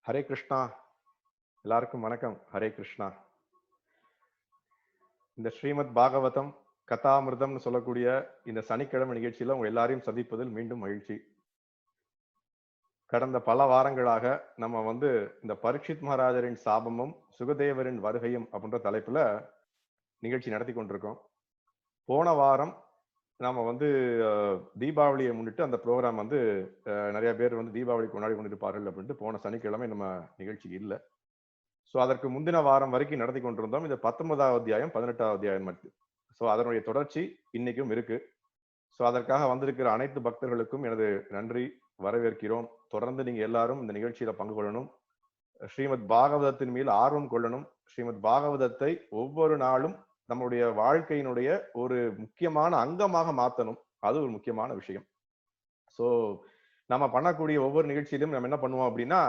ஹரே கிருஷ்ணா. எல்லாருக்கும் வணக்கம். ஹரே கிருஷ்ணா. இந்த ஸ்ரீமத் பாகவதம் கதாமிர்தம்னு சொல்லக்கூடிய இந்த சனிக்கிழமை நிகழ்ச்சியில உங்க எல்லாரையும் சந்திப்பதில் மீண்டும் மகிழ்ச்சி. கடந்த பல வாரங்களாக நம்ம இந்த பரீட்சித் மகாராஜரின் சாபமும் சுகதேவரின் வருகையும் அப்படின்ற தலைப்புல நிகழ்ச்சி நடத்தி கொண்டிருக்கோம். போன வாரம் நாம தீபாவளியை முன்னிட்டு அந்த ப்ரோக்ராம் நிறைய பேர் தீபாவளி கொண்டாடி கொண்டிருப்பார்கள் அப்படின்ட்டு போன சனிக்கிழமை நம்ம நிகழ்ச்சி இல்லை. ஸோ அதற்கு முந்தின வாரம் வரைக்கும் நடத்தி கொண்டிருந்தோம். இது 19வது அத்தியாயம் 18வது அத்தியாயம் மட்டும். ஸோ அதனுடைய தொடர்ச்சி இன்னைக்கும் இருக்கு. ஸோ அதற்காக வந்திருக்கிற அனைத்து பக்தர்களுக்கும் எனது நன்றி, வரவேற்கிறோம். தொடர்ந்து நீங்க எல்லாரும் இந்த நிகழ்ச்சியில பங்கு கொள்ளணும். ஸ்ரீமத் பாகவதத்தின் மேல் ஆர்வம் கொள்ளணும். ஸ்ரீமத் பாகவதத்தை ஒவ்வொரு நாளும் நம்முடைய வாழ்க்கையினுடைய ஒரு முக்கியமான அங்கமாக மாற்றணும். அது ஒரு முக்கியமான விஷயம். ஸோ நம்ம பண்ணக்கூடிய ஒவ்வொரு நிகழ்ச்சியிலும் நம்ம என்ன பண்ணுவோம் அப்படின்னா,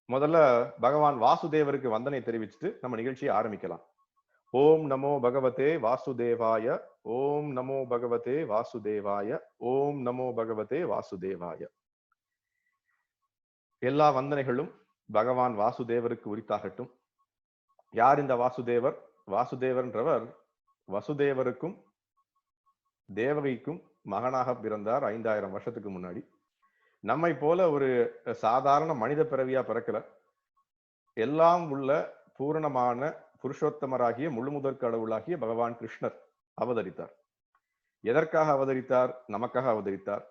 முதல்ல பகவான் வாசுதேவருக்கு வந்தனை தெரிவிச்சுட்டு நம்ம நிகழ்ச்சியை ஆரம்பிக்கலாம். ஓம் நமோ பகவதே வாசுதேவாய, ஓம் நமோ பகவதே வாசுதேவாய, ஓம் நமோ பகவதே வாசுதேவாய. எல்லா வந்தனைகளும் பகவான் வாசுதேவருக்கு உரித்தாகட்டும். யார் இந்த வாசுதேவர்? வாசுதேவர்ன்றவர் வசுதேவருக்கும் தேவகிக்கும் மகனாக பிறந்தார் 5000 வருஷத்துக்கு முன்னாடி. நம்மை போல ஒரு சாதாரண மனித பிறவியா பிறக்கல. எல்லாம் உள்ள பூரணமான புருஷோத்தமராகிய முழுமுதற் கடவுளாகிய பகவான் கிருஷ்ணர் அவதரித்தார். எதற்காக அவதரித்தார்? நமக்காக அவதரித்தார்.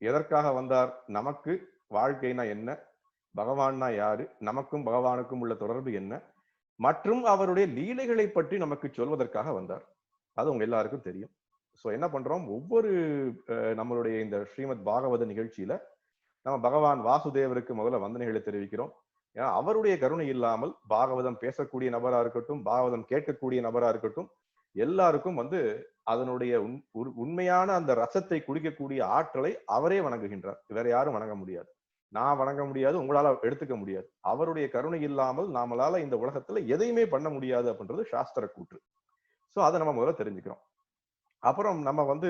எதற்காக வந்தார்? நமக்கு வாழ்க்கைனா என்ன, பகவான்னா யாரு, நமக்கும் பகவானுக்கும் உள்ள தொடர்பு என்ன, மற்றும் அவருடைய லீலைகளை பற்றி நமக்கு சொல்வதற்காக வந்தார். அது உங்க எல்லாருக்கும் தெரியும். ஸோ என்ன பண்றோம், ஒவ்வொரு நம்மளுடைய இந்த ஸ்ரீமத் பாகவத நிகழ்ச்சியில நம்ம பகவான் வாசுதேவருக்கு முதல்ல வந்தனைகளை தெரிவிக்கிறோம். ஏன்னா அவருடைய கருணை இல்லாமல் பாகவதம் பேசக்கூடிய நபரா இருக்கட்டும், பாகவதம் கேட்கக்கூடிய நபரா இருக்கட்டும், எல்லாருக்கும் அதனுடைய உண்மையான அந்த ரசத்தை குடிக்கக்கூடிய ஆற்றலை அவரே வணங்குகின்றார். வேற யாரும் வணங்க முடியாது. நான் வணங்க முடியாது, உங்களால எடுத்துக்க முடியாது. அவருடைய கருணை இல்லாமல் நாமளால இந்த உலகத்துல எதையுமே பண்ண முடியாது அப்படின்றது சாஸ்திர கூற்று. ஸோ அதை நம்ம முதல்ல தெரிஞ்சுக்கிறோம். அப்புறம் நம்ம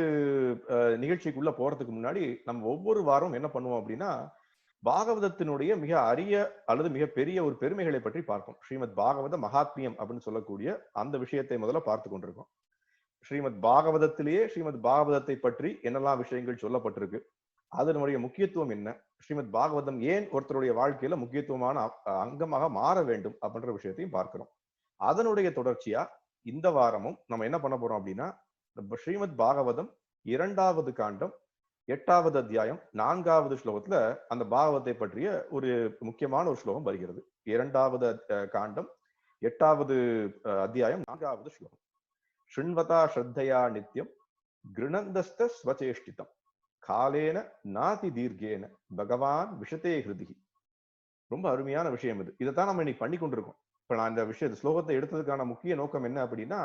நிகழ்ச்சிக்குள்ள போறதுக்கு முன்னாடி நம்ம ஒவ்வொரு வாரம் என்ன பண்ணுவோம் அப்படின்னா, பாகவதத்தினுடைய மிக அரிய அல்லது மிக பெரிய ஒரு பெருமைகளை பற்றி பார்ப்போம். ஸ்ரீமத் பாகவத மகாத்மியம் அப்படின்னு சொல்லக்கூடிய அந்த விஷயத்தை முதல்ல பார்த்து கொண்டிருக்கோம். ஸ்ரீமத் பாகவதத்திலேயே ஸ்ரீமத் பாகவதத்தை பற்றி என்னெல்லாம் விஷயங்கள் சொல்லப்பட்டிருக்கு, அதனுடைய முக்கியத்துவம் என்ன, ஸ்ரீமத் பாகவதம் ஏன் ஒருத்தருடைய வாழ்க்கையில முக்கியத்துவமான அங்கமாக மாற வேண்டும் அப்படின்ற விஷயத்தையும் பார்க்கிறோம். அதனுடைய தொடர்ச்சியா இந்த வாரமும் நம்ம என்ன பண்ண போறோம் அப்படின்னா, ஸ்ரீமத் பாகவதம் 2வது காண்டம் 8வது அத்தியாயம் 4வது ஸ்லோகத்துல அந்த பாகவத்தை பற்றிய ஒரு முக்கியமான ஒரு ஸ்லோகம் வருகிறது. 2வது காண்டம் 8வது அத்தியாயம் 4வது ஸ்லோகம். ஸ்ருண்வதா ஸ்ரத்தையா நித்யம் கிருணந்தஸ்த ஸ்வசேஷ்டிதம் காலேன நாதி தீர்க்கேன பகவான் விஷதே ஹிருதி. ரொம்ப அருமையான விஷயம் இது. இதைத்தான் நம்ம இன்னைக்கு பண்ணி கொண்டிருக்கோம். இப்ப நான் இந்த ஸ்லோகத்தை எடுத்ததுக்கான முக்கிய நோக்கம் என்ன அப்படின்னா,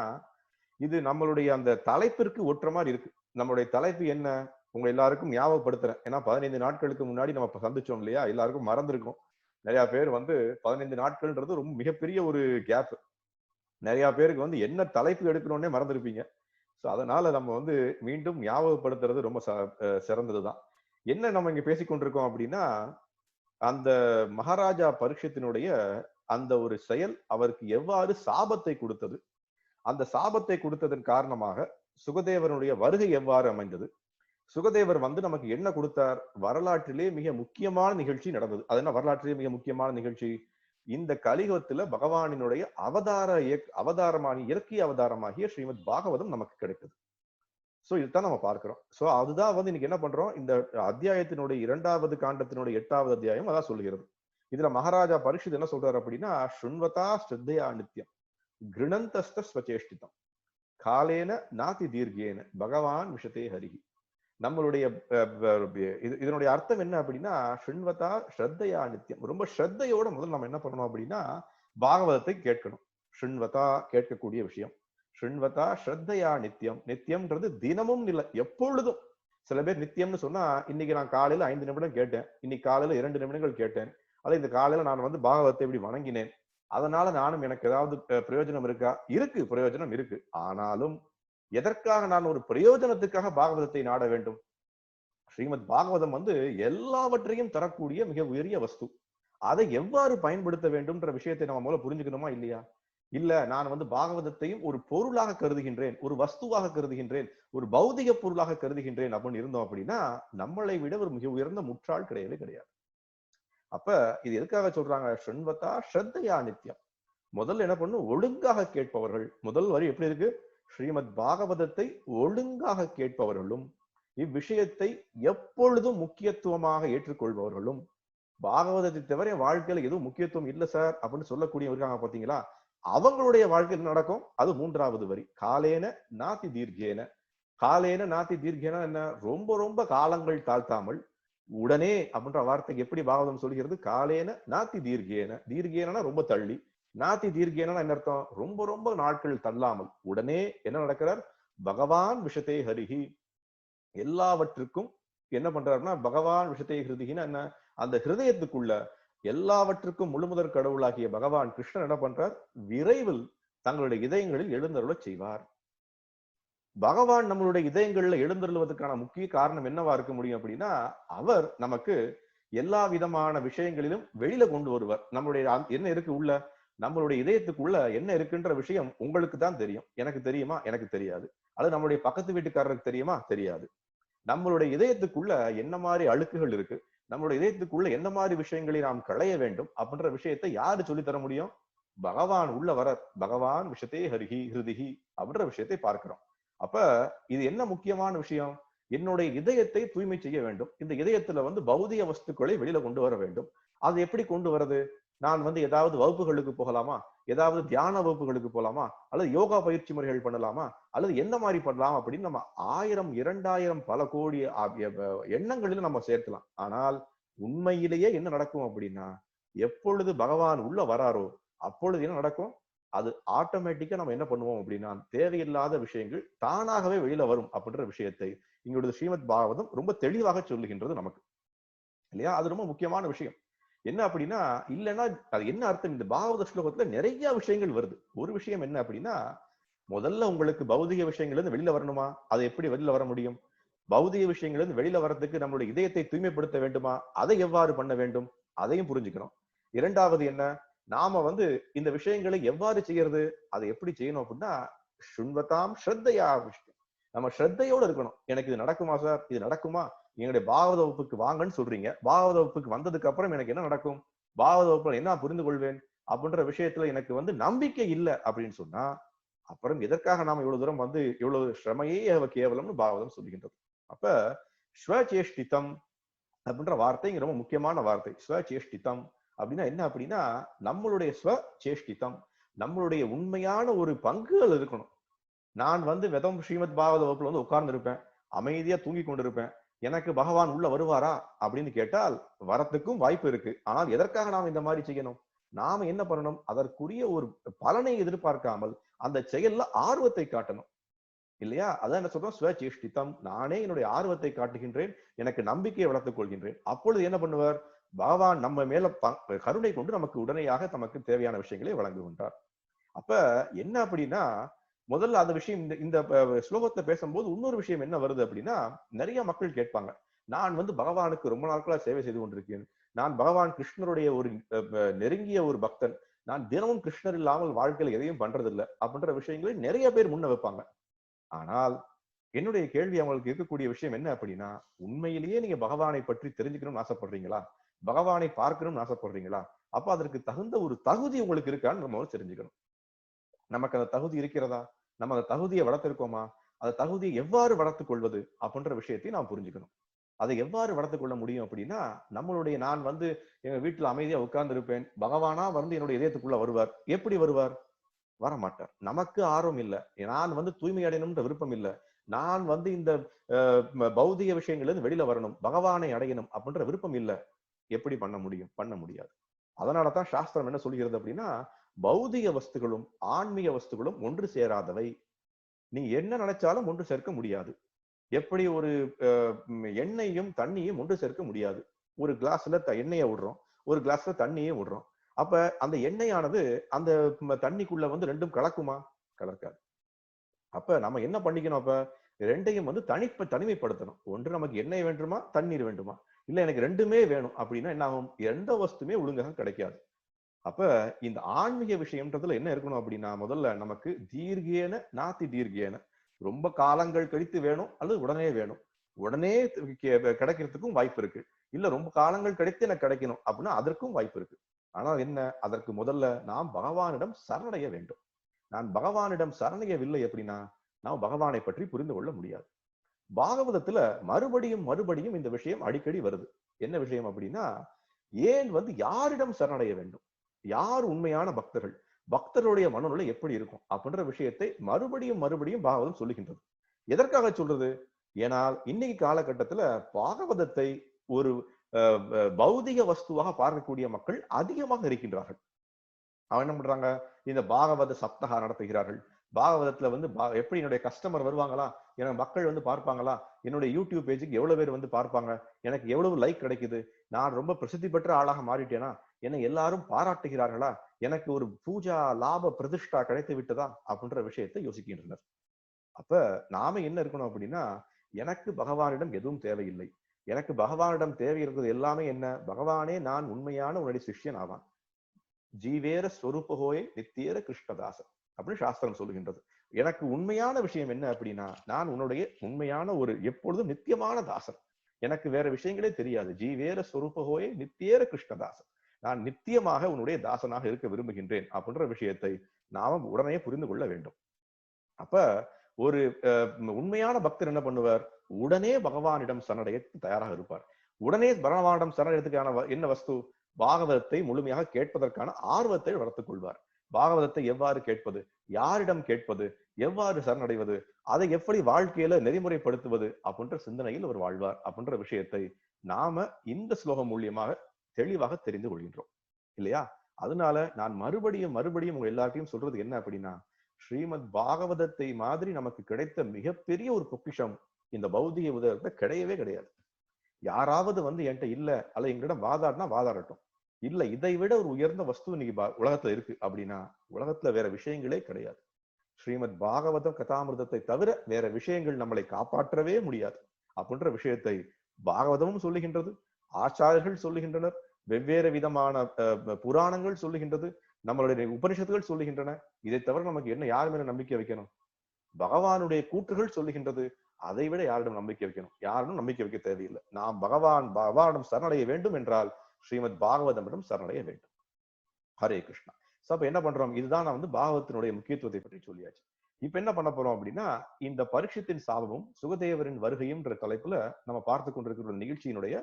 இது நம்மளுடைய அந்த தலைப்பிற்கு ஒற்ற மாதிரி இருக்கு. நம்மளுடைய தலைப்பு என்ன உங்க எல்லாருக்கும் ஞாபகப்படுத்துறேன். ஏன்னா 15 நாட்களுக்கு முன்னாடி நம்ம சந்திச்சோம் இல்லையா, எல்லாருக்கும் மறந்துருக்கும். நிறைய பேர் 15 நாட்கள்ன்றது ரொம்ப மிகப்பெரிய ஒரு கேப். நிறைய பேருக்கு என்ன தலைப்பு எடுக்கணும்னே மறந்துருப்பீங்க. ஸோ அதனால நம்ம மீண்டும் ஞாபகப்படுத்துறது ரொம்ப சிறந்ததுதான். என்ன நம்ம இங்க பேசிக்கொண்டிருக்கோம் அப்படின்னா, அந்த மகாராஜா பரீட்சித்தினுடைய அந்த ஒரு செயல் அவருக்கு எவ்வாறு சாபத்தை கொடுத்தது, அந்த சாபத்தை கொடுத்ததன் காரணமாக சுகதேவனுடைய வருகை எவ்வாறு அமைந்தது, சுகதேவர் நமக்கு என்ன கொடுத்தார், வரலாற்றிலே மிக முக்கியமான நிகழ்ச்சி நடந்தது. அது என்ன வரலாற்றிலே மிக முக்கியமான நிகழ்ச்சி? இந்த கலியுகத்துல பகவானினுடைய இயற்கை அவதாரமாகிய ஸ்ரீமத் பாகவதம் நமக்கு கிடைத்தது. சோ இதுதான் நம்ம பார்க்கிறோம். சோ அதுதான் இன்னைக்கு என்ன பண்றோம், இந்த அத்தியாயத்தினுடைய 2வது காண்டத்தினுடைய 8வது அத்தியாயம் அதான் சொல்லுகிறது. இதுல மகாராஜா பரீட்சித் என்ன சொல்றாரு அப்படின்னா, ஸ்ருண்வதா ஸ்ரத்தையா நித்யம் கிருணந்தஸ்த ஸ்வசேஷ்டிதம் காலேன நாதி தீர்க்கேன பகவான் விஷதே ஹரிஹி. நம்மளுடைய இதனுடைய அர்த்தம் என்ன அப்படின்னா, ஸ்ருண்வதா ஸ்ரத்தையா நித்யம், ரொம்ப ஸ்ரத்தையோட முதல்ல நம்ம என்ன பண்ணணும் அப்படின்னா பாகவதத்தை கேட்கணும். ஸ்ருண்வதா கேட்கக்கூடிய விஷயம். ஸ்ருண்வதா ஸ்ரத்தையா நித்யம். நித்தியம்ன்றது தினமும் இல்லை, எப்பொழுதும். சில பேர் நித்தியம்னு சொன்னா, இன்னைக்கு நான் காலையில 5 நிமிடம் கேட்டேன், இன்னைக்கு காலையில 2 நிமிடங்கள் கேட்டேன், அல்ல இந்த காலையில நான் பாகவதத்தை இப்படி வணங்கினேன், அதனால நானும் எனக்கு ஏதாவது பிரயோஜனம் இருக்கா? இருக்கு, பிரயோஜனம் இருக்கு. ஆனாலும் எதற்காக நான் ஒரு பிரயோஜனத்துக்காக பாகவதத்தை நாட வேண்டும்? ஸ்ரீமத் பாகவதம் வந்து எல்லாவற்றையும் தரக்கூடிய மிக உயரிய வஸ்து. அதை எவ்வாறு பயன்படுத்த வேண்டும்ன்ற விஷயத்தை நம்ம முதல்ல புரிஞ்சுக்கணுமா இல்லையா? இல்ல நான் வந்து பாகவதத்தையும் ஒரு பொருளாக கருதுகின்றேன், ஒரு வஸ்துவாக கருதுகின்றேன், ஒரு பௌதிக பொருளாக கருதுகின்றேன் அப்படின்னு இருந்தோம் அப்படின்னா நம்மளை விட ஒரு மிக உயர்ந்த முற்றாள் கிடையவே கிடையாது. அப்ப இது எதுக்காக சொல்றாங்க? ஸ்ருண்வதா ஸ்ரத்தையா நித்யம். முதல்ல என்ன பண்ணும்? ஒழுங்காக கேட்பவர்கள். முதல் வரி எப்படி இருக்கு? ஸ்ரீமத் பாகவதத்தை ஒழுங்காக கேட்பவர்களும் இவ்விஷயத்தை எப்பொழுதும் முக்கியத்துவமாக ஏற்றுக்கொள்பவர்களும், பாகவதத்தை தவிர என் வாழ்க்கையில எதுவும் முக்கியத்துவம் இல்லை சார் அப்படின்னு சொல்லக்கூடியவங்க இருக்காங்க பாத்தீங்களா, அவங்களுடைய வாழ்க்கையில் நடக்கும். அது 3வது வரி. காலேன நாதி தீர்க்கேன. காலேன நாதி தீர்க்கேன என்ன? ரொம்ப ரொம்ப காலங்கள் தாழ்த்தாமல் உடனே அப்படின்ற வார்த்தைக்கு எப்படி பாகவதம் சொல்கிறது? காலேன நாத்தி தீர்க்கேன. தீர்க்கேனா ரொம்ப தள்ளி, நாத்தி தீர்க்கேனா என்ன அர்த்தம்? ரொம்ப ரொம்ப நாட்கள் தள்ளாமல் உடனே என்ன நடக்கிறார்? பகவான் விஷத்தே ஹரிஹி. எல்லாவற்றுக்கும் என்ன பண்றாருன்னா பகவான் விஷத்தை ஹிருதிகின்னு என்ன? அந்த ஹிருதயத்துக்குள்ள எல்லாவற்றுக்கும் முழுமுதற் கடவுளாகிய பகவான் கிருஷ்ணன் என்ன பண்றார்? விரைவில் தங்களுடைய இதயங்களில் எழுந்தருளச் செய்வார். பகவான் நம்மளுடைய இதயங்கள்ல எழுந்தருளுவதற்கான முக்கிய காரணம் என்னவா இருக்க முடியும் அப்படின்னா, அவர் நமக்கு எல்லா விதமான விஷயங்களிலும் வெளியில கொண்டு வருவார். நம்மளுடைய என்ன இருக்கு உள்ள, நம்மளுடைய இதயத்துக்குள்ள என்ன இருக்குன்ற விஷயம் உங்களுக்கு தான் தெரியும். எனக்கு தெரியுமா? எனக்கு தெரியாது. அது நம்மளுடைய பக்கத்து வீட்டுக்காரருக்கு தெரியுமா? தெரியாது. நம்மளுடைய இதயத்துக்குள்ள என்ன மாதிரி அழுக்குகள் இருக்கு, நம்மளுடைய இதயத்துக்குள்ள என்ன மாதிரி விஷயங்களை நாம் களைய வேண்டும் அப்படின்ற விஷயத்தை யாரு சொல்லி தர முடியும்? பகவான் உள்ள வர. பகவான் விஷத்தே ஹரிஹி ஹிருதிஹி அப்படின்ற விஷயத்தை பார்க்கிறோம். அப்ப இது என்ன முக்கியமான விஷயம்? என்னுடைய இதயத்தை தூய்மை செய்ய வேண்டும். இந்த இதயத்துல வந்து பௌதிக வஸ்துக்களை வெளியில கொண்டு வர வேண்டும். அது எப்படி கொண்டு வரது? நான் வந்து ஏதாவது வகுப்புகளுக்கு போகலாமா? ஏதாவது தியான வகுப்புகளுக்கு போலாமா? அல்லது யோகா பயிற்சி முறைகள் பண்ணலாமா? அல்லது எந்த மாதிரி பண்ணலாம் அப்படின்னு நம்ம 1000 2000 பல கோடி எண்ணங்களிலும் நம்ம சேர்க்கலாம். ஆனால் உண்மையிலேயே என்ன நடக்கும் அப்படின்னா, எப்பொழுது பகவான் உள்ள வராரோ அப்பொழுது என்ன நடக்கும்? அது ஆட்டோமேட்டிக்கா நம்ம என்ன பண்ணுவோம் அப்படின்னா, தேவையில்லாத விஷயங்கள் தானாகவே வெளியில வரும் அப்படின்ற விஷயத்தை இங்களுடைய ஸ்ரீமத் பாகவதம் ரொம்ப தெளிவாக சொல்லுகின்றது நமக்கு, இல்லையா? அது ரொம்ப முக்கியமான விஷயம். என்ன அப்படின்னா, இல்லைன்னா அது என்ன அர்த்தம்? இந்த பாகவத ஸ்லோகத்துல நிறைய விஷயங்கள் வருது. ஒரு விஷயம் என்ன அப்படின்னா, முதல்ல உங்களுக்கு பௌதிக விஷயங்கள்ல இருந்து வெளியில வரணுமா? அதை எப்படி வெளியில வர முடியும்? பௌதிக விஷயங்கள்ல இருந்து வெளியில வர்றதுக்கு நம்மளுடைய இதயத்தை தூய்மைப்படுத்த வேண்டுமா? அதை எவ்வாறு பண்ண வேண்டும்? அதையும் புரிஞ்சுக்கணும். 2வது என்ன? நாம வந்து இந்த விஷயங்களை எவ்வாறு செய்யறது? அதை எப்படி செய்யணும் அப்படின்னா, ஸ்ருண்வதாம் ஸ்ரத்தையா விஷ்ணு. நம்ம ஸ்ரத்தையோட இருக்கணும். எனக்கு இது நடக்குமா சார்? இது நடக்குமா? எங்களுடைய பாகவத வகுப்புக்கு வாங்கன்னு சொல்றீங்க. பாகவத வகுப்புக்கு வந்ததுக்கு அப்புறம் எனக்கு என்ன நடக்கும்? பாகவத வகுப்புல என்ன புரிந்து கொள்வேன்? அப்படின்ற விஷயத்துல எனக்கு வந்து நம்பிக்கை இல்லை அப்படின்னு சொன்னா, அப்புறம் எதற்காக நாம இவ்வளவு தூரம் வந்து இவ்வளவு சிரமையே கேவலம்னு பாகவதம் சொல்லுகின்றது. அப்ப ஸ்வசேஷ்டிதம் அப்படின்ற வார்த்தை இங்க ரொம்ப முக்கியமான வார்த்தை. ஸ்வசேஷ்டிதம் அப்படின்னா என்ன அப்படின்னா, நம்மளுடைய ஸ்வசேஷ்டிதம், நம்மளுடைய உண்மையான ஒரு பங்குகள் இருக்கணும். நான் வந்து வெதம் ஸ்ரீமத் பாகவத வகுப்புல வந்து உட்கார்ந்து இருப்பேன், அமைதியா தூங்கி கொண்டிருப்பேன். எனக்கு பகவான் உள்ள வருவாரா அப்படின்னு கேட்டால் வரத்துக்கும் வாய்ப்பு இருக்கு. ஆனால் எதற்காக நாம் இந்த மாதிரி செய்யணும்? நாம என்ன பண்ணணும்? அதற்குரிய ஒரு பலனை எதிர்பார்க்காமல் அந்த செயல்ல ஆர்வத்தை காட்டணும், இல்லையா? அதான் என்ன சொல்றோம்? ஸ்வசேஷ்டிதம். நானே என்னுடைய ஆர்வத்தை காட்டுகின்றேன், எனக்கு நம்பிக்கையை வளர்த்துக் கொள்கின்றேன். அப்பொழுது என்ன பண்ணுவார்? பகவான் நம்ம மேல கருணை கொண்டு நமக்கு உடனடியாக நமக்கு தேவையான விஷயங்களை வழங்குகின்றார். அப்ப என்ன அப்படின்னா, முதல்ல அந்த விஷயம் இந்த இந்த ஸ்லோகத்தை பேசும்போது இன்னொரு விஷயம் என்ன வருது அப்படின்னா, நிறைய மக்கள் கேட்பாங்க, நான் வந்து பகவானுக்கு ரொம்ப நாட்களா சேவை செய்து கொண்டிருக்கேன், நான் பகவான் கிருஷ்ணருடைய ஒரு நெருங்கிய ஒரு பக்தன், நான் தினமும் கிருஷ்ணர் இல்லாமல் வாழ்க்கையில எதையும் பண்றதில்லை அப்படின்ற விஷயங்களை நிறைய பேர் முன்ன வைப்பாங்க. ஆனால் என்னுடைய கேள்வி அவங்களுக்கு இருக்கக்கூடிய விஷயம் என்ன அப்படின்னா, உண்மையிலேயே நீங்க பகவானை பற்றி தெரிஞ்சுக்கணும்னு ஆசைப்படுறீங்களா? பகவானை பார்க்கணும்னு ஆசைப்படுறீங்களா? அப்ப அதற்கு தகுந்த ஒரு தகுதி உங்களுக்கு இருக்கான்னு நம்ம தெரிஞ்சுக்கணும். நமக்கு அந்த தகுதி இருக்கிறதா? நம்ம அந்த தகுதியை வளர்த்திருக்கோமா? அந்த தகுதியை எவ்வாறு வளர்த்துக் கொள்வது அப்படின்ற விஷயத்தையும் நாம் புரிஞ்சுக்கணும். அதை எவ்வாறு வளர்த்துக் கொள்ள முடியும் அப்படின்னா, நம்மளுடைய நான் வந்து எங்க வீட்டுல அமைதியா உட்கார்ந்து இருப்பேன், பகவானா வந்து என்னுடைய இதயத்துக்குள்ள வருவார். எப்படி வருவார்? வரமாட்டார். நமக்கு ஆர்வம் இல்ல. நான் வந்து தூய்மை அடையணும்ன்ற விருப்பம் இல்ல. நான் வந்து இந்த பௌதிக விஷயங்கள்ல இருந்து வெளியில வரணும், பகவானை அடையணும் அப்படின்ற விருப்பம் இல்ல. எப்படி பண்ண முடியும்? பண்ண முடியாது. அதனாலதான் சாஸ்திரம் என்ன சொல்கிறது அப்படின்னா, பௌதிக வஸ்துகளும் ஆன்மீக வஸ்துகளும் ஒன்று சேராதவை. நீங்க என்ன நினைச்சாலும் ஒன்று சேர்க்க முடியாது. எப்படி ஒரு எண்ணெயையும் தண்ணியும் ஒன்று சேர்க்க முடியாது. ஒரு கிளாஸ்ல எண்ணெயை விடுறோம், ஒரு கிளாஸ்ல தண்ணியே விடுறோம். அப்ப அந்த எண்ணெயானது அந்த தண்ணிக்குள்ள வந்து ரெண்டும் கலக்குமா? கலக்காது. அப்ப நம்ம என்ன பண்ணிக்கணும்? அப்ப ரெண்டையும் வந்து தனிமைப்படுத்தணும். ஒன்று நமக்கு எண்ணெய் வேண்டுமா, தண்ணீர் வேண்டுமா, இல்ல எனக்கு ரெண்டுமே வேணும் அப்படின்னா என்ன ஆகும்? எந்த வஸ்துமே ஒழுங்காக கிடைக்காது. அப்ப இந்த ஆன்மீக விஷயம்ன்றதுல என்ன இருக்கணும் அப்படின்னா, முதல்ல நமக்கு தீர்க்கேன நாத்தி தீர்க்கேன, ரொம்ப காலங்கள் கழித்து வேணும் அல்லது உடனே வேணும். உடனே கிடைக்கிறதுக்கும் வாய்ப்பு இருக்கு. இல்ல ரொம்ப காலங்கள் கழித்து எனக்கு கிடைக்கணும் அப்படின்னா அதற்கும் வாய்ப்பு இருக்கு. ஆனால் என்ன, அதற்கு முதல்ல நாம் பகவானிடம் சரணடைய வேண்டும். நான் பகவானிடம் சரணையவில்லை அப்படின்னா நாம் பகவானை பற்றி புரிந்து கொள்ள முடியாது. பாகவதத்துல மறுபடியும் மறுபடியும் இந்த விஷயம் அடிக்கடி வருது. என்ன விஷயம் அப்படின்னா, ஏன் வந்து யாரிடம் சரணடைய வேண்டும், யார் உண்மையான பக்தர்கள், பக்தருடைய மனநிலை எப்படி இருக்கும் அப்படின்ற விஷயத்தை மறுபடியும் மறுபடியும் பாகவதம் சொல்லுகின்றது. எதற்காக சொல்றது? ஏனால் இன்னைக்கு காலகட்டத்துல பாகவதத்தை ஒரு பௌதிக வஸ்துவாக பார்க்கக்கூடிய மக்கள் அதிகமாக இருக்கின்றார்கள். அவன் என்ன பண்றாங்க, இந்த பாகவத சப்தகா நடத்துகிறார்கள். பாகவதத்துல வந்து எப்படி என்னுடைய கஸ்டமர் வருவாங்களா, எனக்கு மக்கள் வந்து பார்ப்பாங்களா, என்னுடைய யூடியூப் பேஜுக்கு எவ்வளவு பேர் வந்து பார்ப்பாங்க, எனக்கு எவ்வளவு லைக் கிடைக்குது, நான் ரொம்ப பிரசித்தி பெற்ற ஆளாக மாறிட்டேனா, என்னை எல்லாரும் பாராட்டுகிறார்களா, எனக்கு ஒரு பூஜா லாப பிரதிஷ்டா கிடைத்து விட்டதா அப்படின்ற விஷயத்தை யோசிக்கின்றனர். அப்ப நாம என்ன இருக்கணும் அப்படின்னா, எனக்கு பகவானிடம் எதுவும் தேவையில்லை. எனக்கு பகவானிடம் தேவை இருக்கிறது எல்லாமே என்ன, பகவானே நான் உண்மையான உன்னுடைய சிஷ்யன் ஆவான். ஜீவேர ஸ்வரூபகோயே நித்தியேர கிருஷ்ணதாசன் அப்படின்னு சாஸ்திரம் சொல்லுகின்றது. எனக்கு உண்மையான விஷயம் என்ன அப்படின்னா, நான் உன்னுடைய உண்மையான ஒரு எப்பொழுதும் நித்தியமான தாசன். எனக்கு வேற விஷயங்களே தெரியாது. ஜீவேர ஸ்வரூபகோயே நித்தியேர கிருஷ்ணதாசன், நான் நித்தியமாக உன்னுடைய தாசனாக இருக்க விரும்புகின்றேன் அப்படின்ற விஷயத்தை நாம உடனே புரிந்து கொள்ள வேண்டும். அப்ப ஒரு உண்மையான பக்தர் என்ன பண்ணுவார், உடனே பகவானிடம் சரணடைய தயாராக இருப்பார். உடனே பகவானிடம் சரணடைறதுக்கான என்ன வஸ்து, பாகவதத்தை முழுமையாக கேட்பதற்கான ஆர்வத்தை வளர்த்துக் கொள்வார். பாகவதத்தை எவ்வாறு கேட்பது, யாரிடம் கேட்பது, எவ்வாறு சரணடைவது, அதை எப்படி வாழ்க்கையில நெறிமுறைப்படுத்துவது அப்படின்ற சிந்தனையில் அவர் வாழ்வார் அப்படின்ற விஷயத்தை நாம இந்த ஸ்லோகம் மூலியமாக தெளிவாக தெரிந்து கொள்கின்றோம் இல்லையா? அதனால நான் மறுபடியும் மறுபடியும் உங்க எல்லாத்தையும் சொல்றது என்ன அப்படின்னா, ஸ்ரீமத் பாகவதத்தை மாதிரி நமக்கு கிடைத்த மிகப்பெரிய ஒரு பொக்கிஷம் இந்த பௌதிக உதயத்தை கிடையவே கிடையாது. யாராவது வந்து என்கிட்ட இல்ல அல்ல எங்களிடம் வாதாடினா வாதாடட்டும், இல்ல இதை விட ஒரு உயர்ந்த வஸ்து இன்னைக்கு உலகத்துல இருக்கு அப்படின்னா உலகத்துல வேற விஷயங்களே கிடையாது. ஸ்ரீமத் பாகவதம் கதாமிர்தத்தை தவிர வேற விஷயங்கள் நம்மளை காப்பாற்றவே முடியாது அப்படின்ற விஷயத்தை பாகவதமும் சொல்லுகின்றது, ஆச்சாரியர்கள் சொல்லுகின்றனர், வெவ்வேறு விதமான புராணங்கள் சொல்லுகின்றது, நம்மளுடைய உபனிஷத்துகள் சொல்லுகின்றன. இதை தவிர நமக்கு என்ன யார் மேல நம்பிக்கை வைக்கணும்? பகவானுடைய கூற்றுகள் சொல்லுகின்றது. அதை விட யாரிடம் நம்பிக்கை வைக்கணும்? யாரும் நம்பிக்கை வைக்க தேவையில்லை. நாம் பகவானிடம் சரணடைய வேண்டும் என்றால் ஸ்ரீமத் பாகவதமிடம் சரணடைய வேண்டும். ஹரே கிருஷ்ணா. அப்ப என்ன பண்றோம், இதுதான் நான் வந்து பாகவத்தினுடைய முக்கியத்துவத்தை பற்றி சொல்லியாச்சு. இப்ப என்ன பண்ண போறோம் அப்படின்னா, இந்த பரீட்சித்தின் சாபமும் சுகதேவரின் வருகையும் தலைப்புல நம்ம பார்த்து கொண்டிருக்கிற நிகழ்ச்சியினுடைய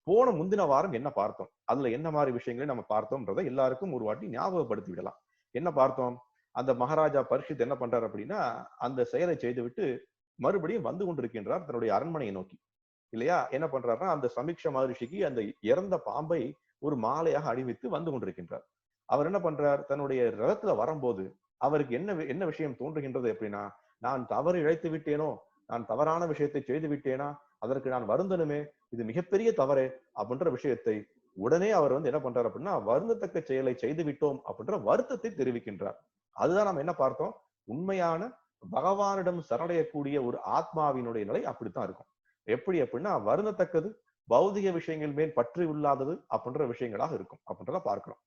போன முந்தின வாரம் என்ன பார்த்தோம், அதுல என்ன மாதிரி விஷயங்களை நம்ம பார்த்தோம்ன்றதை எல்லாருக்கும் ஒரு வாட்டி ஞாபகப்படுத்தி விடலாம். என்ன பார்த்தோம், அந்த மகாராஜா பரீட்சித் என்ன பண்றாரு அப்படின்னா, அந்த செயலை செய்துவிட்டு மறுபடியும் வந்து கொண்டிருக்கின்றார் தன்னுடைய அரண்மனையை நோக்கி இல்லையா? என்ன பண்றாருன்னா, அந்த சமீக்ஷ மகரிஷிக்கு அந்த இறந்த பாம்பை ஒரு மாலையாக அணிவித்து வந்து கொண்டிருக்கின்றார். அவர் என்ன பண்றார், தன்னுடைய ரதத்துல வரும்போது அவருக்கு என்ன விஷயம் தோன்றுகின்றது அப்படின்னா, நான் தவறு இழைத்து விட்டேனோ, நான் தவறான விஷயத்தை செய்து விட்டேனா, அதற்கு நான் வருந்தனுமே, இது மிகப்பெரிய தவறே அப்படின்ற விஷயத்தை உடனே அவர் வந்து என்ன பண்றாரு அப்படின்னா, வருந்தத்தக்க செயலை செய்து விட்டோம் அப்படின்ற வருத்தத்தை தெரிவிக்கின்றார். அதுதான் நம்ம என்ன பார்த்தோம், உண்மையான பகவானிடம் சரணடையக்கூடிய ஒரு ஆத்மாவினுடைய நிலை அப்படித்தான் இருக்கும். எப்படி அப்படின்னா, வருந்தத்தக்கது பௌதிக விஷயங்கள் மேல் பற்று இல்லாதது அப்படின்ற விஷயங்களாக இருக்கும் அப்படின்றத பார்க்கிறோம்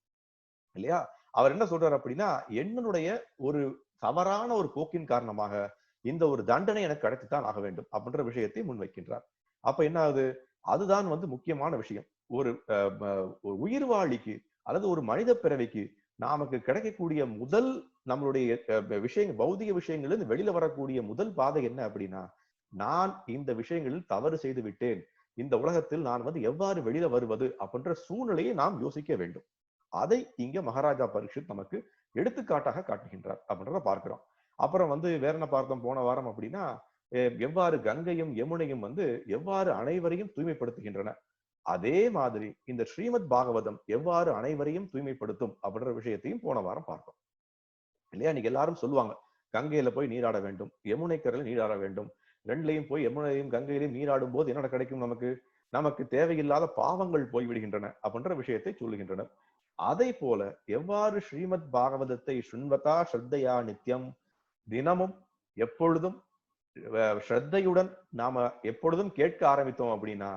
இல்லையா? அவர் என்ன சொல்றாரு அப்படின்னா, என்னுடைய ஒரு தவறான ஒரு போக்கின் காரணமாக இந்த ஒரு தண்டனை எனக்கு கிடைத்துத்தான் ஆக வேண்டும் அப்படின்ற விஷயத்தை முன்வைக்கின்றார். அப்ப என்ன ஆகுது, அதுதான் வந்து முக்கியமான விஷயம். ஒரு உயிர்வாழிக்கு அல்லது ஒரு மனித பிறவிக்கு நமக்கு கிடைக்கக்கூடிய முதல் நம்மளுடைய விஷயங்கள், பௌதிக விஷயங்கள் வெளியில வரக்கூடிய முதல் பாதை என்ன அப்படின்னா, நான் இந்த விஷயங்களில் தவறு செய்து விட்டேன், இந்த உலகத்தில் நான் வந்து எவ்வாறு வெளியில வருவது அப்படின்ற சூழ்நிலையை நாம் யோசிக்க வேண்டும். அதை இங்க மகாராஜா பரீட்சித் நமக்கு எடுத்துக்காட்டாக காட்டுகின்றார் அப்படின்றத பார்க்கிறோம். அப்புறம் வந்து வேற என்ன பார்த்தோம் போன வாரம் அப்படின்னா, எவ்வாறு கங்கையும் யமுனையும் வந்து எவ்வாறு அனைவரையும் தூய்மைப்படுத்துகின்றன, அதே மாதிரி இந்த ஸ்ரீமத் பாகவதம் எவ்வாறு அனைவரையும் தூய்மைப்படுத்தும் அப்படின்ற விஷயத்தையும் போன வாரம் பார்த்தோம் இல்லையா? இன்னைக்கு எல்லாரும் சொல்லுவாங்க, கங்கையில போய் நீராட வேண்டும், யமுனை கரையில் நீராட வேண்டும். ரெண்டுலையும் போய் யமுனையும் கங்கையிலையும் நீராடும் போது என்ன கிடைக்கும், நமக்கு நமக்கு தேவையில்லாத பாவங்கள் போய்விடுகின்றன அப்படின்ற விஷயத்தை சொல்லுகின்றனர். அதை போல எவ்வாறு ஸ்ரீமத் பாகவதத்தை ஸ்ருண்வதா ஸ்ரத்தையா நித்தியம், தினமும் எப்பொழுதும் ஸ்ரத்தையுடன் நாம எப்பொழுதும் கேட்க ஆரம்பித்தோம் அப்படின்னா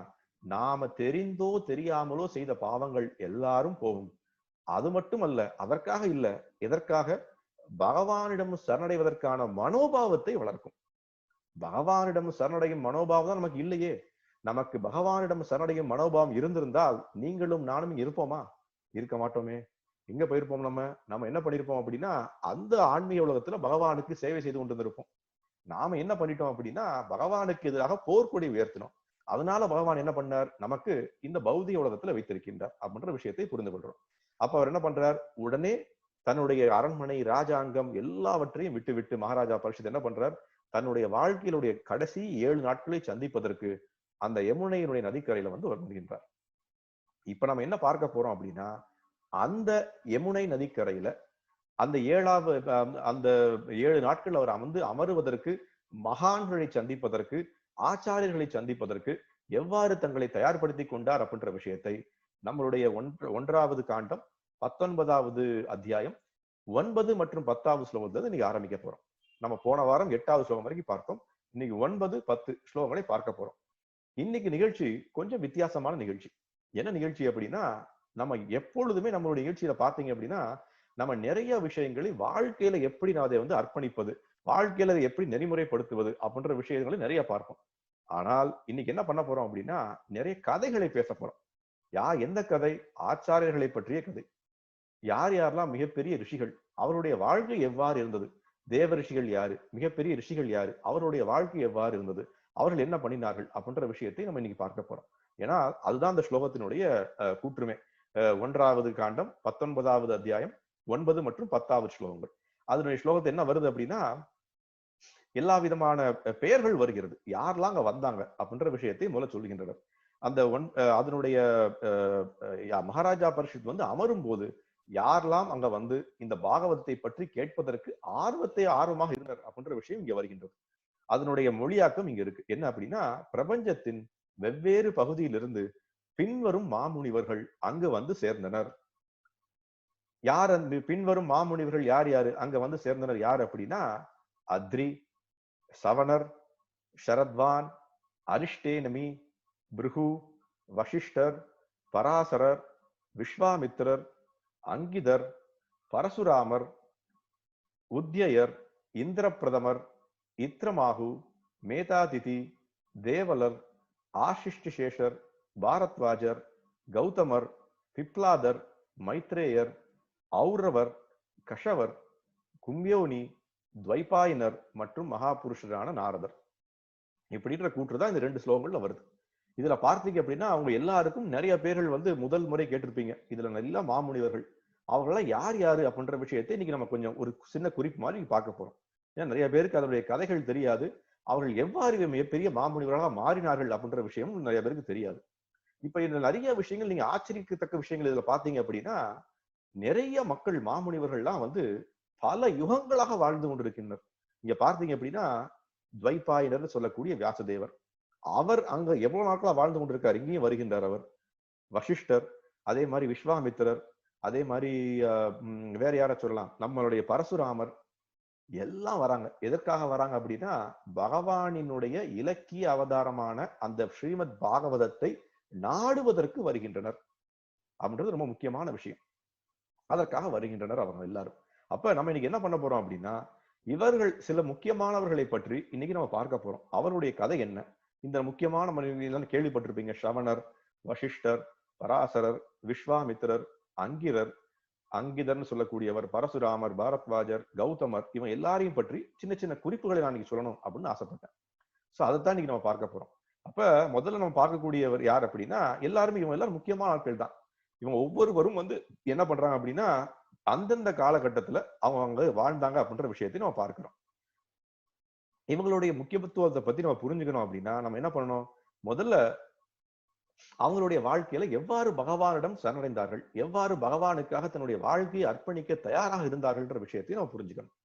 நாம தெரிந்தோ தெரியாமலோ செய்த பாவங்கள் எல்லாரும் போகும். அது மட்டும் அல்ல, அதற்காக இல்ல, எதற்காக? பகவானிடம் சரணடைவதற்கான மனோபாவத்தை வளர்க்கும். பகவானிடம் சரணடையும் மனோபாவம் தான் நமக்கு இல்லையே. நமக்கு பகவானிடம் சரணடையும் மனோபாவம் இருந்திருந்தால் நீங்களும் நானும் இருப்போமா? இருக்க மாட்டோமே. எங்க போயிருப்போம்? நம்ம நம்ம என்ன பண்ணிருப்போம் அப்படின்னா அந்த ஆன்மீக உலகத்துல பகவானுக்கு சேவை செய்து கொண்டிருந்திருப்போம். நாம என்ன பண்ணிட்டோம் அப்படின்னா பகவானுக்கு எதிராக போர்க்கொடி உயர்த்தினோம். அதனால பகவான் என்ன பண்ணார்? நமக்கு இந்த பௌதிக உலகத்துல வைத்திருக்கின்றார் அப்படின்ற விஷயத்தை புரிந்து கொள்றோம். அப்ப அவர் என்ன பண்றார்? உடனே தன்னுடைய அரண்மனை, ராஜாங்கம் எல்லாவற்றையும் விட்டு விட்டு மகாராஜா பரீட்சித் என்ன பண்றார்? தன்னுடைய வாழ்க்கையிலுடைய கடைசி 7 நாட்களை சந்திப்பதற்கு அந்த யமுனையினுடைய நதிக்கரையில வந்து வருகின்றார். இப்ப நம்ம என்ன பார்க்க போறோம் அப்படின்னா அந்த யமுனை நதிக்கரையில அந்த 7 நாட்கள் அவர் அமருவதற்கு, மகான்களை சந்திப்பதற்கு, ஆச்சாரியர்களை சந்திப்பதற்கு எவ்வாறு தங்களை தயார்படுத்தி கொண்டார் அப்படின்ற விஷயத்தை நம்மளுடைய 1வது காண்டம் 19வது அத்தியாயம் 9 மற்றும் 10வது ஸ்லோகத்துல இன்னைக்கு ஆரம்பிக்க போறோம். நம்ம போன வாரம் 8வது ஸ்லோகம் வரைக்கும் பார்த்தோம். இன்னைக்கு 9, 10 ஸ்லோகங்களை பார்க்க போறோம். இன்னைக்கு நிகழ்ச்சி கொஞ்சம் வித்தியாசமான நிகழ்ச்சி. என்ன நிகழ்ச்சி அப்படின்னா நம்ம எப்பொழுதுமே நம்மளுடைய நிகழ்ச்சியில பாத்தீங்க அப்படின்னா நம்ம நிறைய விஷயங்களை வாழ்க்கையில எப்படி நான் அதை அர்ப்பணிப்பது, வாழ்க்கையில அதை எப்படி நெறிமுறைப்படுத்துவது அப்படின்ற விஷயங்களை நிறைய பார்ப்போம். ஆனால் இன்னைக்கு என்ன பண்ண போறோம் அப்படின்னா நிறைய கதைகளை பேச போறோம். எந்த கதை? ஆச்சாரியர்களை பற்றிய கதை. யார் யாரெல்லாம் மிகப்பெரிய ரிஷிகள், அவருடைய வாழ்க்கை எவ்வாறு இருந்தது, தேவ ரிஷிகள் யாரு, மிகப்பெரிய ரிஷிகள் யாரு, அவருடைய வாழ்க்கை எவ்வாறு இருந்தது, அவர்கள் என்ன பண்ணினார்கள் அப்படின்ற விஷயத்தை நம்ம இன்னைக்கு பார்க்க போறோம். ஏன்னா அதுதான் அந்த ஸ்லோகத்தினுடைய கூற்றுமே. 1வது காண்டம் 19வது அத்தியாயம் 9 மற்றும் 10வது ஸ்லோகங்கள். அதனுடைய ஸ்லோகத்தை என்ன வருது அப்படின்னா எல்லா விதமான பெயர்கள் வருகிறது. யாரெல்லாம் அங்க வந்தாங்க அப்படின்ற விஷயத்தை முதல்ல சொல்லுகின்றனர். அந்த அதனுடைய மகாராஜா பரீட்சித் அமரும் போது யாரெல்லாம் அங்க இந்த பாகவதத்தை பற்றி கேட்பதற்கு ஆர்வமாக இருந்தனர் அப்படின்ற விஷயம் இங்க வருகின்றது. அதனுடைய மொழியாக்கம் இங்க இருக்கு. என்ன அப்படின்னா பிரபஞ்சத்தின் வெவ்வேறு பகுதியிலிருந்து பின்வரும் மாமுனிவர்கள் அங்கு சேர்ந்தனர். யார் அந்த பின்வரும் மாமுனிவர்கள்? யார் யாரு அங்க சேர்ந்தனர்? யார் அப்படின்னா அத்ரி, சவணர், ஷரத்வான், அரிஷ்டேனமி, பிருகு, வசிஷ்டர், பராசரர், விஸ்வாமித்திரர், அங்கிதர், பரசுராமர், உத்யயர், இந்திரபிரதமர், இத்ரமாகு, மேதாதிதி, தேவலர், ஆசிஷ்டிசேஷர், பாரத்வாஜர், கௌதமர், பிப்லாதர், மைத்ரேயர், ஔரவர், கஷவர், கும்யோனி, துவைபாயினர் மற்றும் மகாபுருஷரான நாரதர். இப்படின்ற கூற்றுதான் இந்த 2 ஸ்லோகங்கள்ல வருது. இதுல பார்த்தீங்க அப்படின்னா அவங்க எல்லாருக்கும் நிறைய பேர்கள் முதல் முறை கேட்டிருப்பீங்க. இதுல நல்ல மாமுனிவர்கள், அவர்களெல்லாம் யார் யாரு அப்படின்ற விஷயத்தை இன்னைக்கு நம்ம கொஞ்சம் ஒரு சின்ன குறிப்பு மாதிரி பார்க்க போறோம். ஏன்னா நிறைய பேருக்கு அதனுடைய கதைகள் தெரியாது. அவர்கள் எவ்வாறு மிகப்பெரிய மாமுனிவர்களாக மாறினார்கள் அப்படின்ற விஷயம் நிறைய பேருக்கு தெரியாது. இப்ப இதுல நிறைய விஷயங்கள் நீங்க ஆச்சரியத்தக்க விஷயங்கள் இதுல பாத்தீங்க அப்படின்னா நிறைய மக்கள் மாமுனிவர்கள்லாம் பல யுகங்களாக வாழ்ந்து கொண்டிருக்கின்றனர். இங்க பார்த்தீங்க அப்படின்னா துவைபாயினர் சொல்லக்கூடிய வியாசதேவர், அவர் அங்க எவ்வளவு நாட்களா வாழ்ந்து கொண்டிருக்கார், இங்கேயும் வருகின்றார் அவர். வசிஷ்டர், அதே மாதிரி விஸ்வாமித்திரர், அதே மாதிரி வேற யார சொல்லலாம், நம்மளுடைய பரசுராமர், எல்லாம் வராங்க. எதற்காக வராங்க அப்படின்னா பகவானினுடைய இலக்கிய அவதாரமான அந்த ஸ்ரீமத் பாகவதத்தை நாடுவதற்கு வருகின்றனர் அப்படின்றது ரொம்ப முக்கியமான விஷயம். அதற்காக வருகின்றனர் அவங்க எல்லாரும். அப்ப நம்ம இன்னைக்கு என்ன பண்ண போறோம் அப்படின்னா இவர்கள் சில முக்கியமானவர்களை பற்றி இன்னைக்கு நம்ம பார்க்க போறோம். அவருடைய கதை என்ன? இந்த முக்கியமான மனிதர்கள் கேள்விப்பட்டிருப்பீங்க. ஸ்ரவணர், வசிஷ்டர், பராசரர், விஸ்வாமித்திரர், அங்கிதர்னு சொல்லக்கூடியவர், பரசுராமர், பாரத்வாஜர், கௌதமர், இவன் எல்லாரையும் பற்றி சின்ன சின்ன குறிப்புகளை நான் இன்னைக்கு சொல்லணும் அப்படின்னு ஆசைப்பட்டேன். சோ அதைத்தான் இன்னைக்கு நம்ம பார்க்க போறோம். அப்ப முதல்ல நம்ம பார்க்கக்கூடியவர் யார் அப்படின்னா எல்லாருமே இவங்க எல்லாரும் முக்கியமான ஆட்கள் தான். இவங்க ஒவ்வொருவரும் என்ன பண்றாங்க அப்படின்னா அந்தந்த காலகட்டத்துல அவங்க வாழ்ந்தாங்க அப்படின்ற விஷயத்தை நம்ம பார்க்கிறோம். இவங்களுடைய முக்கியத்துவத்தை பத்தி நம்ம புரிஞ்சுக்கணும் அப்படின்னா நம்ம என்ன பண்ணணும்? முதல்ல அவங்களுடைய வாழ்க்கையில எவ்வாறு பகவானிடம் சரணடைந்தார்கள், எவ்வாறு பகவானுக்காக தன்னுடைய வாழ்க்கையை அர்ப்பணிக்க தயாராக இருந்தார்கள்ன்ற விஷயத்தையும் நம்ம புரிஞ்சுக்கணும்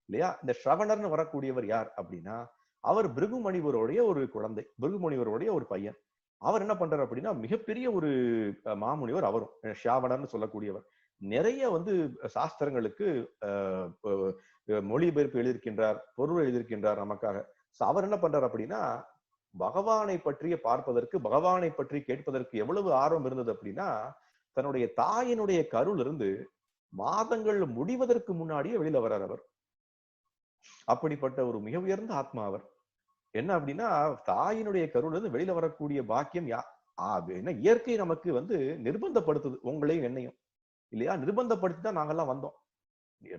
இல்லையா? இந்த ஸ்ரவணர்னு வரக்கூடியவர் யார் அப்படின்னா அவர் பிருகு முனிவருடைய ஒரு குழந்தை, பிருகு முனிவருடைய ஒரு பையன். அவர் என்ன பண்றாரு அப்படின்னா மிகப்பெரிய ஒரு மாமுனிவர். அவரும் ஷாவணர்னு சொல்லக்கூடியவர் நிறைய சாஸ்திரங்களுக்கு மொழிபெயர்ப்பு எழுதியிருக்கின்றார், பொருள் எழுதியிருக்கின்றார் நமக்காக. அவர் என்ன பண்றாரு அப்படின்னா, பகவானை பற்றிய பார்ப்பதற்கு, பகவானை பற்றி கேட்பதற்கு எவ்வளவு ஆர்வம் இருந்தது அப்படின்னா, தன்னுடைய தாயினுடைய கருவில் இருந்து மாதங்கள் முடிவதற்கு முன்னாடியே வெளியில வர்றார் அவர். அப்படிப்பட்ட ஒரு மிக உயர்ந்த ஆத்மா அவர். என்ன அப்படின்னா, தாயினுடைய கருவில இருந்து வெளியில வரக்கூடிய பாக்கியம் என்ன இயற்கை நமக்கு வந்து நிர்பந்தப்படுத்துது, உங்களையும் என்னையும் இல்லையா? நிர்பந்தப்படுத்தி தான் நாங்கெல்லாம் வந்தோம்.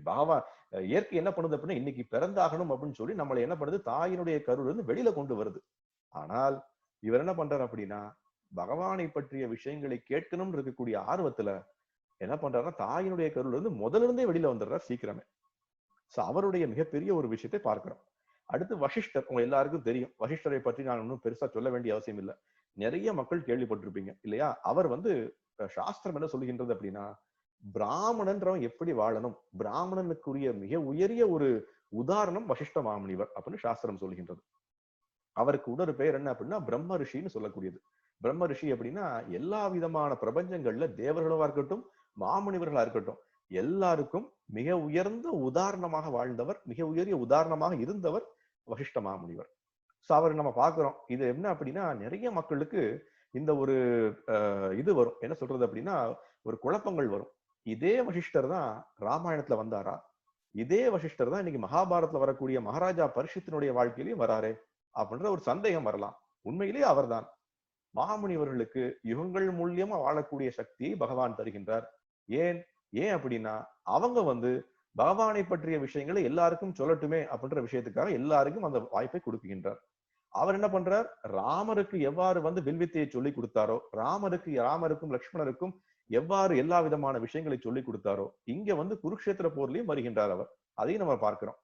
பகவான் இயற்கை என்ன பண்ணுது அப்படின்னா, இன்னைக்கு பிறந்தாகணும் அப்படின்னு சொல்லி நம்மளை என்ன பண்ணுது, தாயினுடைய கருவில இருந்து வெளியில கொண்டு வருது. ஆனால் இவர் என்ன பண்றாரு அப்படின்னா, பகவானை பற்றிய விஷயங்களை கேட்கணும்னு இருக்கக்கூடிய ஆர்வத்துல என்ன பண்றாருன்னா, தாயினுடைய கருவில இருந்து முதல்ல இருந்தே வெளியில வந்துடுறார் சீக்கிரமே. அவருடைய மிகப்பெரிய ஒரு விஷயத்தை பார்க்கிறோம். அடுத்து வசிஷ்டர், உங்க எல்லாருக்கும் தெரியும். வசிஷ்டரை பற்றி நான் இன்னும் பெருசா சொல்ல வேண்டிய அவசியம் இல்லை. நிறைய மக்கள் கேள்விப்பட்டிருப்பீங்க இல்லையா? அவர் வந்து சாஸ்திரம் என்ன சொல்லுகின்றது அப்படின்னா, பிராமணன்றவன் எப்படி வாழணும், பிராமணனுக்குரிய மிக உயரிய ஒரு உதாரணம் வசிஷ்ட மாமுனிவர் அப்படின்னு சாஸ்திரம் சொல்கின்றது. அவருக்கு உடறு பெயர் என்ன அப்படின்னா பிரம்ம ரிஷின்னு சொல்லக்கூடியது. பிரம்ம ரிஷி அப்படின்னா எல்லா விதமான பிரபஞ்சங்கள்ல தேவர்களா இருக்கட்டும், மாமுனிவர்களா இருக்கட்டும், எல்லாருக்கும் மிக உயர்ந்த உதாரணமாக வாழ்ந்தவர், மிக உயரிய உதாரணமாக இருந்தவர் வசிஷ்ட மாமுனிவர். அவர் நம்ம பாக்குறோம். இது என்ன அப்படின்னா, நிறைய மக்களுக்கு இந்த ஒரு இது வரும், என்ன சொல்றது அப்படின்னா, ஒரு குழப்பங்கள் வரும். இதே வசிஷ்டர் தான் ராமாயணத்துல வந்தாரா? இதே வசிஷ்டர் தான் இன்னைக்கு மகாபாரதத்துல வரக்கூடிய மகாராஜா பரிஷத்தினுடைய வாழ்க்கையிலையும் வராரே அப்படின்ற ஒரு சந்தேகம் வரலாம். உண்மையிலேயே அவர்தான். மாமுனிவர்களுக்கு யுகங்கள் மூலியமா வாழக்கூடிய சக்தியை பகவான் தருகின்றார். ஏன் ஏன் அப்படின்னா, அவங்க வந்து பகவானை பற்றிய விஷயங்களை எல்லாருக்கும் சொல்லட்டுமே அப்படின்ற விஷயத்துக்காக எல்லாருக்கும் அந்த வாய்ப்பை கொடுக்கின்றார். அவர் என்ன பண்றார், ராமருக்கு எவ்வாறு வந்து வில்வித்தையை சொல்லி கொடுத்தாரோ, ராமருக்கும் லக்ஷ்மணருக்கும் எவ்வாறு எல்லா விதமான விஷயங்களை சொல்லி கொடுத்தாரோ, இங்க வந்து குருக்ஷேத்திர போர்லயும் வருகின்றார் அவர். அதையும் நம்ம பார்க்கிறோம்.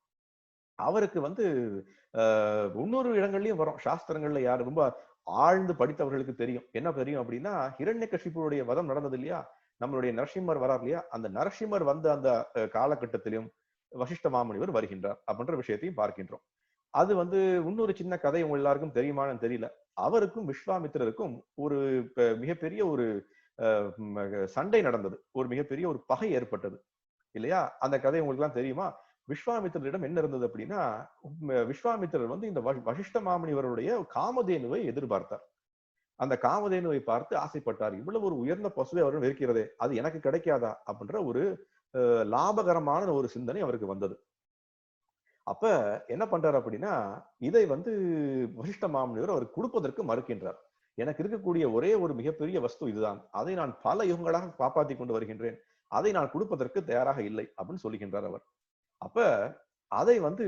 அவருக்கு வந்து இன்னொரு இடங்கள்லயும் வரும். சாஸ்திரங்கள்ல யாரு ரொம்ப ஆழ்ந்து படித்தவர்களுக்கு தெரியும். என்ன தெரியும் அப்படின்னா, ஹிரண்யகசிபுவுடைய வதம் நடந்தது இல்லையா? நம்மளுடைய நரசிம்மர் வரார் இல்லையா? அந்த நரசிம்மர் வந்த அந்த காலகட்டத்திலும் வசிஷ்ட மாமுனிவர் வருகின்றார் அப்படின்ற விஷயத்தையும் பார்க்கின்றோம். அது வந்து இன்னொரு சின்ன கதை உங்க எல்லாருக்கும் தெரியுமான்னு தெரியல. அவருக்கும் விஸ்வாமித்திரருக்கும் ஒரு மிகப்பெரிய ஒரு சண்டை நடந்தது. ஒரு மிகப்பெரிய ஒரு பகை ஏற்பட்டது இல்லையா? அந்த கதை உங்களுக்கு எல்லாம் தெரியுமா? விஸ்வாமித்திரரிடம் என்ன இருந்தது அப்படின்னா, விஸ்வாமித்திரர் வந்து இந்த வசிஷ்ட மாமுனிவருடைய காமதேனுவை எதிர்பார்த்தார். அந்த காமதேனுவை பார்த்து ஆசைப்பட்டார். இவ்வளவு ஒரு உயர்ந்த பசுவை அவரும் இருக்கிறதே, அது எனக்கு கிடைக்காதா அப்படின்ற ஒரு லாபகரமான ஒரு சிந்தனை அவருக்கு வந்தது. அப்ப என்ன பண்றாரு அப்படின்னா, இதை வந்து வசிஷ்ட மாமுனிவர் அவர் கொடுப்பதற்கு மறுக்கின்றார். எனக்கு இருக்கக்கூடிய ஒரே ஒரு மிகப்பெரிய வஸ்து இதுதான், அதை நான் பல யுகங்களாக காப்பாற்றி கொண்டு வருகின்றேன், அதை நான் கொடுப்பதற்கு தயாராக இல்லை அப்படின்னு சொல்லுகின்றார் அவர். அப்ப அதை வந்து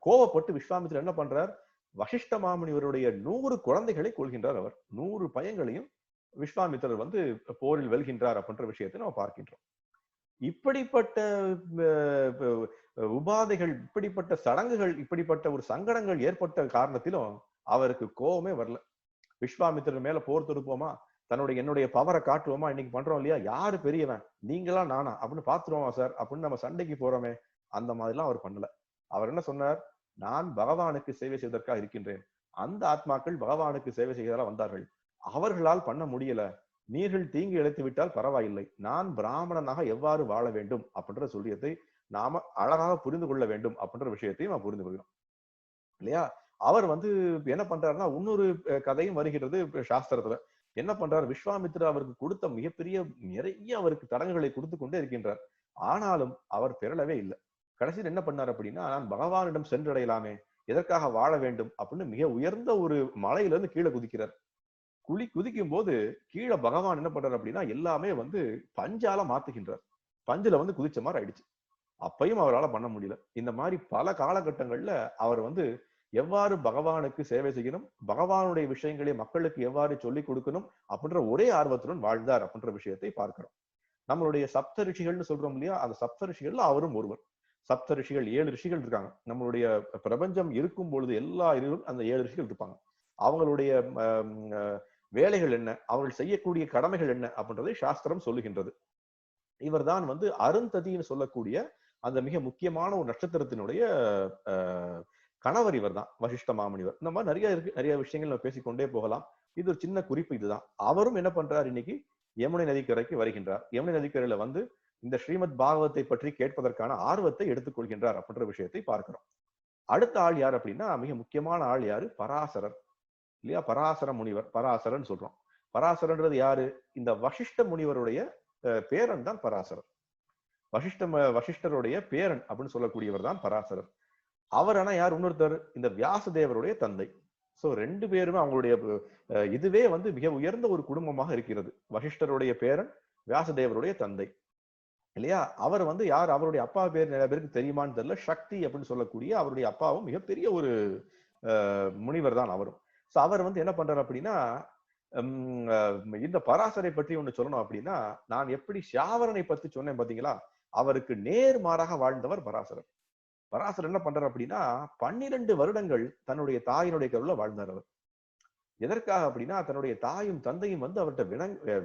கோவப்பட்டு விஸ்வாமித்திரர் என்ன பண்றார், வசிஷ்ட மாமுனிவருடைய 100 குழந்தைகளை கொள்கின்றார் அவர். 100 பையன்களையும் விஸ்வாமித்திரர் வந்து போரில் வெல்கின்றார் அப்படின்ற விஷயத்தை நம்ம பார்க்கின்றோம். இப்படிப்பட்ட உபாதைகள், இப்படிப்பட்ட சடங்குகள், இப்படிப்பட்ட ஒரு சங்கடங்கள் ஏற்பட்ட காரணத்திலும் அவருக்கு கோபமே வரல. விஸ்வாமித்திரர் மேல போர் தொடுப்போமா, என்னுடைய பவரை காட்டுவோமா, இன்னைக்கு பண்றோம் இல்லையா, யாரு பெரியவன், நீங்களா நானா அப்படின்னு பாத்துருவோமா சார் அப்படின்னு நம்ம சண்டைக்கு போறோமே, அந்த மாதிரிலாம் அவர் பண்ணல. அவர் என்ன சொன்னார், நான் பகவானுக்கு சேவை செய்வதற்காக இருக்கின்றேன். அந்த ஆத்மாக்கள் பகவானுக்கு சேவை செய்வதால வந்தார்கள், அவர்களால் பண்ண முடியல, நீர்கள் தீங்கு இழைத்து விட்டால் பரவாயில்லை, நான் பிராமணனாக எவ்வாறு வாழ வேண்டும் அப்படின்ற சொல்லியத்தை நாம அழகாக புரிந்து கொள்ள வேண்டும் அப்படின்ற விஷயத்தையும் நான் புரிந்து கொள்கிறோம் இல்லையா? அவர் வந்து என்ன பண்றாருன்னா, இன்னொரு கதையும் வருகிறது சாஸ்திரத்துல. என்ன பண்றாரு, விஸ்வாமித்திரர் அவருக்கு கொடுத்த மிகப்பெரிய நிறைய அவருக்கு தடங்குகளை கொடுத்து கொண்டே இருக்கின்றார். ஆனாலும் அவர் பெறலவே இல்லை. கடைசியில் என்ன பண்ணார் அப்படின்னா, நான் பகவானிடம் சென்றடையலாமே, எதற்காக வாழ வேண்டும் அப்படின்னு மிக உயர்ந்த ஒரு மலையில இருந்து கீழே குதிக்கிறார். குதிக்கும் போது கீழே பகவான் என்ன பண்றாரு அப்படின்னா, எல்லாமே வந்து பஞ்சால மாத்துகின்றார். பஞ்சுல வந்து குதிச்ச மாதிரி ஆயிடுச்சு. அப்பையும் அவரால் பண்ண முடியல. இந்த மாதிரி பல காலகட்டங்கள்ல அவர் வந்து எவ்வாறு பகவானுக்கு சேவை செய்யணும், பகவானுடைய விஷயங்களை மக்களுக்கு எவ்வாறு சொல்லிக் கொடுக்கணும் அப்படின்ற ஒரே ஆர்வத்துடன் வாழ்ந்தார் அப்படின்ற விஷயத்தை பார்க்கிறோம். நம்மளுடைய சப்த ரிஷிகள்னு சொல்றோம் இல்லையா, அந்த சப்த ரிஷிகள்ல அவரும் ஒருவர். சப்த ரிஷிகள் 7 ரிஷிகள் இருக்காங்க. நம்மளுடைய பிரபஞ்சம் இருக்கும் பொழுது எல்லா அந்த 7 ரிஷிகள் இருப்பாங்க. அவங்களுடைய வேலைகள் என்ன, அவர்கள் செய்யக்கூடிய கடமைகள் என்ன அப்படின்றதை சாஸ்திரம் சொல்லுகின்றது. இவர் தான் வந்து அருந்ததின்னு சொல்லக்கூடிய அந்த மிக முக்கியமான ஒரு நட்சத்திரத்தினுடைய கணவர் இவர் தான், வசிஷ்ட மாமுனிவர். இந்த மாதிரி நிறைய இருக்கு, நிறைய விஷயங்கள் நம்ம பேசிக்கொண்டே போகலாம். இது ஒரு சின்ன குறிப்பு இதுதான். அவரும் என்ன பண்றார், இன்னைக்கு யமுனை நதிக்கரைக்கு வருகின்றார். யமுனை நதிக்கரையில வந்து இந்த ஸ்ரீமத் பாகவத்தை பற்றி கேட்பதற்கான ஆர்வத்தை எடுத்துக்கொள்கின்றார் அப்படின்ற விஷயத்தை பார்க்கிறோம். அடுத்த ஆள் யார் அப்படின்னா மிக முக்கியமான ஆள் யாரு? பராசரர் இல்லையா? பராசர முனிவர், பராசரன் சொல்றோம். பராசரன்றது யாரு? இந்த வசிஷ்ட முனிவருடைய பேரன் தான் பராசரர். வசிஷ்டருடைய பேரன் அப்படின்னு சொல்லக்கூடியவர் தான் பராசரர். அவர் ஆனா யார்? இன்னொருத்தர் இந்த வியாசதேவருடைய தந்தை. சோ 2 பேருமே அவங்களுடைய இதுவே வந்து மிக உயர்ந்த ஒரு குடும்பமாக இருக்கிறது. வசிஷ்டருடைய பேரன், வியாசதேவருடைய தந்தை இல்லையா? அவர் வந்து யார்? அவருடைய அப்பா பேர் நிறைய பேருக்கு தெரியுமான்னு தெரியல. சக்தி அப்படின்னு சொல்லக்கூடிய அவருடைய அப்பாவும் மிகப்பெரிய ஒரு முனிவர் தான் அவரும். சோ அவர் வந்து என்ன பண்றாரு அப்படின்னா, இந்த பராசரை பற்றி ஒண்ணு சொல்லணும் அப்படின்னா, நான் எப்படி சியாவரனை பத்தி சொன்னேன் பாத்தீங்களா? அவருக்கு நேர்மாறாக வாழ்ந்தவர் பராசரர். பராசரர் என்ன பண்றாரு அப்படின்னா 12 வருடங்கள் தன்னுடைய தாயினுடைய கருவுல வாழ்ந்தார் அவர். எதற்காக அப்படின்னா தன்னுடைய தாயும் தந்தையும் வந்து அவர்கிட்ட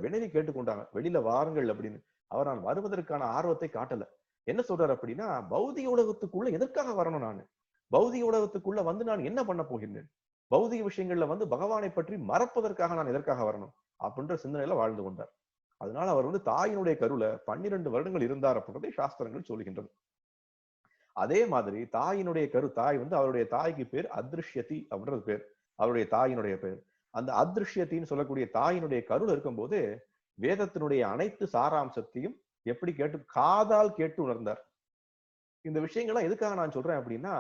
வினவி கேட்டுக்கொண்டாங்க, வெளியில வாருங்கள் அப்படின்னு. அவர் நான் வருவதற்கான ஆர்வத்தை காட்டல. என்ன சொல்றாரு அப்படின்னா, பௌதிக உலகத்துக்குள்ள எதற்காக வரணும் நானு? பௌதிக உலகத்துக்குள்ள வந்து நான் என்ன பண்ண போகின்றேன்? பௌதிக விஷயங்கள்ல வந்து பகவானை பற்றி மறப்பதற்காக நான் எதற்காக வரணும் அப்படின்ற சிந்தனையில வாழ்ந்து கொண்டார். அதனால அவர் வந்து தாயினுடைய கருவுல 12 வருடங்கள் இருந்தார் அப்படின்றதை சாஸ்திரங்கள் சொல்கின்றது. அதே மாதிரி தாயினுடைய தாய் வந்து அவருடைய தாய்க்கு பேர் அதிருஷ்யதி அப்படின்றது பேர், அவருடைய தாயினுடைய பேர். அந்த அதிருஷ்யத்தின்னு சொல்லக்கூடிய தாயினுடைய கருள் இருக்கும்போது வேதத்தினுடைய அனைத்து சாராம்சத்தையும் எப்படி காதால் கேட்டு உணர்ந்தார். இந்த விஷயங்கள்லாம் எதுக்காக நான் சொல்றேன் அப்படின்னா,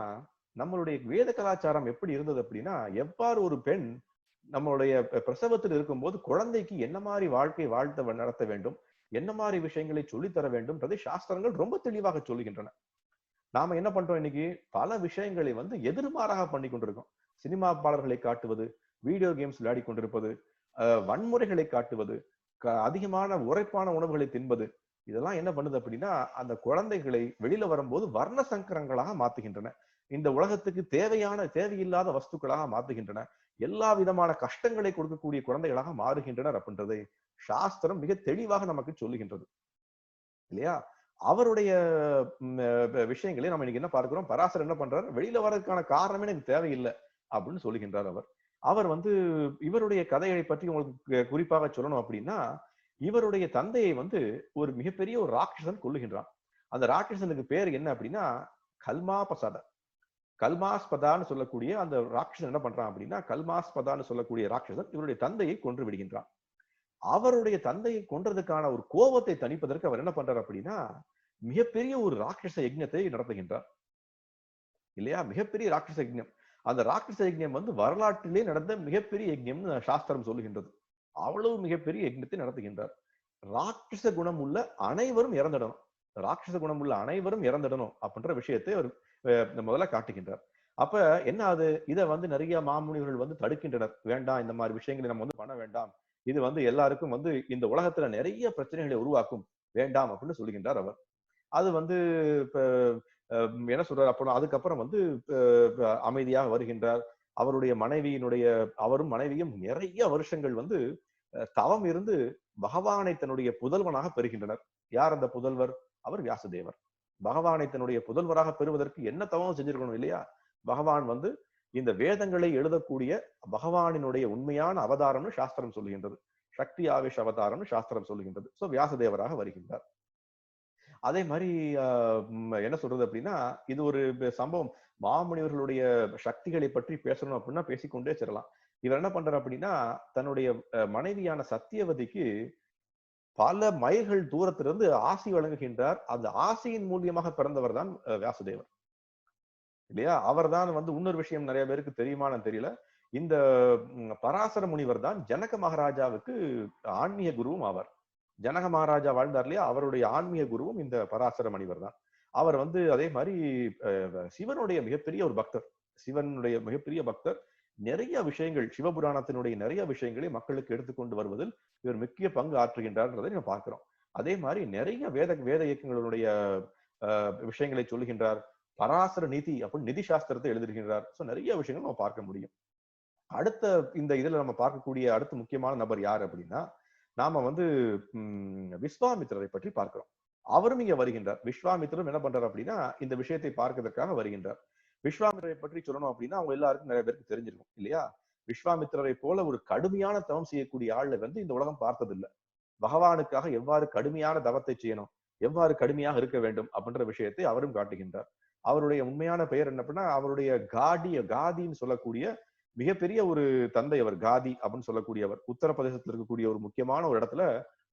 நம்மளுடைய வேத கலாச்சாரம் எப்படி இருந்தது அப்படின்னா, எவ்வாறு ஒரு பெண் நம்மளுடைய பிரசவத்தில் இருக்கும்போது குழந்தைக்கு என்ன மாதிரி வாழ்க்கை நடத்த வேண்டும், என்ன மாதிரி விஷயங்களை சொல்லித்தர வேண்டும் சாஸ்திரங்கள் ரொம்ப தெளிவாக சொல்லுகின்றன. நாம என்ன பண்றோம் இன்னைக்கு? பல விஷயங்களை வந்து எதிர்மாறாக பண்ணி கொண்டிருக்கோம். சினிமா பாடல்களை காட்டுவது, வீடியோ கேம்ஸ் விளையாடி கொண்டிருப்பது, வன்முறைகளை காட்டுவது, அதிகமான உரைப்பான உணவுகளை தின்பது, இதெல்லாம் என்ன பண்ணுது அப்படின்னா அந்த குழந்தைகளை வெளியில வரும்போது வர்ண சங்கரங்களாக மாத்துகின்றன. இந்த உலகத்துக்கு தேவையில்லாத வஸ்துக்களாக மாத்துகின்றன. எல்லா விதமான கஷ்டங்களை கொடுக்கக்கூடிய குழந்தைகளாக மாறுகின்றனர் அப்படின்றதை சாஸ்திரம் மிக தெளிவாக நமக்கு சொல்லுகின்றது இல்லையா? அவருடைய விஷயங்களை நம்ம இன்னைக்கு என்ன பார்க்கிறோம்? பராசர் என்ன பண்றாரு? வெளியில வர்றதுக்கான காரணமே எனக்கு தேவையில்லை அப்படின்னு சொல்லுகின்றார் அவர். அவர் வந்து இவருடைய கதையை பற்றி உங்களுக்கு குறிப்பாக சொல்லணும் அப்படின்னா, இவருடைய தந்தையை வந்து ஒரு மிகப்பெரிய ஒரு ராட்சசன் கொல்லுகின்றான். அந்த ராட்சசனுக்கு பேர் என்ன அப்படின்னா கல்மாபசத. கல்மாஸ்பதான்னு சொல்லக்கூடிய அந்த ராட்சசன் என்ன பண்றான் அப்படின்னா, கல்மாஸ்பதான்னு சொல்லக்கூடிய ராட்சசன் இவருடைய தந்தையை கொன்று விடுகின்றான். அவருடைய தந்தையை கொன்றதுக்கான ஒரு கோபத்தை தணிப்பதற்கு அவர் என்ன பண்றாரு அப்படின்னா, மிகப்பெரிய ஒரு ராட்சச யஜ்ஞத்தை நடத்துகின்றார் இல்லையா? மிகப்பெரிய ராட்சச யஜ்ஞம். அந்த ராட்சச யஜ்ஞம் வந்து வரலாற்றிலே நடந்த மிகப்பெரிய யஜ்ஞம்னு சாஸ்திரம் சொல்லுகின்றது. அவ்வளவு மிகப்பெரிய யஜ்ஞத்தை நடத்துகின்றார். ராட்சச குணம் உள்ள அனைவரும் இறந்துடணும், ராட்சச குணம் உள்ள அனைவரும் இறந்துடணும் அப்படின்ற விஷயத்தை அவர் முதல்ல காட்டுகின்றார். அப்ப என்ன ஆகுது? இதை வந்து நிறைய மாமுனிவர்கள் வந்து தடுக்கின்றனர். வேண்டாம், இந்த மாதிரி விஷயங்களை நம்ம வந்து பண்ண வேண்டாம், இது வந்து எல்லாருக்கும் வந்து இந்த உலகத்துல நிறைய பிரச்சனைகளை உருவாக்கும், வேண்டாம் அப்படின்னு சொல்லுகின்றார் அவர். அது வந்து இப்ப என்ன சொல்றாரு அப்புறம் அதுக்கப்புறம் வந்து அமைதியாக வருகின்றார். அவருடைய அவரும் மனைவியும் நிறைய வருஷங்கள் வந்து தவம் இருந்து பகவானை தன்னுடைய புதல்வனாக பெறுகின்றனர். யார் அந்த புதல்வர்? அவர் வியாசதேவர். பகவானை தன்னுடைய புதல்வராக பெறுவதற்கு என்ன தவம் செஞ்சிருக்கணும் இல்லையா? பகவான் வந்து இந்த வேதங்களை எழுதக்கூடிய பகவானினுடைய உண்மையான அவதாரம்னு சாஸ்திரம் சொல்லுகின்றது. சக்தி ஆவேஷ அவதாரம்னு சாஸ்திரம் சொல்லுகின்றது. சோ வியாசதேவராக வருகின்றார். அதே மாதிரி என்ன சொல்றது அப்படின்னா, இது ஒரு சம்பவம். மாமுனிவர்களுடைய சக்திகளை பற்றி பேசணும் அப்படின்னா பேசிக்கொண்டே செல்லலாம். இவர் என்ன பண்றாரு அப்படின்னா, தன்னுடைய மனைவியான சத்தியவதிக்கு பல மைல்கள் தூரத்திலிருந்து ஆசி வழங்குகின்றார். அந்த ஆசியின் மூலியமாக பிறந்தவர் தான் வியாசதேவர் இல்லையா? அவர் தான் வந்து இன்னொரு விஷயம் நிறைய பேருக்கு தெரியுமான்னு தெரியல. இந்த பராசர முனிவர் தான் ஜனக மகாராஜாவுக்கு ஆன்மீக குருவும் ஆவார். ஜனக மகாராஜா வாழ்ந்தார் இல்லையா? அவருடைய ஆன்மீக குருவும் இந்த பராசர முனிவர் தான். அவர் வந்து அதே மாதிரி சிவனுடைய மிகப்பெரிய ஒரு பக்தர். சிவனுடைய மிகப்பெரிய பக்தர். நிறைய விஷயங்கள், சிவபுராணத்தினுடைய நிறைய விஷயங்களை மக்களுக்கு எடுத்துக்கொண்டு வருவதில் இவர் முக்கிய பங்கு ஆற்றுகின்றார்ன்றதை நம்ம பார்க்கிறோம். அதே மாதிரி நிறைய வேத இயக்கங்களுடைய விஷயங்களை சொல்லுகின்றார். பராசர நிதி அப்படின்னு நிதி சாஸ்திரத்தை எழுதுகின்றார். சோ நிறைய விஷயங்கள் நம்ம பார்க்க முடியும். அடுத்த இந்த இதுல நம்ம பார்க்கக்கூடிய அடுத்த முக்கியமான நபர் யார் அப்படின்னா, நாம வந்து விஸ்வாமித்திரரை பற்றி பார்க்கிறோம். அவரும் இங்க வருகின்றார். விஸ்வாமித்திரம் என்ன பண்றாரு அப்படின்னா, இந்த விஷயத்தை பார்க்கிறதுக்காக வருகின்றார். விஸ்வாமித்திரரை பற்றி சொல்லணும் அப்படின்னா அவங்க எல்லாருக்கும் நிறைய பேருக்கு தெரிஞ்சிருக்கும் இல்லையா? விஸ்வாமித்திரரை போல ஒரு கடுமையான தவம் செய்யக்கூடிய ஆளை வந்து இந்த உலகம் பார்த்ததில்லை. பகவானுக்காக எவ்வாறு கடுமையான தவத்தை செய்யணும், எவ்வாறு கடுமையாக இருக்க வேண்டும் அப்படின்ற விஷயத்தை அவரும் காட்டுகின்றார். அவருடைய உண்மையான பெயர் என்ன அப்படின்னா, அவருடைய காதின்னு சொல்லக்கூடிய மிகப்பெரிய ஒரு தந்தை அவர். காதி அப்படின்னு சொல்லக்கூடியவர் உத்தரப்பிரதேசத்தில் இருக்கக்கூடிய ஒரு முக்கியமான ஒரு இடத்துல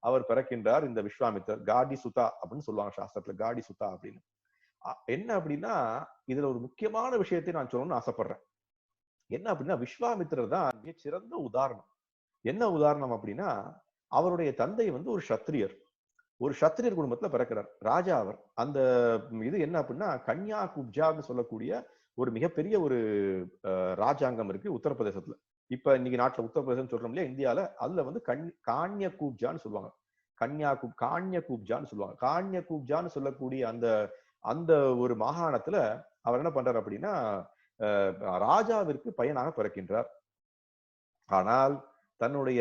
அவர் பிறக்கின்றார். இந்த விஸ்வாமித்தர் காடி சுதா அப்படின்னு சொல்லுவாங்க சாஸ்திரத்துல, காடி சுதா அப்படின்னு. என்ன அப்படின்னா, இதுல ஒரு முக்கியமான விஷயத்தை நான் சொல்லணும்னு ஆசைப்படுறேன். என்ன அப்படின்னா, விஸ்வாமித்திரர் தான் மிகச்சிறந்த உதாரணம். என்ன உதாரணம் அப்படின்னா, அவருடைய தந்தை வந்து ஒரு சத்திரியர். ஒரு சத்திரியர் குடும்பத்துல பிறக்கிறார். ராஜா அவர். அந்த இது என்ன அப்படின்னா, கன்யா குப்ஜான்னு சொல்லக்கூடிய ஒரு மிகப்பெரிய ஒரு ராஜாங்கம் இருக்கு உத்தரப்பிரதேசத்துல. இப்ப இன்னைக்கு நாட்டுல உத்தரப்பிரதேசம் சொல்றோம் இல்லையா, இந்தியால. அதுல வந்து கான்ய கூப்ஜான்னு சொல்லுவாங்க. கான்ய கூப்ஜான்னு சொல்லுவாங்க. கான்ய கூப்ஜான்னு சொல்லக்கூடிய அந்த அந்த ஒரு மாகாணத்துல அவர் என்ன பண்றாரு அப்படின்னா, ராஜாவிற்கு பையனாக பிறக்கின்றார். ஆனால் தன்னுடைய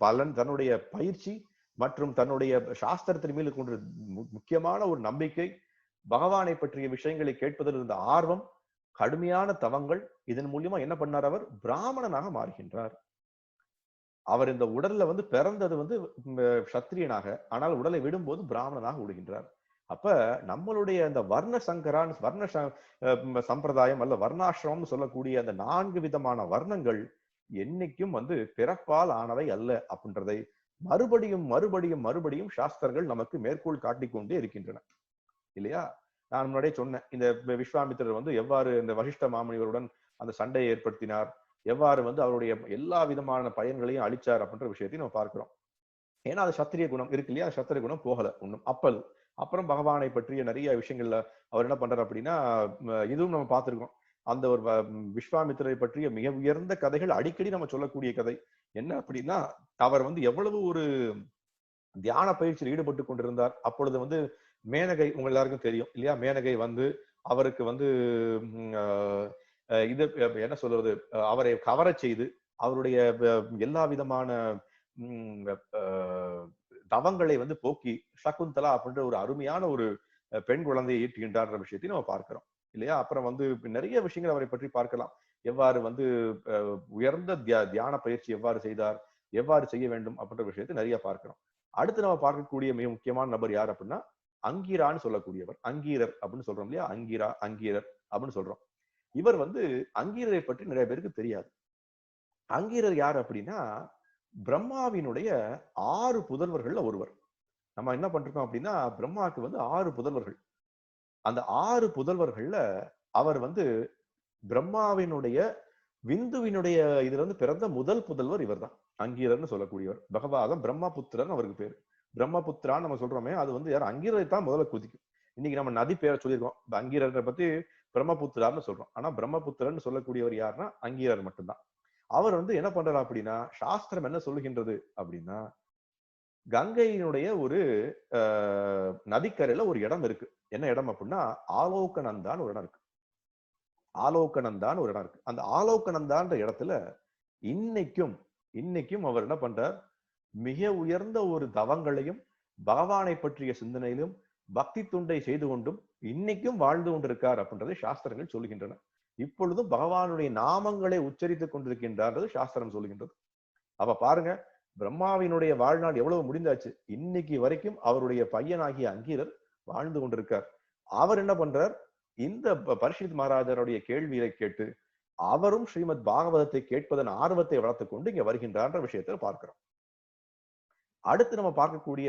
பலன், தன்னுடைய பயிற்சி மற்றும் தன்னுடைய சாஸ்திரத்தின் மேல் கொண்ட முக்கியமான ஒரு நம்பிக்கை, பகவானை பற்றிய விஷயங்களை கேட்பதில் இருந்த ஆர்வம், கடுமையான தவங்கள், இதன் மூலியமா என்ன பண்ணார்? அவர் பிராமணனாக மாறுகின்றார். அவர் இந்த உடல்ல வந்து பிறந்தது வந்து சத்திரியனாக, ஆனால் உடலை விடும்போது பிராமணனாக விடுகின்றார். அப்ப நம்மளுடைய அந்த வர்ண சம்பிரதாயம் அல்ல வர்ணாசிரமம் சொல்லக்கூடிய அந்த 4 விதமான வர்ணங்கள் என்னைக்கும் வந்து பிறப்பால் ஆனவை அல்ல அப்படின்றதை மறுபடியும் சாஸ்திரங்கள் நமக்கு மேற்கோள் காட்டிக்கொண்டே இருக்கின்றன இல்லையா? நான் முன்னாடியே சொன்னேன், இந்த விஸ்வாமித்திரர் வந்து எவ்வாறு இந்த வசிஷ்ட மாமுனிவருடன் அந்த சண்டையை ஏற்படுத்தினார், எவ்வாறு வந்து அவருடைய எல்லா விதமான பயன்களையும் அழிச்சார் அப்படின்ற விஷயத்தையும் நம்ம பார்க்கிறோம். ஏன்னா அது சத்திரிய குணம் இருக்கு இல்லையா, சத்திரிய குணம் போகல ஒண்ணும். அப்புறம் பகவானை பற்றிய நிறைய விஷயங்கள்ல அவர் என்ன பண்றாரு அப்படின்னா, இதுவும் நம்ம பார்த்திருக்கோம். அந்த ஒரு விஸ்வாமித்திரரை பற்றிய மிக உயர்ந்த கதைகள் அடிக்கடி நம்ம சொல்லக்கூடிய கதை என்ன அப்படின்னா, அவர் வந்து எவ்வளவு ஒரு தியான பயிற்சியில் ஈடுபட்டு கொண்டிருந்தார். அப்பொழுது வந்து மேனகை உங்க எல்லாருக்கும் தெரியும் இல்லையா, மேனகை வந்து அவருக்கு வந்து இது என்ன சொல்றது, அவரை கவரச் செய்து அவருடைய எல்லா விதமான தவங்களை வந்து போக்கி சகுந்தலா அப்படின்ற ஒரு அருமையான ஒரு பெண் குழந்தையை ஈட்டுகின்றார் விஷயத்தையும் நம்ம பார்க்கிறோம் இல்லையா. அப்புறம் வந்து நிறைய விஷயங்கள் அவரை பற்றி பார்க்கலாம். எவ்வாறு வந்து உயர்ந்த தியான பயிற்சி எவ்வாறு செய்தார், எவ்வாறு செய்ய வேண்டும் அப்படின்ற விஷயத்தை நிறைய பார்க்கிறோம். அடுத்து நம்ம பார்க்கக்கூடிய மிக முக்கியமான நபர் யார் அப்படின்னா, அங்கீரான்னு சொல்லக்கூடியவர். அங்கீரர் அப்படின்னு சொல்றோம் இல்லையா, அங்கீரர் அப்படின்னு சொல்றோம். இவர் வந்து அங்கீரரை பற்றி நிறைய பேருக்கு தெரியாது. அங்கீரர் யார் அப்படின்னா, பிரம்மாவினுடைய 6 புதல்வர்கள்ல ஒருவர். நம்ம என்ன பண்றோம் அப்படின்னா, பிரம்மாவுக்கு வந்து 6 புதல்வர்கள். அந்த 6 புதல்வர்கள்ல அவர் வந்து பிரம்மாவினுடைய விந்துவினுடைய இதுல இருந்து பிறந்த முதல் புதல்வர் இவர் தான். அங்கீரர்னு சொல்லக்கூடியவர். பகவான் பிரம்மபுத்திரன் அவருக்கு பேரு. பிரம்மபுத்திரான்னு நம்ம சொல்றோமே, அது வந்து யார்? அங்கீரரை தான் முதல்ல குதிக்கும். இன்னைக்கு நம்ம நதி பேரை சொல்லியிருக்கோம். அங்கீரரை பத்தி பிரம்மபுத்திரான்னு சொல்றோம். ஆனா பிரம்மபுத்திரன் சொல்லக்கூடியவர் யாருன்னா அங்கீரர் மட்டும்தான். அவர் வந்து என்ன பண்றாரு அப்படின்னா, சாஸ்திரம் என்ன சொல்லுகின்றது அப்படின்னா, கங்கையினுடைய ஒரு நதிக்கரையில ஒரு இடம் இருக்கு. என்ன இடம் அப்படின்னா, ஆலோகநந்தான்னு ஒரு இடம் இருக்கு. ஆலோகநந்தான்னு ஒரு இடம் இருக்கு. அந்த ஆலோகநந்தான்ற இடத்துல இன்னைக்கும் அவர் என்ன பண்றார்? மிக உயர்ந்த ஒரு தவங்களையும் பகவானை பற்றிய சிந்தனையிலும் பக்தி துண்டை செய்து கொண்டும் இன்னைக்கும் வாழ்ந்து கொண்டிருக்கார் அப்படின்றதை சாஸ்திரங்கள் சொல்லுகின்றன. இப்பொழுதும் பகவானுடைய நாமங்களை உச்சரித்துக் கொண்டிருக்கின்றது சாஸ்திரம் சொல்லுகின்றது. அப்ப பாருங்க, பிரம்மாவினுடைய வாழ்நாள் எவ்வளவு முடிந்தாச்சு, இன்னைக்கு வரைக்கும் அவருடைய பையனாகிய அங்கீரர் வாழ்ந்து கொண்டிருக்கார். அவர் என்ன பண்றார்? இந்த பரீட்சித் மகாராஜருடைய கேள்வியை கேட்டு அவரும் ஸ்ரீமத் பாகவதத்தை கேட்பதன் ஆர்வத்தை வளர்த்துக் கொண்டு இங்க வருகின்றார்ன்ற விஷயத்தை பார்க்கிறோம். அடுத்து நம்ம பார்க்கக்கூடிய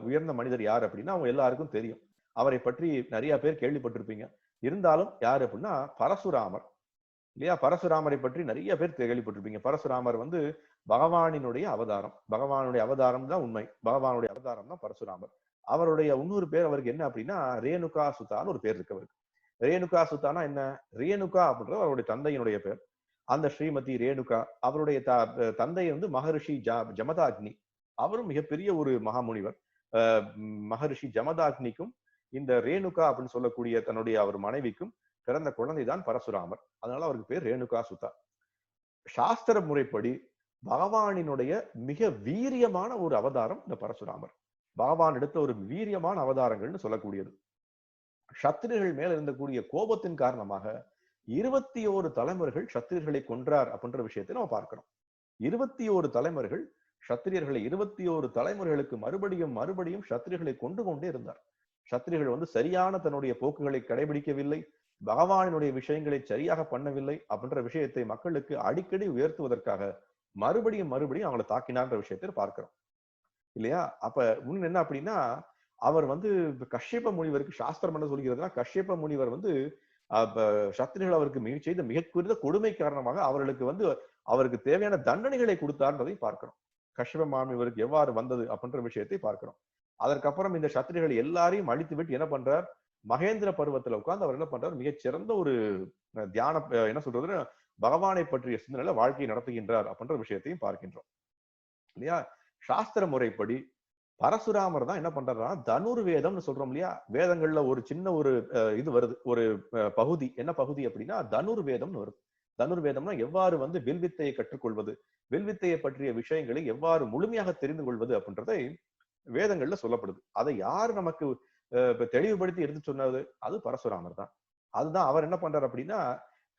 உயர்ந்த மனிதர் யார் அப்படின்னா, அவங்க எல்லாருக்கும் தெரியும். அவரை பற்றி நிறைய பேர் கேள்விப்பட்டிருப்பீங்க. இருந்தாலும் யார் அப்படின்னா, பரசுராமர் இல்லையா. பரசுராமரை பற்றி நிறைய பேர் கேள்விப்பட்டிருப்பீங்க. பரசுராமர் வந்து பகவானினுடைய அவதாரம். பகவானுடைய அவதாரம் தான் உண்மை. பகவானுடைய அவதாரம் தான் பரசுராமர். அவருடைய இன்னொரு பேர் அவருக்கு என்ன அப்படின்னா, ரேணுகா சுதான்னு ஒரு பேர் இருக்கு அவருக்கு. ரேணுகா சுதானா என்ன? ரேணுகா அப்படின்றது அவருடைய தந்தையினுடைய பேர். அந்த ஸ்ரீமதி ரேணுகா, அவருடைய தந்தை வந்து மகரிஷி ஜமதாக்னி. அவரும் மிகப்பெரிய ஒரு மகாமுனிவர். மகரிஷி ஜமதாக்னிக்கும் இந்த ரேணுகா அப்படின்னு சொல்லக்கூடிய தன்னுடைய அவர் மனைவிக்கும் பிறந்த குழந்தைதான் பரசுராமர். அதனால அவருக்கு பேர் ரேணுகா சுதா. சாஸ்திர முறைப்படி பகவானினுடைய மிக வீரியமான ஒரு அவதாரம் இந்த பரசுராமர். பகவான் எடுத்த ஒரு வீரியமான அவதாரங்கள்னு சொல்லக்கூடியது. சத்திரியர்கள் மேல இருந்தக்கூடிய கோபத்தின் காரணமாக 21 தலைமுறைகள் சத்திரியர்களை கொன்றார் அப்படின்ற விஷயத்தை நம்ம பார்க்கிறோம். 21 தலைமுறைகள் சத்திரியர்களை 21 தலைமுறைகளுக்கு மறுபடியும் சத்திரியர்களை கொண்டு கொண்டே இருந்தார். சத்திரிகள் வந்து சரியான தன்னுடைய போக்குகளை கடைபிடிக்கவில்லை, பகவானினுடைய விஷயங்களை சரியாக பண்ணவில்லை அப்படின்ற விஷயத்தை மக்களுக்கு அடிக்கடி உயர்த்துவதற்காக மறுபடியும் மறுபடியும் அவங்களை தாக்கினார்ன்ற விஷயத்தை பார்க்கிறோம் இல்லையா? அப்ப முன்ன என்ன அப்படின்னா, அவர் வந்து கஷ்யப முனிவருக்கு சாஸ்திரம் என்ன சொல்கிறதுனா, கஷ்யப முனிவர் வந்து சத்திரிகள் அவருக்கு செய்த மிகக்குறிந்த கொடுமை காரணமாக அவர்களுக்கு வந்து அவருக்கு தேவையான தண்டனைகளை கொடுத்தார்ன்றதை பார்க்கிறோம். கஷ்யப முனிவருக்கு எவ்வாறு வந்தது அப்படின்ற விஷயத்தை பார்க்கிறோம். அதற்கப்புறம் இந்த சத்திரிகள் எல்லாரையும் அழித்து விட்டு என்ன பண்றார், மகேந்திர பருவத்துல உட்கார்ந்து அவர் என்ன பண்றார், மிகச்சிறந்த ஒரு தியான என்ன சொல்றதுன்னா பகவானை பற்றிய சிந்தனையில வாழ்க்கையை நடத்துகின்றார் அப்படின்ற விஷயத்தையும் பார்க்கின்றோம் இல்லையா? சாஸ்திர முறைப்படி பரசுராமர் தான் என்ன பண்றாருன்னா, தனுர்வேதம்னு சொல்றோம் இல்லையா? வேதங்கள்ல ஒரு சின்ன ஒரு இது வருது, ஒரு பகுதி. என்ன பகுதி அப்படின்னா தனுர்வேதம்னு வருது. தனுர்வேதம்னா எவ்வாறு வந்து வில்வித்தையை கற்றுக்கொள்வது, வில்வித்தையை பற்றிய விஷயங்களை எவ்வாறு முழுமையாக தெரிந்து கொள்வது அப்படின்றதை வேதங்கள்ல சொல்லப்படுது. அதை யார் நமக்கு தெளிவுபடுத்தி எடுத்து சொன்னது? அது பரசுராமர் தான். அதுதான் அவர் என்ன பண்றாரு அப்படின்னா,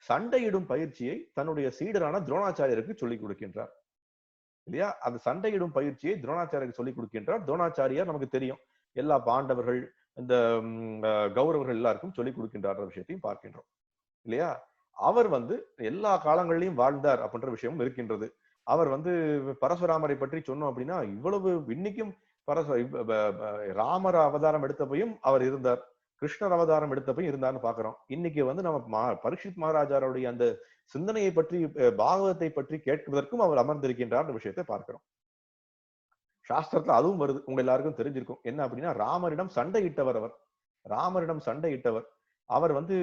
சண்டையிடும் பயிற்சியை தன்னுடைய சீடரான துரோணாச்சாரியருக்கு சொல்லிக் கொடுக்கின்றார் இல்லையா? அந்த சண்டையிடும் பயிற்சியை துரோணாச்சாரியருக்கு சொல்லிக் கொடுக்கின்றார். துரோணாச்சாரியார் நமக்கு தெரியும், எல்லா பாண்டவர்கள், இந்த கௌரவர்கள் எல்லாருக்கும் சொல்லிக் கொடுக்கின்றார் விஷயத்தையும் பார்க்கின்றோம் இல்லையா? அவர் வந்து எல்லா காலங்களிலும் வாழ்ந்தார் அப்படின்ற விஷயமும் இருக்கின்றது. அவர் வந்து பரசுராமரை பற்றி சொன்னோம் அப்படின்னா, இவ்வளவு இன்னைக்கும் ராமர் அவதாரம் எடுத்தப்பையும் அவர் இருந்தார், கிருஷ்ணர் அவதாரம் எடுத்தப்பையும் இருந்தார்னு பாக்குறோம். இன்னைக்கு வந்து நம்ம பரீட்சித் மகாராஜாருடைய அந்த சிந்தனையை பற்றி, பாகவத்தை பற்றி கேட்பதற்கும் அவர் அமர்ந்திருக்கின்றார் விஷயத்தை பார்க்கிறோம். சாஸ்திரத்துல அதுவும் வருது, உங்க எல்லாருக்கும் தெரிஞ்சிருக்கும். என்ன அப்படின்னா, ராமரிடம் சண்டையிட்டவர் அவர். ராமரிடம் சண்டையிட்டவர் அவர் வந்து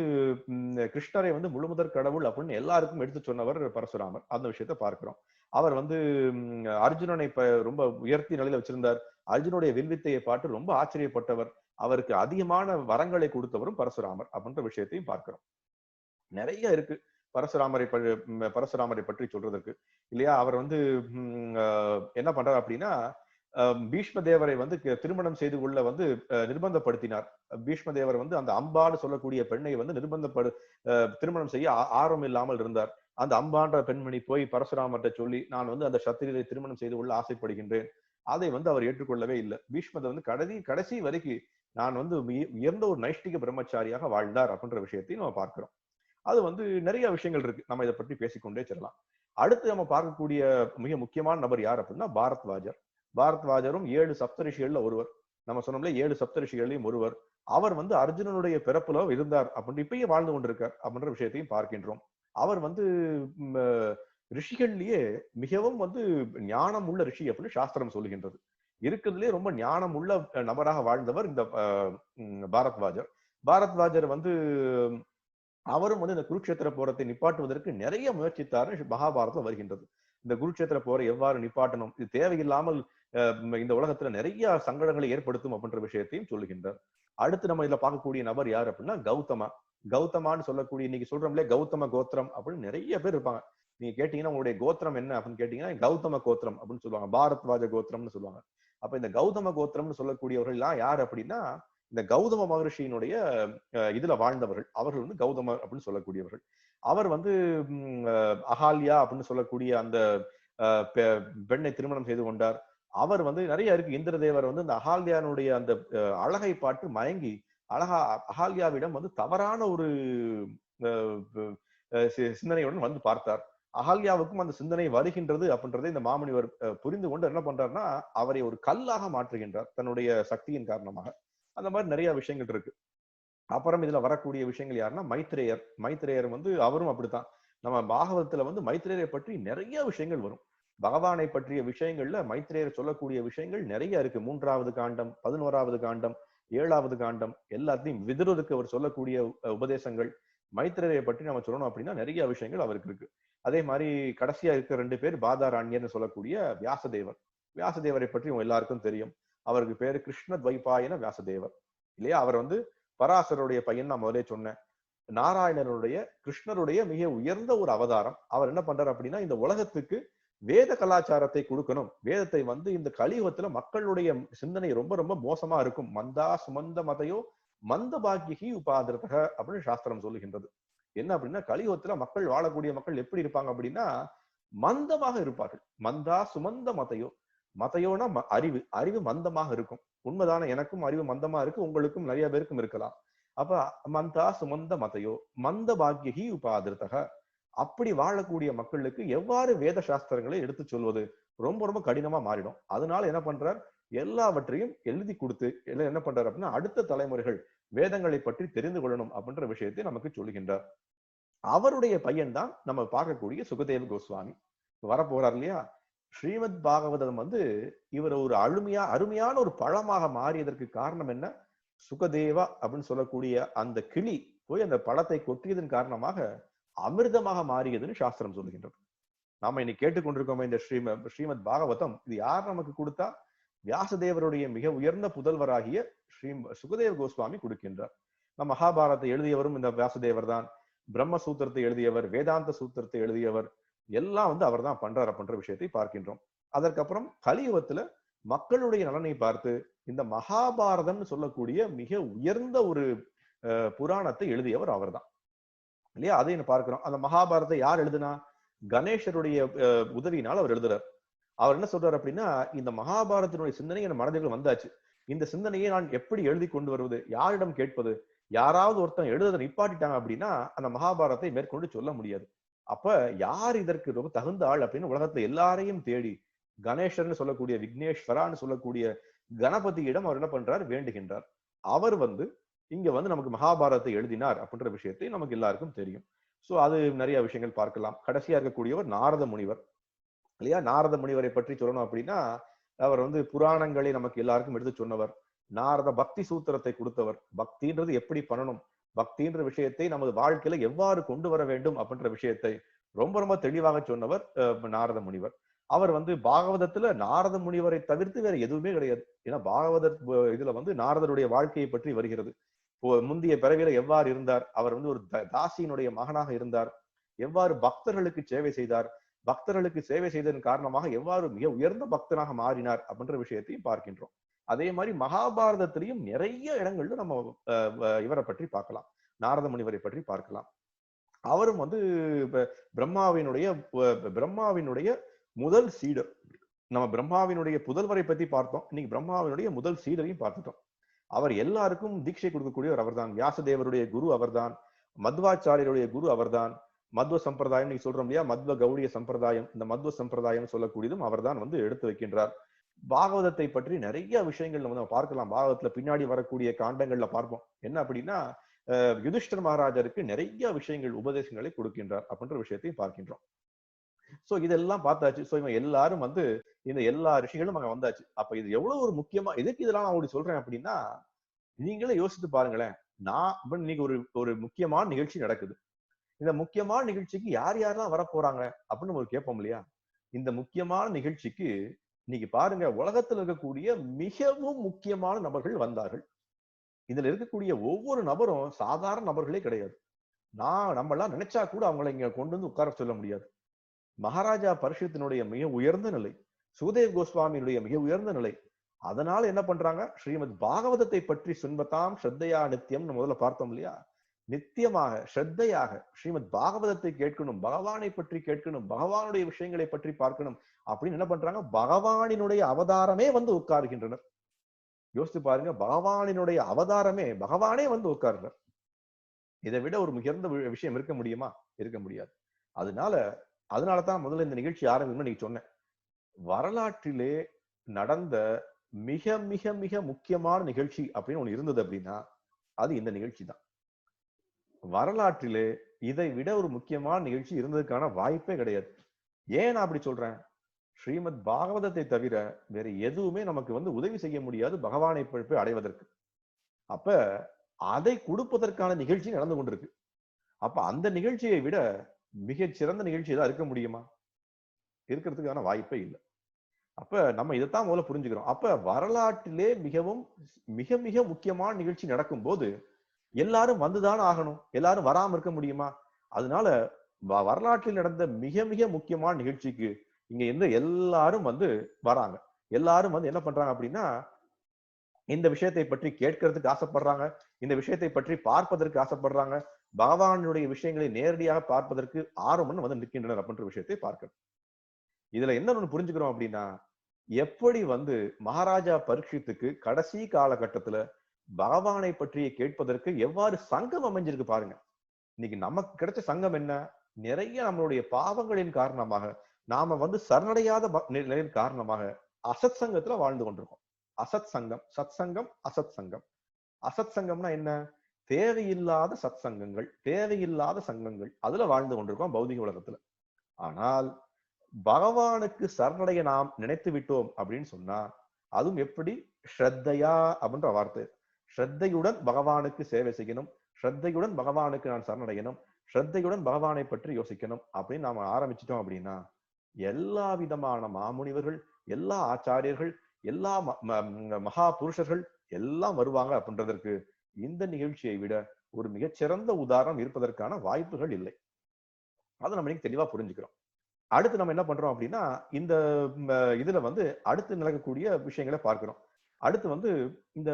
கிருஷ்ணரை வந்து முழுமுதற் கடவுள் அப்படின்னு எல்லாருக்கும் எடுத்து சொன்னவர் பரசுராமர். அந்த விஷயத்த பார்க்கிறோம். அவர் வந்து அர்ஜுனனை ரொம்ப உயர்த்தி நிலையில வச்சிருந்தார். அர்ஜுனுடைய வில்வித்தையை பார்த்து ரொம்ப ஆச்சரியப்பட்டவர். அவருக்கு அதிகமான வரங்களை கொடுத்தவரும் பரசுராமர் அப்படின்ற விஷயத்தையும் பார்க்கிறோம். நிறைய இருக்கு பரசுராமரை பற்றி சொல்றதற்கு இல்லையா? அவர் வந்து என்ன பண்றார் அப்படின்னா, பீஷ்ம தேவரை வந்து திருமணம் செய்து கொள்ள வந்து நிர்பந்தப்படுத்தினார். பீஷ்ம தேவர் வந்து அந்த அம்பான்னு சொல்லக்கூடிய பெண்ணை வந்து திருமணம் செய்ய ஆர்வம் இல்லாமல் இருந்தார். அந்த அம்பான்ற பெண்மணி போய் பரசுராமர்கிட்ட சொல்லி, நான் வந்து அந்த சத்திரியரை திருமணம் செய்து கொள்ள ஆசைப்படுகின்றேன். அதை வந்து அவர் ஏற்றுக்கொள்ளவே இல்லை. பீஷ்மதை வந்து கடைசி வரைக்கும் நான் வந்து உயர்ந்த ஒரு நைஷ்டிக பிரம்மச்சாரியாக வாழ்ந்தார் அப்படின்ற விஷயத்தையும் நம்ம பார்க்கிறோம். அது வந்து நிறைய விஷயங்கள் இருக்கு, நம்ம இதை பற்றி பேசிக்கொண்டே செல்லலாம். அடுத்து நம்ம பார்க்கக்கூடிய மிக முக்கியமான நபர் யார் அப்படின்னா பாரத்வாஜர். பாரத்வாஜரும் 7 சப்தரிஷிகள்ல ஒருவர். நம்ம சொன்னோம்ல 7 சப்தரிஷிகளையும் ஒருவர். அவர் வந்து அர்ஜுனனுடைய பிறப்புல இருந்தார் அப்படின்னு இப்பயே வாழ்ந்து கொண்டிருக்கார் அப்படின்ற விஷயத்தையும் பார்க்கின்றோம். அவர் வந்து ரிஷிகள்லயே மிகவும் வந்து ஞானம் உள்ள ரிஷி அப்படின்னு சாஸ்திரம் சொல்லுகின்றது. இருக்கிறதுலே ரொம்ப ஞானம் உள்ள நபராக வாழ்ந்தவர் இந்த பாரத்வாஜர். பாரத்வாஜர் வந்து அவரும் வந்து இந்த குருட்சேத்திர போரத்தை நிப்பாட்டுவதற்கு நிறைய முயற்சித்தார் மகாபாரதம் வருகின்றது. இந்த குருட்சேத்திர போரை எவ்வாறு நிப்பாட்டணும், இது தேவையில்லாமல் இந்த உலகத்துல நிறைய சங்கடங்களை ஏற்படுத்தும் அப்படின்ற விஷயத்தையும் சொல்லுகின்றார். அடுத்து நம்ம இதுல பார்க்கக்கூடிய நபர் யார் அப்படின்னா கௌதமா. கௌதமான்னு சொல்லக்கூடிய, இன்னைக்கு சொல்றோம்ல கௌதம கோத்திரம் அப்படின்னு நிறைய பேர் இருப்பாங்க. நீங்க கேட்டீங்கன்னா உங்களுடைய கோத்திரம் என்ன அப்படின்னு கேட்டீங்கன்னா கௌதம கோத்திரம் அப்படின்னு சொல்லுவாங்க, பாரத்வாஜ கோத்திரம்னு சொல்லுவாங்க. அப்ப இந்த கௌதம கோத்திரம்னு சொல்லக்கூடியவர்கள் எல்லாம் யார் அப்படின்னா, இந்த கௌதம மகரிஷியினுடைய இதுல வாழ்ந்தவர்கள். அவர்கள் வந்து கௌதமர் அப்படின்னு சொல்லக்கூடியவர்கள். அவர் வந்து அகால்யா அப்படின்னு சொல்லக்கூடிய அந்த பெண்ணை திருமணம் செய்து கொண்டார். அவர் வந்து நிறைய இருக்கு. இந்திரதேவர் வந்து அந்த அகால்யானுடைய அந்த அழகை பார்த்து மயங்கி அகால்யாவிடம் வந்து தவறான ஒரு சிந்தனையுடன் வந்து பார்த்தார். அகல்யாவுக்கும் அந்த சிந்தனை வருகின்றது அப்படின்றதை இந்த மாமுனிவர் புரிந்து கொண்டு என்ன பண்றாருன்னா, அவரை ஒரு கல்லாக மாற்றுகின்றார் தன்னுடைய சக்தியின் காரணமாக. அந்த மாதிரி நிறைய விஷயங்கள் இருக்கு. அப்புறம் இதுல வரக்கூடிய விஷயங்கள் யாருன்னா மைத்ரேயர். மைத்ரேயர் வந்து அவரும் அப்படித்தான். நம்ம பாகவதத்துல வந்து மைத்ரேயரை பற்றி நிறைய விஷயங்கள் வரும். பகவானை பற்றிய விஷயங்கள்ல மைத்ரேயர் சொல்லக்கூடிய விஷயங்கள் நிறைய இருக்கு. 3வது காண்டம், 11வது காண்டம், 7வது காண்டம் எல்லாத்தையும் விதுரருக்கு அவர் சொல்லக்கூடிய உபதேசங்கள், மைத்ரேயரை பற்றி நம்ம சொல்லணும் அப்படின்னா நிறைய விஷயங்கள் அவருக்கு இருக்கு. அதே மாதிரி கடைசியா இருக்க 2 பேர் பாதாரண்யர்னு சொல்லக்கூடிய வியாசதேவர். வியாசதேவரை பற்றி எல்லாருக்கும் தெரியும். அவருக்கு பேரு கிருஷ்ண துவைபாயன வியாசதேவர் இல்லையா? அவர் வந்து பராசருடைய பையன் நான் முதலே சொன்னேன். நாராயணனுடைய கிருஷ்ணருடைய மிக உயர்ந்த ஒரு அவதாரம். அவர் என்ன பண்றாரு அப்படின்னா, இந்த உலகத்துக்கு வேத கலாச்சாரத்தை கொடுக்கணும். வேதத்தை வந்து இந்த கலியுகத்துல மக்களுடைய சிந்தனை ரொம்ப ரொம்ப மோசமா இருக்கும். மந்தா சுமந்த மதையோ மந்த பாக்கியகி உபாதிரதக அப்படின்னு சாஸ்திரம் சொல்லுகின்றது. என்ன அப்படின்னா, கலியுகத்துல மக்கள் வாழக்கூடிய மக்கள் எப்படி இருப்பாங்க அப்படின்னா மந்தமாக இருப்பார்கள். மந்தா சுமந்த மதையோ, மதையோனா அறிவு, அறிவு மந்தமாக இருக்கும். உண்மைதானே, எனக்கும் அறிவு மந்தமா இருக்கு, உங்களுக்கும் நிறைய பேருக்கும் இருக்கலாம். அப்ப மந்தா சுமந்த மதையோ மந்த பாக்கியகி உபாதிருத்தக, அப்படி வாழக்கூடிய மக்களுக்கு எவ்வாறு வேத சாஸ்திரங்களை எடுத்து சொல்வது ரொம்ப ரொம்ப கடினமா மாறிடும். அதனால என்ன பண்றார், எல்லாவற்றையும் எழுதி கொடுத்து என்ன பண்றாரு அப்படின்னா, அடுத்த தலைமுறைகள் வேதங்களை பற்றி தெரிந்து கொள்ளணும் அப்படின்ற விஷயத்தை நமக்கு சொல்லுகின்றார். அவருடைய பையன் தான் நம்ம பார்க்கக்கூடிய சுகதேவ கோஸ்வாமி வரப்போறார் இல்லையா. ஸ்ரீமத் பாகவதம் இவர் ஒரு அருமையான ஒரு பழமாக மாறியதற்கு காரணம் என்ன, சுகதேவா அப்படின்னு சொல்லக்கூடிய அந்த கிளி போய் அந்த பழத்தை கொட்டியதன் காரணமாக அமிர்தமாக மாறியதுன்னு சாஸ்திரம் சொல்லுகின்றது. நாம இன்னைக்கு கேட்டுக்கொண்டிருக்கோம் இந்த ஸ்ரீமத் பாகவதம். இது யார் நமக்கு கொடுத்தா, வியாசதேவருடைய மிக உயர்ந்த புதல்வராகிய சுகதேவ கோஸ்வாமி கொடுக்கின்றார். மகாபாரதத்தை எழுதியவரும் இந்த வியாசதேவர் தான். பிரம்மசூத்திரத்தை எழுதியவர், வேதாந்த சூத்திரத்தை எழுதியவர், எல்லாம் அவர் தான் பண்றார் அப்படின்ற விஷயத்தை பார்க்கின்றோம். அதற்கப்புறம் கலியுகத்துல மக்களுடைய நலனை பார்த்து இந்த மகாபாரதம்னு சொல்லக்கூடிய மிக உயர்ந்த ஒரு புராணத்தை எழுதியவர் அவர் தான் இல்லையா. அதையும் பார்க்கிறோம். அந்த மகாபாரதத்தை யார் எழுதுனா, கணேசருடைய உதவியினால் அவர் எழுதுறார். அவர் என்ன சொல்றாரு அப்படின்னா, இந்த மகாபாரதத்தினுடைய சிந்தனை என் மனதில் வந்தாச்சு, இந்த சிந்தனையை நான் எப்படி எழுதி கொண்டு வருவது, யாரிடம் கேட்பது, யாராவது ஒருத்தன் எழுத நிப்பாட்டிட்டாங்க அப்படின்னா அந்த மகாபாரதத்தை மேற்கொண்டு சொல்ல முடியாது. அப்ப யார் இதற்கு ரொம்ப தகுந்த ஆள் அப்படின்னு உலகத்துல எல்லாரையும் தேடி கணேசர்னு சொல்லக்கூடிய, விக்னேஸ்வரான்னு சொல்லக்கூடிய கணபதியிடம் அவர் என்ன பண்றார், வேண்டுகின்றார். அவர் இங்க நமக்கு மகாபாரதத்தை எழுதினார் அப்படின்ற விஷயத்தை நமக்கு எல்லாருக்கும் தெரியும். சோ அது நிறைய விஷயங்கள் பார்க்கலாம். கடைசியா இருக்கக்கூடியவர் நாரத முனிவர் இல்லையா. நாரத முனிவரை பற்றி சொல்லணும் அப்படின்னா, அவர் புராணங்களை நமக்கு எல்லாருக்கும் எடுத்து சொன்னவர். நாரத பக்தி சூத்திரத்தை கொடுத்தவர். பக்தின்றது எப்படி பண்ணணும், பக்தின்ற விஷயத்தை நமது வாழ்க்கையில எவ்வாறு கொண்டு வர வேண்டும் அப்படின்ற விஷயத்தை ரொம்ப ரொம்ப தெளிவாக சொன்னவர் நாரத முனிவர். அவர் பாகவதத்துல நாரத முனிவரை தவிர்த்து வேற எதுவுமே கிடையாது. ஏன்னா பாகவத இதுல நாரதருடைய வாழ்க்கையை பற்றி வருகிறது. முந்தைய பிறவியில எவ்வாறு இருந்தார், அவர் ஒரு தாசியினுடைய மகனாக இருந்தார், எவ்வாறு பக்தர்களுக்கு சேவை செய்தார், பக்தர்களுக்கு சேவை செய்ததன் காரணமாக எவ்வாறு மிக உயர்ந்த பக்தனாக மாறினார் அப்படின்ற விஷயத்தையும் பார்க்கின்றோம். அதே மாதிரி மகாபாரதத்திலையும் நிறைய இடங்கள்ல நம்ம இவரை பற்றி பார்க்கலாம், நாரத முனிவரை பற்றி பார்க்கலாம். அவரும் பிரம்மாவினுடைய முதல் சீடர். நம்ம பிரம்மாவினுடைய புதல்வரை பத்தி பார்த்தோம், இன்னைக்கு பிரம்மாவினுடைய முதல் சீடரையும் பார்த்துட்டோம். அவர் எல்லாருக்கும் தீட்சை கொடுக்கக்கூடியவர் அவர்தான். வியாசதேவருடைய குரு அவர்தான், மத்வாச்சாரியருடைய குரு அவர்தான். மத்வ சம்பிரதாயம் நீங்க சொல்றோம் இல்லையா, மத்வ கௌடிய சம்பிரதாயம், இந்த மத்வ சம்பிரதாயம் சொல்லக்கூடியதும் அவர்தான் எடுத்து வைக்கின்றார். பாகவதத்தை பற்றி நிறைய விஷயங்கள் நம்ம பார்க்கலாம். பாகவதத்துல பின்னாடி வரக்கூடிய காண்டங்கள்ல பார்ப்போம். என்ன அப்படின்னா, யுதிஷ்டர் மகாராஜருக்கு நிறைய விஷயங்கள் உபதேசங்களை கொடுக்கின்றார் அப்படின்ற விஷயத்தையும் பார்க்கின்றோம். சோ இதெல்லாம் பார்த்தாச்சு. சோ இவங்க எல்லாரும் இந்த எல்லா ரிஷிகளும் அங்க வந்தாச்சு. அப்ப இது எவ்வளவு ஒரு முக்கியமா, எதுக்கு இதெல்லாம் நான் அப்படி சொல்றேன் அப்படின்னா, நீங்களே யோசித்து பாருங்களேன். நான் இன்னைக்கு ஒரு முக்கியமான நிகழ்ச்சி நடக்குது. இந்த முக்கியமான நிகழ்ச்சிக்கு யார் யாரெல்லாம் வர போறாங்க அப்படின்னு நம்ம கேட்போம் இல்லையா. இந்த முக்கியமான நிகழ்ச்சிக்கு இன்னைக்கு பாருங்க, உலகத்துல இருக்கக்கூடிய மிகவும் முக்கியமான நபர்கள் வந்தார்கள். இதுல இருக்கக்கூடிய ஒவ்வொரு நபரும் சாதாரண நபர்களே கிடையாது. நம்மளாம் நினைச்சா கூட அவங்களை இங்க கொண்டு உட்கார சொல்ல முடியாது. மகாராஜா பரிஷத்தினுடைய மிக உயர்ந்த நிலை, சுகதேவ் கோஸ்வாமியினுடைய மிக உயர்ந்த நிலை. அதனால என்ன பண்றாங்க, ஸ்ரீமத் பாகவதத்தை பற்றி சுன்பதாம் ஸ்ரத்தையா நித்தியம் முதல்ல பார்த்தோம் இல்லையா. நித்தியமாக ஸ்ரத்தையாக ஸ்ரீமத் பாகவதத்தை கேட்கணும், பகவானை பற்றி கேட்கணும், பகவானுடைய விஷயங்களை பற்றி பார்க்கணும் அப்படின்னு என்ன பண்றாங்க, பகவானினுடைய அவதாரமே உட்காருகின்றனர். யோசித்து பாருங்க, பகவானினுடைய அவதாரமே பகவானே உட்காருனர். இதை விட ஒரு மிகுந்த விஷயம் இருக்க முடியுமா? இருக்க முடியாது. அதனாலதான் முதல்ல இந்த நிகழ்ச்சி ஆரம்பிக்கணும்னு நீங்க சொன்னேன். வரலாற்றிலே நடந்த மிக மிக மிக முக்கியமான நிகழ்ச்சி அப்படின்னு ஒண்ணு இருந்தது அப்படின்னா அது இந்த நிகழ்ச்சி தான். வரலாற்றிலே இதை விட ஒரு முக்கியமான நிகழ்ச்சி இருந்ததுக்கான வாய்ப்பே கிடையாது. ஏன் நான் அப்படி சொல்றேன், ஸ்ரீமத் பாகவதத்தை தவிர வேற எதுவுமே நமக்கு உதவி செய்ய முடியாது பகவானை போய் அடைவதற்கு. அப்ப அதை கொடுப்பதற்கான நிகழ்ச்சி நடந்து கொண்டிருக்கு. அப்ப அந்த நிகழ்ச்சியை விட மிகச் சிறந்த நிகழ்ச்சி ஏதாவது இருக்க முடியுமா? இருக்கிறதுக்கான வாய்ப்பே இல்லை. அப்ப நம்ம இதைத்தான் முதல்ல புரிஞ்சுக்கிறோம். அப்ப வரலாற்றிலே மிக மிக முக்கியமான நிகழ்ச்சி நடக்கும் போது எல்லாரும் வந்துதான் ஆகணும். எல்லாரும் வராம இருக்க முடியுமா? அதனால வரலாற்றில் நடந்த மிக மிக முக்கியமான நிகழ்ச்சிக்கு இங்க எல்லாரும் வராங்க. எல்லாரும் என்ன பண்றாங்க அப்படின்னா, இந்த விஷயத்தை பற்றி கேட்கறதுக்கு ஆசைப்படுறாங்க, இந்த விஷயத்தை பற்றி பார்ப்பதற்கு ஆசைப்படுறாங்க, பகவானுடைய விஷயங்களை நேரடியாக பார்ப்பதற்கு ஆர்வம் நிற்கின்றனர் அப்படின்ற விஷயத்தை பார்க்கணும். இதுல என்ன ஒண்ணு புரிஞ்சுக்கிறோம் அப்படின்னா, எப்படி வந்து மகாராஜா பரீட்சித்துக்கு கடைசி காலகட்டத்துல பகவானை பற்றிய கேட்பதற்கு எவ்வாறு சங்கம் அமைஞ்சிருக்கு பாருங்க. இன்னைக்கு நமக்கு கிடைச்ச சங்கம் என்ன? நிறைய நம்மளுடைய பாவங்களின் காரணமாக நாம வந்து சரணடையாத நிலையின் காரணமாக அசத் சங்கத்துல வாழ்ந்து கொண்டிருக்கோம். அசத் சங்கம், சத் சங்கம், அசத் சங்கம். அசத் சங்கம்னா என்ன? தேவையில்லாத சத் சங்கங்கள், தேவையில்லாத சங்கங்கள், அதுல வாழ்ந்து கொண்டிருக்கோம் பௌதிக உலகத்துல. ஆனால் பகவானுக்கு சரணடைய நாம் நினைத்து விட்டோம் அப்படின்னு சொன்னா, அதுவும் எப்படி? ஸ்ரத்தையா அப்படின்ற வார்த்தை. ஸ்ரத்தையுடன் பகவானுக்கு சேவை செய்யணும், ஸ்ரத்தையுடன் பகவானுக்கு நான் சரணடையணும், ஸ்ரத்தையுடன் பகவானை பற்றி யோசிக்கணும் அப்படின்னு நாம ஆரம்பிச்சிட்டோம் அப்படின்னா, எல்லா விதமான மாமுனிவர்கள், எல்லா ஆச்சாரியர்கள், எல்லா மகா புருஷர்கள் எல்லாம் வருவாங்க அப்படின்றதற்கு இந்த நிகழ்ச்சியை விட ஒரு மிகச்சிறந்த உதாரணம் இருப்பதற்கான வாய்ப்புகள் இல்லை. அதை நம்ம இன்னைக்கு தெளிவா புரிஞ்சுக்கிறோம். அடுத்து நம்ம என்ன பண்றோம் அப்படின்னா, இந்த இதுல வந்து அடுத்து நடக்கக்கூடிய விஷயங்களை பார்க்கிறோம். அடுத்து வந்து இந்த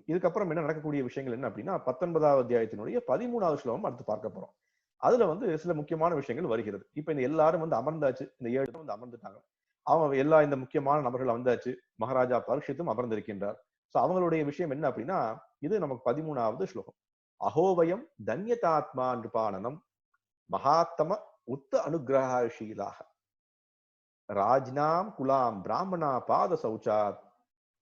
இதுக்கப்புறம் என்ன நடக்கக்கூடிய விஷயங்கள் என்ன அப்படின்னா, 19வது அத்தியாயத்தினுடைய 13வது ஸ்லோகம் அடுத்து பார்க்க போறோம். அதுல வந்து சில முக்கியமான விஷயங்கள் வருகிறது. இப்ப இந்த எல்லாரும் வந்து அமர்ந்தாச்சு, இந்த 7 வந்து அமர்ந்துட்டாங்க. அவங்க எல்லா இந்த முக்கியமான நபர்கள் வந்தாச்சு, மகாராஜா பரீட்சித்தும் அமர்ந்திருக்கின்றார். சோ அவங்களுடைய விஷயம் என்ன அப்படின்னா, இது நமக்கு 13வது ஸ்லோகம். அஹோவயம் தன்யதாத்மா நிருபானனம் மகாத்தம உத்த அனுகிரகசீலாக ராஜ்னாம் குலாம் பிராமணா பாத சௌச்சாத்.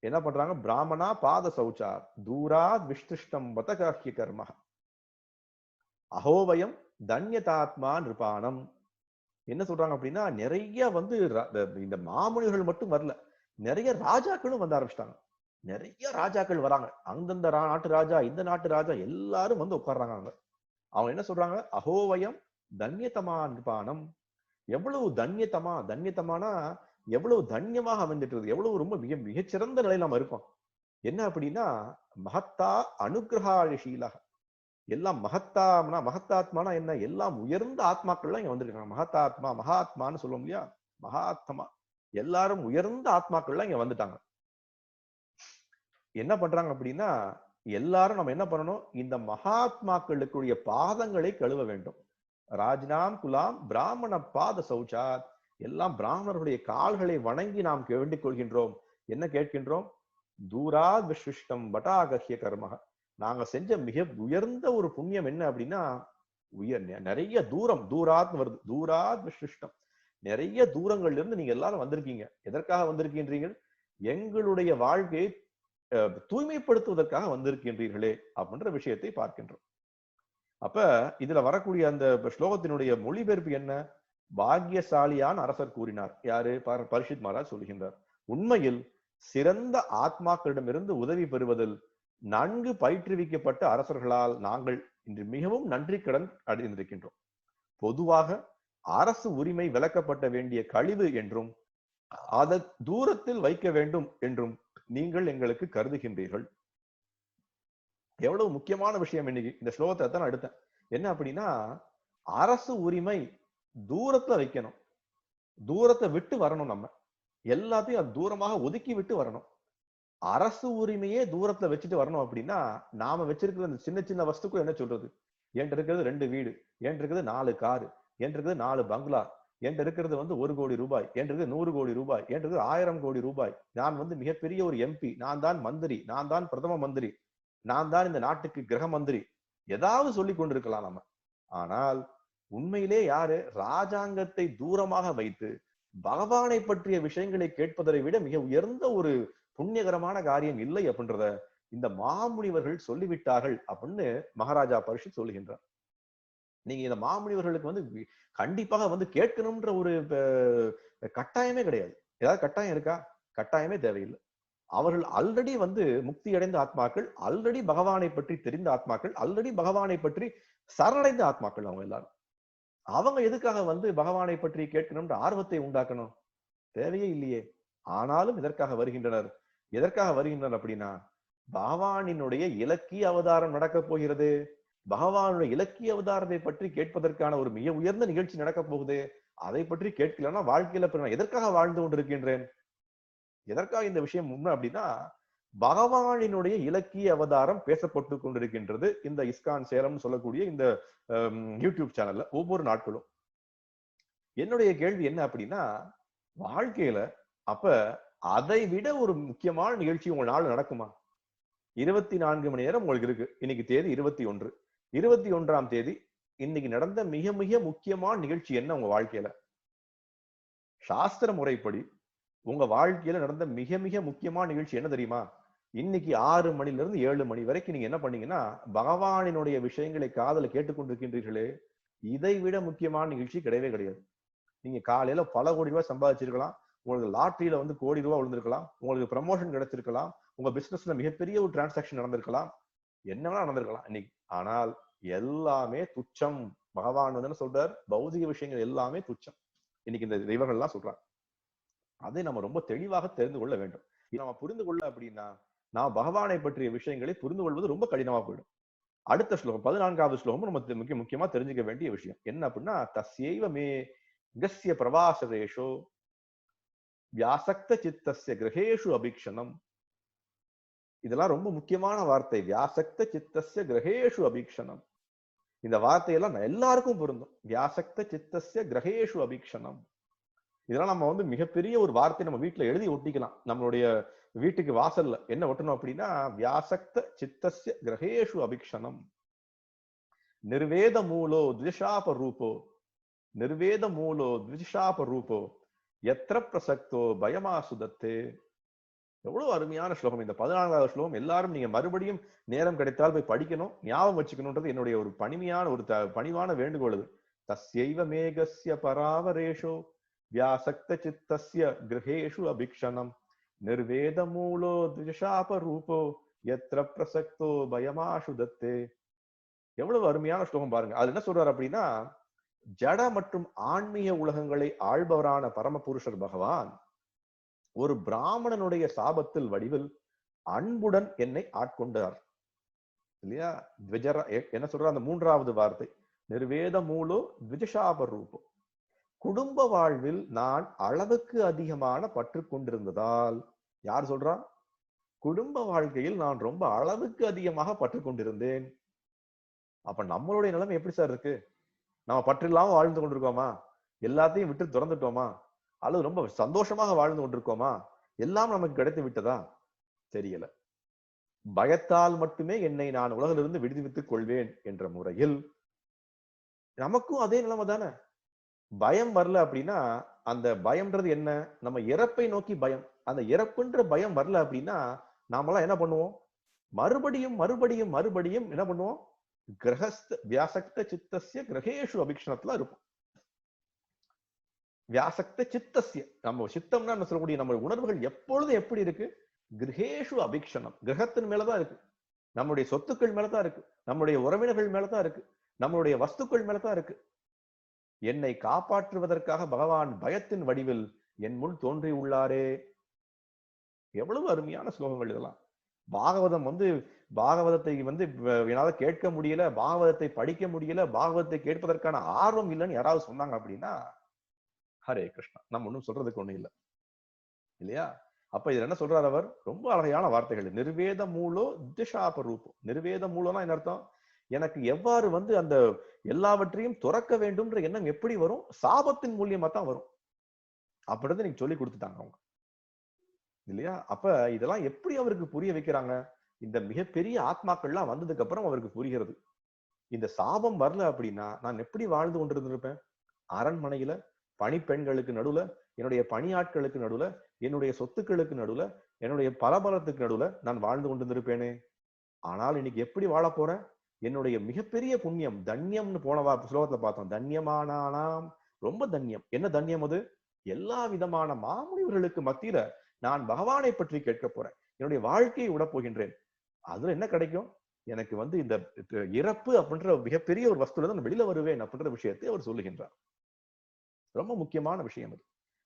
என்ன பண்றாங்க? பிராமணா பாத சௌச்சாத் தூராத் விஷ்டிஷ்டம் வதகாஹ்ய கர்ம அஹோவயம் தன்யதாத்மா நிருபானம். என்ன சொல்றாங்க அப்படின்னா, நிறைய வந்து இந்த மாமுனிகள் மட்டும் வரல, நிறைய ராஜாக்களும் வந்து ஆரம்பிச்சிட்டாங்க. நிறைய ராஜாக்கள் வராங்க. அந்தந்த நாட்டு ராஜா, இந்த நாட்டு ராஜா எல்லாரும் வந்து உட்கார்றாங்க. அவங்க என்ன சொல்றாங்க? அஹோவயம் தன்யதமா நிருபானம். எவ்வளவு தன்யத்தமா, தன்யத்தமானா எவ்வளவு தன்யமாக அமைந்துட்டு, எவ்வளவு ரொம்ப மிகச்சிறந்த நிலையில் நம்ம இருக்கோம். என்ன அப்படின்னா, மகத்தா அனுகிரகாஷீலா. எல்லாம் மகத்தாம்னா, மகத்தாத்மானா என்ன? எல்லாம் உயர்ந்த ஆத்மாக்கள்லாம் இங்க வந்திருக்காங்க. மகத்தாத்மா, மகாத்மான்னு சொல்லுவோம் இல்லையா? மகாத்மா, எல்லாரும் உயர்ந்த ஆத்மாக்கள்லாம் இங்க வந்துட்டாங்க. என்ன பண்றாங்க அப்படின்னா, எல்லாரும் நம்ம என்ன பண்ணணும்? இந்த மகாத்மாக்களுக்குரிய பாதங்களை கழுவ வேண்டும். ராஜ்னாம் குலாம் பிராமண பாத சௌச்சாத். எல்லாம் பிராமணர்களுடைய கால்களை வணங்கி நாம் வேண்டிக் கொள்கின்றோம். என்ன கேட்கின்றோம்? தூராத் விசிஷ்டம் வட்டாகஹ்ய கர்மக. நாங்க செஞ்ச மிக உயர்ந்த ஒரு புண்ணியம் என்ன அப்படின்னா, நிறைய தூரம், தூராத் வருது, தூராத் விசிஷ்டம், நிறைய தூரங்கள்ல இருந்து நீங்க எல்லாரும் வந்திருக்கீங்க. எதற்காக வந்திருக்கின்றீர்கள்? எங்களுடைய வாழ்க்கையை தூய்மைப்படுத்துவதற்காக வந்திருக்கின்றீர்களே அப்படின்ற விஷயத்தை பார்க்கின்றோம். அப்ப இதுல வரக்கூடிய அந்த ஸ்லோகத்தினுடைய மொழிபெயர்ப்பு என்ன? பாக்கியசாலியான அரசர் கூறினார். யாரு? பரீட்சித் மகாராஜ் சொல்கின்றார். உண்மையில் சிறந்த ஆத்மாக்களிடமிருந்து உதவி பெறுவதில் நன்கு பயிற்றுவிக்கப்பட்ட அரசர்களால் நாங்கள் இன்று மிகவும் நன்றி கடன் அடைந்திருக்கின்றோம். பொதுவாக அரசு உரிமை விலக்கப்பட்ட வேண்டிய கழிவு என்றும் அதை தூரத்தில் வைக்க வேண்டும் என்றும் நீங்கள் எங்களுக்கு கருதுகின்றீர்கள். எவ்வளவு முக்கியமான விஷயம் இன்னைக்கு இந்த ஸ்லோகத்தை தான் நான் எடுத்தேன். என்ன அப்படின்னா, அரசு உரிமை தூரத்துல வைக்கணும், தூரத்தை விட்டு வரணும். நம்ம எல்லாத்தையும் அது தூரமாக ஒதுக்கி விட்டு வரணும். அரசு உரிமையே தூரத்துல வச்சுட்டு வரணும் அப்படின்னா, நாம வச்சிருக்கிற அந்த சின்ன சின்ன வஸ்துக்கள் என்ன சொல்றது? என்கிட்ட இருக்கிறது 2 வீடு, என்கிட்ட இருக்கிறது 4 காரு, என்கிட்ட இருக்கிறது 4 பங்களா, என்கிட்ட இருக்கிறது வந்து 1 கோடி ரூபாய், என்கிட்ட இருக்கிறது 100 கோடி ரூபாய், என்கிட்ட இருக்கிறது 1000 கோடி ரூபாய், நான் வந்து மிகப்பெரிய ஒரு எம்பி, நான் தான் மந்திரி, நான் தான் பிரதம மந்திரி, நான் தான் இந்த நாட்டுக்கு கிரக மந்திரி, ஏதாவது சொல்லி கொண்டிருக்கலாம் நம்ம. ஆனால் உண்மையிலே யாரு? ராஜாங்கத்தை தூரமாக வைத்து பகவானை பற்றிய விஷயங்களை கேட்பதை விட மிக உயர்ந்த ஒரு புண்ணியகரமான காரியம் இல்லை அப்படின்றத இந்த மாமுனிவர்கள் சொல்லிவிட்டார்கள் அப்படின்னு மகாராஜா பரீட்சித் சொல்லுகின்றார். நீங்க இந்த மாமுனிவர்களுக்கு வந்து கண்டிப்பாக வந்து கேட்கணும்ன்ற ஒரு கட்டாயமே கிடையாது. ஏதாவது கட்டாயம் இருக்கா? கட்டாயமே தேவையில்லை. அவர்கள் ஆல்ரெடி வந்து முக்தி அடைந்த ஆத்மாக்கள், ஆல்ரெடி பகவானை பற்றி தெரிந்த ஆத்மாக்கள், ஆல்ரெடி பகவானை பற்றி சரணடைந்த ஆத்மாக்கள் அவங்க எல்லாரும். அவங்க எதுக்காக வந்து பகவானை பற்றி கேட்கணும்ன்ற ஆர்வத்தை உண்டாக்கணும்? தேவையே இல்லையே. ஆனாலும் இதற்காக வருகின்றனர். எதற்காக வருகின்றனர் அப்படின்னா, பகவானினுடைய இலக்கிய அவதாரம் நடக்கப் போகிறது. பகவானுடைய இலக்கிய அவதாரத்தை பற்றி கேட்பதற்கான ஒரு மிக உயர்ந்த நிகழ்ச்சி நடக்கப் போகுது. அதை பற்றி கேட்கலன்னா வாழ்க்கையில நான் எதற்காக வாழ்ந்து கொண்டிருக்கின்றேன்? எதற்காக இந்த விஷயம் உண்மை அப்படின்னா, பகவானினுடைய இலக்கிய அவதாரம் பேசப்பட்டு கொண்டிருக்கின்றது இந்த இஸ்கான் சேலம் சொல்லக்கூடிய இந்த யூடியூப் சேனல்ல ஒவ்வொரு நாட்களும். என்னுடைய கேள்வி என்ன அப்படின்னா, வாழ்க்கையில அப்ப அதை விட ஒரு முக்கியமான நிகழ்ச்சி உங்க நாள் நடக்குமா? 24 மணி நேரம் உங்களுக்கு இருக்கு. இன்னைக்கு தேதி 21. 21ஆம் தேதி இன்னைக்கு நடந்த மிக மிக முக்கியமான நிகழ்ச்சி என்ன உங்க வாழ்க்கையில? சாஸ்திர முறைப்படி உங்க வாழ்க்கையில நடந்த மிக மிக முக்கியமான நிகழ்ச்சி என்ன தெரியுமா? இன்னைக்கு 6 மணில இருந்து 7 மணி வரைக்கும் நீங்க என்ன பண்ணீங்கன்னா பகவானினுடைய விஷயங்களை காதல கேட்டுக்கொண்டிருக்கின்றீர்களே, இதை விட முக்கியமான நிகழ்ச்சி கிடையவே கிடையாது. நீங்க காலையில பல கோடி ரூபாய் சம்பாதிச்சிருக்கலாம், உங்களுக்கு லாட்டரியில வந்து கோடி ரூபாய் விழுந்திருக்கலாம், உங்களுக்கு ப்ரமோஷன் கிடைச்சிருக்கலாம், உங்க பிசினஸ்ல மிகப்பெரிய ஒரு டிரான்சாக்ஷன் நடந்திருக்கலாம், என்ன வேணா நடந்திருக்கலாம் இன்னைக்கு. ஆனால் எல்லாமே துச்சம். பகவான் வந்து சொல்றார், பௌதிக விஷயங்கள் எல்லாமே துச்சம். இன்னைக்கு இந்த தெய்வங்கள் எல்லாம் சொல்றாங்க. அதை நம்ம ரொம்ப தெளிவாக தெரிந்து கொள்ள வேண்டும். நம்ம புரிந்து கொள்ள அப்படின்னா நான் பகவானை பற்றிய விஷயங்களை புரிந்து கொள்வது ரொம்ப கடினமா போயிடும். அடுத்த ஸ்லோகம் 14வது ஸ்லோகம் நம்ம முக்கியமா தெரிஞ்சுக்க வேண்டிய விஷயம் என்ன அப்படின்னா, தஸ்யைவ மே கஸ்ய பிரவாசதேஷோ வியாசக்த சித்தஸ்ய கிரகேஷு அபீக்ஷணம். இதெல்லாம் ரொம்ப முக்கியமான வார்த்தை. வியாசக்த சித்தஸ்ய கிரகேஷு அபீக்ஷணம். இந்த வார்த்தையெல்லாம் எல்லாருக்கும் பொருந்தும். வியாசக்த சித்தஸ்ய கிரகேஷு அபீக்ஷணம். இதெல்லாம் நம்ம வந்து மிகப்பெரிய ஒரு வார்த்தை நம்ம வீட்டுல எழுதி ஒட்டிக்கலாம். நம்மளுடைய வீட்டுக்கு வாசல்ல என்ன ஒட்டணும் அப்படின்னா, வியாசக்த சித்தஸ்ய கிரகேஷு அபீக்ஷணம் நிர்வேத மூலோ த்விஷாப ரூபோ நிர்வேத மூலோ த்விஷாப ரூபோ எத்திர பிரசக்தோ பயமாசுதத்தே. எவ்வளவு அருமையான ஸ்லோகம் இந்த 14வது ஸ்லோகம். எல்லாரும் நீங்க மறுபடியும் நேரம் கிடைத்தால் போய் படிக்கணும், ஞாபகம் வச்சுக்கணும்ன்றது என்னுடைய ஒரு பணிமையான ஒரு பணிவான வேண்டுகோள். தஸ்யைவ மேகஸ்ய பராவரேஷோ வியாசக்த சித்தஸ்ய கிரகேஷு அபீக்ஷணம் நிர்வேத மூலோ த்விஷாப ரூபோ எத்திர பிரசக்தோ பயமாசுதத்தே. எவ்வளவு அருமையான ஸ்லோகம் பாருங்க. அது என்ன சொல்றாரு அப்படின்னா, ஜட மற்றும் ஆன்மீக உலகங்களை ஆள்பவரான பரமபுருஷர் பகவான் ஒரு பிராமணனுடைய சாபத்தில் வடிவில் அன்புடன் என்னை ஆட்கொண்டார் இல்லையா? என்ன சொல்ற அந்த 3வது வார்த்தை நிர்வேத மூலோ த்விஜசாப ரூபோ. குடும்ப வாழ்வில் நான் அளவுக்கு அதிகமான பற்று கொண்டிருந்ததால், யார் சொல்றா? குடும்ப வாழ்க்கையில் நான் ரொம்ப அளவுக்கு அதிகமாக பற்று கொண்டிருந்தேன். அப்ப நம்மளுடைய நிலைமை எப்படி சார் இருக்கு? நம்ம பற்று இல்லாம வாழ்ந்து கொண்டிருக்கோமா? எல்லாத்தையும் விட்டு திறந்துட்டோமா? அல்லது ரொம்ப சந்தோஷமாக வாழ்ந்து கொண்டிருக்கோமா? எல்லாம் நமக்கு கிடைத்து விட்டதா? தெரியல. பயத்தால் மட்டுமே என்னை நான் உலகிலிருந்து விடுவித்துக் கொள்வேன் என்ற முறையில் நமக்கும் அதே நிலைமை தானே. பயம் வரல அப்படின்னா, அந்த பயம்ன்றது என்ன? நம்ம இறப்பை நோக்கி பயம். அந்த இறப்புன்ற பயம் வரல அப்படின்னா நாமெல்லாம் என்ன பண்ணுவோம்? மறுபடியும் மறுபடியும் மறுபடியும் என்ன பண்ணுவோம்? கிரகஸ்த வியாசக்த சித்தஸ்ய கிரகேஷு அபீக்ஷணத்துல இருப்போம். வியாசக்த சித்தஸ்ய, நம்ம சித்தம்னா என்ன சொல்லக்கூடிய நம்ம உணர்வுகள் எப்பொழுதும் எப்படி இருக்கு? கிரகேஷு அபீக்ஷணம். கிரகத்தின் மேலதான் இருக்கு. நம்முடைய சொத்துக்கள் மேலதான் இருக்கு, நம்முடைய உறவினர்கள் மேலதான் இருக்கு, நம்மளுடைய வஸ்துக்கள் மேலதான் இருக்கு. என்னை காப்பாற்றுவதற்காக பகவான் பயத்தின் வடிவில் என் முன் தோன்றி உள்ளாரே. எவ்வளவு அருமையான ஸ்லோகங்கள் இதெல்லாம். பாகவதம் பாகவதத்தை என்னால கேட்க முடியல, பாகவதத்தை படிக்க முடியல, பாகவதத்தை கேட்பதற்கான ஆர்வம் இல்லைன்னு யாராவது சொன்னாங்க அப்படின்னா, ஹரே கிருஷ்ணா, நம்ம ஒண்ணும் சொல்றதுக்கு ஒண்ணும் இல்லை இல்லையா? அப்ப இதுல என்ன சொல்றாரு அவர்? ரொம்ப அழகான வார்த்தைகள். நிர்வேத மூலோ திஷாப ரூபம். நிர்வேத மூலம்னா என்ன அர்த்தம்? எனக்கு எவ்வாறு அந்த எல்லாவற்றையும் துறக்க வேண்டும்ன்ற எண்ணம் எப்படி வரும்? சாபத்தின் மூலியமா தான் வரும். அப்படி நீங்க சொல்லி கொடுத்துட்டாங்க அவங்க இல்லையா? அப்ப இதெல்லாம் எப்படி அவருக்கு புரிய வைக்கிறாங்க? இந்த மிகப்பெரிய ஆத்மாக்கள்லாம் வந்ததுக்கு அப்புறம் அவருக்கு புரிகிறது. இந்த சாபம் வரல அப்படின்னா நான் எப்படி வாழ்ந்து கொண்டிருந்திருப்பேன்? அரண்மனையில பணிப்பெண்களுக்கு நடுவுல, என்னுடைய பணியாட்களுக்கு நடுவுல, என்னுடைய சொத்துக்களுக்கு நடுவுல, என்னுடைய பலபலத்துக்கு நடுவுல நான் வாழ்ந்து கொண்டிருந்திருப்பேனே. ஆனால் இன்னைக்கு எப்படி வாழ போறேன்? என்னுடைய மிகப்பெரிய புண்ணியம், தன்யம்னு போன ஸ்லோகத்துல பார்த்தோம். தன்யமானானாம், ரொம்ப தன்யம். என்ன தன்யம் அது? எல்லா விதமான மாமுனிவர்களுக்கு மத்தியில நான் பகவானை பற்றி கேட்க போறேன், என்னுடைய வாழ்க்கையை விட போகின்றேன். அதுல என்ன கிடைக்கும்? எனக்கு இந்த இறப்பு அப்படின்ற மிகப்பெரிய ஒரு வஸ்துல தான் வெளியில வருவேன் அப்படின்ற விஷயத்தை அவர் சொல்லுகின்றார். ரொம்ப முக்கியமான விஷயம் இது.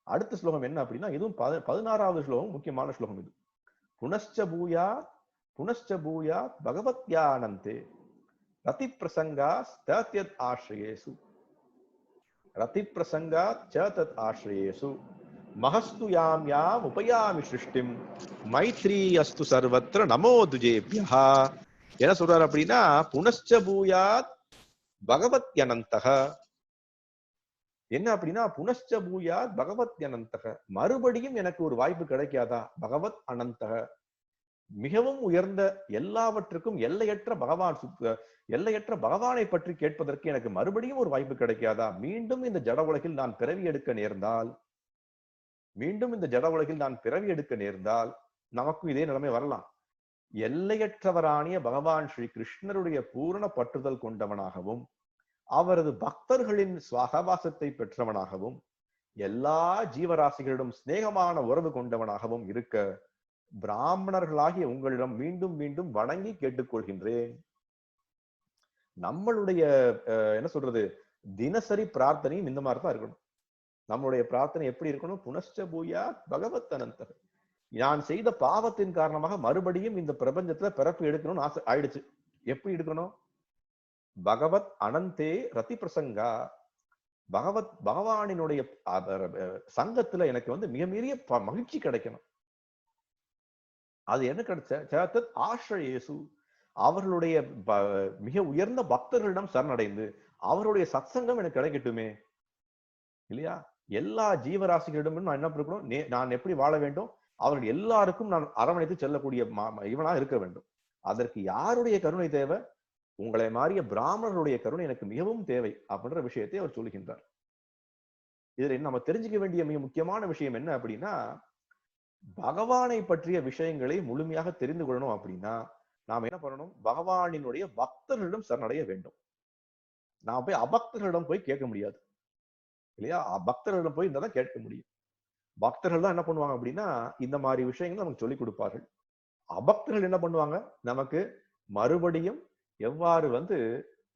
அடுத்த ஸ்லோகம் என்ன அப்படின்னா, இதுவும் 16வது ஸ்லோகம் முக்கியமான ஸ்லோகம் இது. புனశ్చ பூயாத் பகவத்யானந்தே ரதி பிரசங்கா தத்யத் ஆශ්‍රயேசு ரதி பிரசங்கா தத் ஆශ්‍රயேசு மஹஸ்து யாம் யாம் உபயாமி சிருஷ்டிம் மைத்ரீ அஸ்து சர்வத்ர நமோ துஜேப்யஹ. என்ன சொல்றாரு அப்படின்னா, புனశ్చ பூயாத் பகவத்யனந்தஹ. என்ன அப்படின்னா புனஷ்ச பூயா பகவத் அனந்தக, மறுபடியும் எனக்கு ஒரு வாய்ப்பு கிடைக்காதா? பகவத் அனந்தக, மிகவும் உயர்ந்த எல்லாவற்றுக்கும் எல்லையற்ற எல்லையற்ற பகவானை பற்றி கேட்பதற்கு எனக்கு மறுபடியும் ஒரு வாய்ப்பு கிடைக்காதா? மீண்டும் இந்த ஜட உலகில் நான் பிறவி எடுக்க நேர்ந்தால் நமக்கும் இதே நிலைமை வரலாம். எல்லையற்றவரானிய பகவான் ஸ்ரீ கிருஷ்ணருடைய பூரண பற்றுதல் கொண்டவனாகவும் அவரது பக்தர்களின் சகவாசத்தை பெற்றவனாகவும் எல்லா ஜீவராசிகளிடம் சிநேகமான உறவு கொண்டவனாகவும் இருக்க பிராமணர்களாகிய உங்களிடம் மீண்டும் மீண்டும் வணங்கி கேட்டுக்கொள்கின்றேன். நம்மளுடைய என்ன சொல்றது, தினசரி பிரார்த்தனையும் இந்த மாதிரி தான் இருக்கணும். நம்மளுடைய பிரார்த்தனை எப்படி இருக்கணும்? புனஷ்ச பூயா பகவத் அனந்தக, நான் செய்த பாவத்தின் காரணமாக மறுபடியும் இந்த பிரபஞ்சத்துல பிறப்பு எடுக்கணும்னு ஆசை ஆயிடுச்சு. எப்படி எடுக்கணும்? பகவத் அனந்தே ரதி பிரசங்கா, பகவானினுடைய சங்கத்துல எனக்கு மிக மீறிய மகிழ்ச்சி கிடைக்கணும். அது என்ன கிடைச்ச? ஆශ්‍රயேசு, அவர்களுடைய மிக உயர்ந்த பக்தர்களிடம் சரணடைந்து அவருடைய சத்சங்கம் எனக்கு கிடைக்கட்டுமே இல்லையா? எல்லா ஜீவராசிகளிடமும் நான் என்ன இருக்கணும்? நான் எப்படி வாழ வேண்டும்? அவர்கள் எல்லாருக்கும் நான் அரவணைத்து செல்லக்கூடிய இவனா இருக்க வேண்டும். அதற்கு யாருடைய கருணை தேவை? உங்களை மாறிய பிராமணர்களுடைய கருணை எனக்கு மிகவும் தேவை அப்படின்ற விஷயத்தை அவர் சொல்லுகின்றார். இதுல நம்ம தெரிஞ்சுக்க வேண்டிய மிக முக்கியமான விஷயம் என்ன அப்படின்னா, பகவானை பற்றிய விஷயங்களை முழுமையாக தெரிந்து கொள்ளணும் அப்படின்னா நாம் என்ன பண்ணணும்? பகவானினுடைய பக்தர்களிடம் சரணடைய வேண்டும். நான் போய் அபக்தர்களிடம் போய் கேட்க முடியாது இல்லையா? பக்தர்களிடம் போய் இருந்தாதான் கேட்க முடியும். பக்தர்கள் தான் என்ன பண்ணுவாங்க அப்படின்னா இந்த மாதிரி விஷயங்கள் நமக்கு சொல்லிக் கொடுப்பார்கள். அபக்தர்கள் என்ன பண்ணுவாங்க? நமக்கு மறுபடியும் எவ்வாறு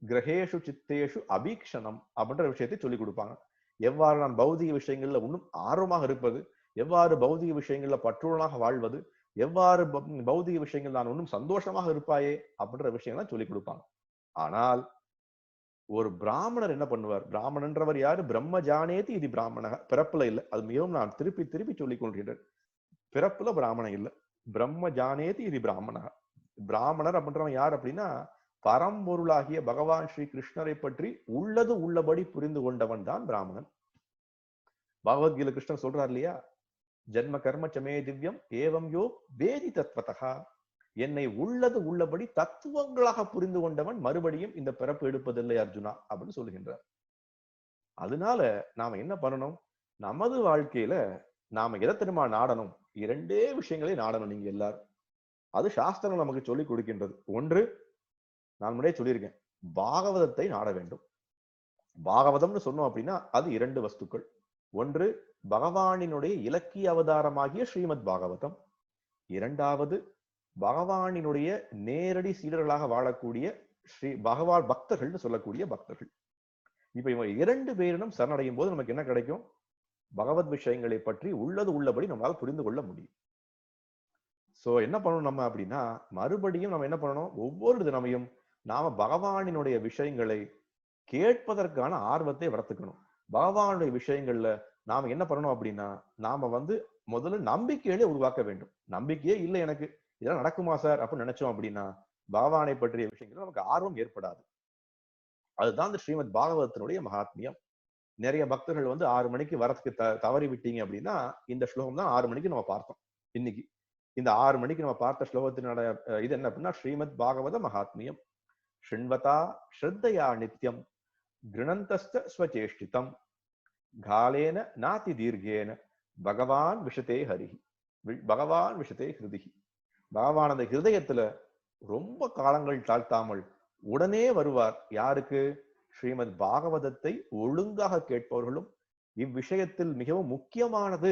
கிரகேஷு சித்தேஷு அபீக்ஷணம் அப்படின்ற விஷயத்தை சொல்லிக் கொடுப்பாங்க. எவ்வாறு நான் பௌதிக விஷயங்கள்ல இன்னும் ஆர்வமாக இருப்பது, எவ்வாறு பௌதிக விஷயங்கள்ல பற்றுடனாக வாழ்வது, எவ்வாறு பௌதிக விஷயங்கள் நான் இன்னும் சந்தோஷமாக இருப்பாயே அப்படின்ற விஷயங்கள்லாம் சொல்லிக் கொடுப்பாங்க. ஆனால் ஒரு பிராமணர் என்ன பண்ணுவார்? பிராமணன்றவர் யாரு? பிரம்ம ஜானேதி இது பிராமண, பிறப்புல இல்ல. அது மிகவும் நான் திருப்பி திருப்பி சொல்லிக் கொள்கிறேன். பிறப்புல பிராமணன் இல்ல, பிரம்ம ஜானேதி இது பிராமண. பிராமணர் அப்படின்றவன் யார் அப்படின்னா பரம்பொருளாகிய பகவான் ஸ்ரீ கிருஷ்ணரை பற்றி உள்ளது உள்ளபடி புரிந்து கொண்டவன் தான் பிராமணன். பகவத்கீதை கிருஷ்ணன் சொல்றார் இல்லையா, ஜென்ம கர்ம சமே திவ்யம் ஏவம் யோ வேதி தத்வதா, என்னை உள்ளது உள்ளபடி தத்துவங்களாக புரிந்து கொண்டவன் மறுபடியும் இந்த பிறப்பு எடுப்பதில்லை அர்ஜுனா அப்படின்னு சொல்லுகின்றார். அதனால நாம என்ன பண்ணணும்? நமது வாழ்க்கையில நாம எதை தெரியுமா நாடணும்? இரண்டே விஷயங்களை நாடணும் நீங்க எல்லாரும். அது சாஸ்திரம் நமக்கு சொல்லிக் கொடுக்கின்றது. ஒன்று, நான் முன்னாடியே சொல்லியிருக்கேன், பாகவதத்தை நாட வேண்டும். பாகவதம்னு சொன்னோம் அப்படின்னா அது இரண்டு வஸ்துக்கள். ஒன்று பகவானினுடைய இலக்கிய அவதாரமாகிய ஸ்ரீமத் பாகவதம். இரண்டாவது பகவானினுடைய நேரடி சீடர்களாக வாழக்கூடிய ஸ்ரீ பகவான் பக்தர்கள்னு சொல்லக்கூடிய பக்தர்கள். இப்ப இவங்க இரண்டு பேரிடம் சரணடையும் போது நமக்கு என்ன கிடைக்கும்? பகவத் விஷயங்களை பற்றி உள்ளது உள்ளபடி நம்மளால புரிந்து கொள்ள முடியும். சோ என்ன பண்ணணும் நம்ம அப்படின்னா, மறுபடியும் நம்ம என்ன பண்ணணும்? ஒவ்வொரு தினமையும் நாம பகவானினுடைய விஷயங்களை கேட்பதற்கான ஆர்வத்தை வளர்த்துக்கணும். பகவானுடைய விஷயங்கள்ல நாம என்ன பண்ணணும் அப்படின்னா, நாம முதல்ல நம்பிக்கையிலே உருவாக்க வேண்டும். நம்பிக்கையே இல்லை எனக்கு, இதெல்லாம் நடக்குமா சார் அப்படின்னு நினைச்சோம் அப்படின்னா பகவானை பற்றிய விஷயங்கள் நமக்கு ஆர்வம் ஏற்படாது. அதுதான் இந்த ஸ்ரீமத் பாகவதத்தினுடைய மகாத்மியம். நிறைய பக்தர்கள் 6 மணிக்கு வரதுக்கு தவறி விட்டீங்க அப்படின்னா இந்த ஸ்லோகம் தான் 6 மணிக்கு நம்ம பார்த்தோம். இன்னைக்கு இந்த 6 மணிக்கு நம்ம பார்த்த ஸ்லோகத்தினோட இது என்ன அப்படின்னா, ஸ்ரீமத் பாகவத மகாத்மியம். ஷிண்வதா ஸ்ரத்தையா நித்யம் கிருணந்தஸ்த ஸ்வச்சேஷ்டிதம் காலேன நாதி தீர்கேன பகவான் விஷதே ஹரிஹி, பகவான் விஷதே ஹிருதிஹி. பகவான் அந்த ஹிருதயத்துல ரொம்ப காலங்கள் தாழ்த்தாமல் உடனே வருவார். யாருக்கு? ஸ்ரீமத் பாகவதத்தை ஒழுங்காக கேட்பவர்களும் இவ்விஷயத்தில் மிகவும் முக்கியமானது,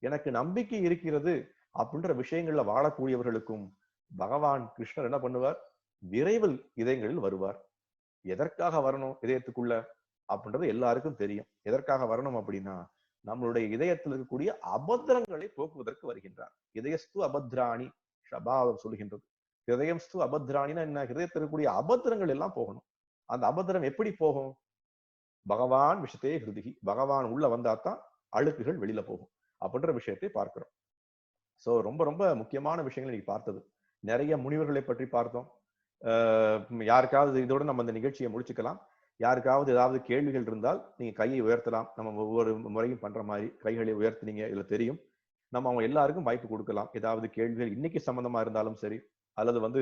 எனக்கு நம்பிக்கை இருக்கிறது அப்படின்ற விஷயங்கள்ல வாழக்கூடியவர்களுக்கும் பகவான் கிருஷ்ணர் என்ன பண்ணுவார்? விரைவில் இதயங்களில் வருவார். எதற்காக வரணும் இதயத்துக்குள்ள அப்படின்றது எல்லாருக்கும் தெரியும். எதற்காக வரணும் அப்படின்னா, நம்மளுடைய இதயத்தில் இருக்கக்கூடிய அபத்திரங்களை போக்குவதற்கு வருகின்றார். இதயஸ்து அபத்ராணி சபாவம் சொல்கின்றது. ஹிருதயம்ஸ்து அபத்ராணினா என்ன? ஹிருதயத்தில் இருக்கக்கூடிய அபத்திரங்கள் எல்லாம் போகணும். அந்த அபத்திரம் எப்படி போகும்? பகவான் விஷயத்தே ஹிருதிகி, பகவான் உள்ள வந்தாதான் அழுக்குகள் வெளியில போகும் அப்படின்ற விஷயத்தை பார்க்கிறோம். சோ ரொம்ப ரொம்ப முக்கியமான விஷயங்கள் இன்னைக்கு பார்த்தது. நிறைய முனிவர்களை பற்றி பார்த்தோம். யாருக்காவது இதோட நம்ம இந்த நிகழ்ச்சியை முடிச்சுக்கலாம். யாருக்காவது ஏதாவது கேள்விகள் இருந்தால் நீங்க கையை உயர்த்தலாம். நம்ம ஒவ்வொரு முறையும் பண்ற மாதிரி கைகளை உயர்த்தினீங்க, இதுல தெரியும். நம்ம அவங்க எல்லாருக்கும் வாய்ப்பு கொடுக்கலாம். ஏதாவது கேள்விகள் இன்னைக்கு சம்பந்தமா இருந்தாலும் சரி, அல்லது வந்து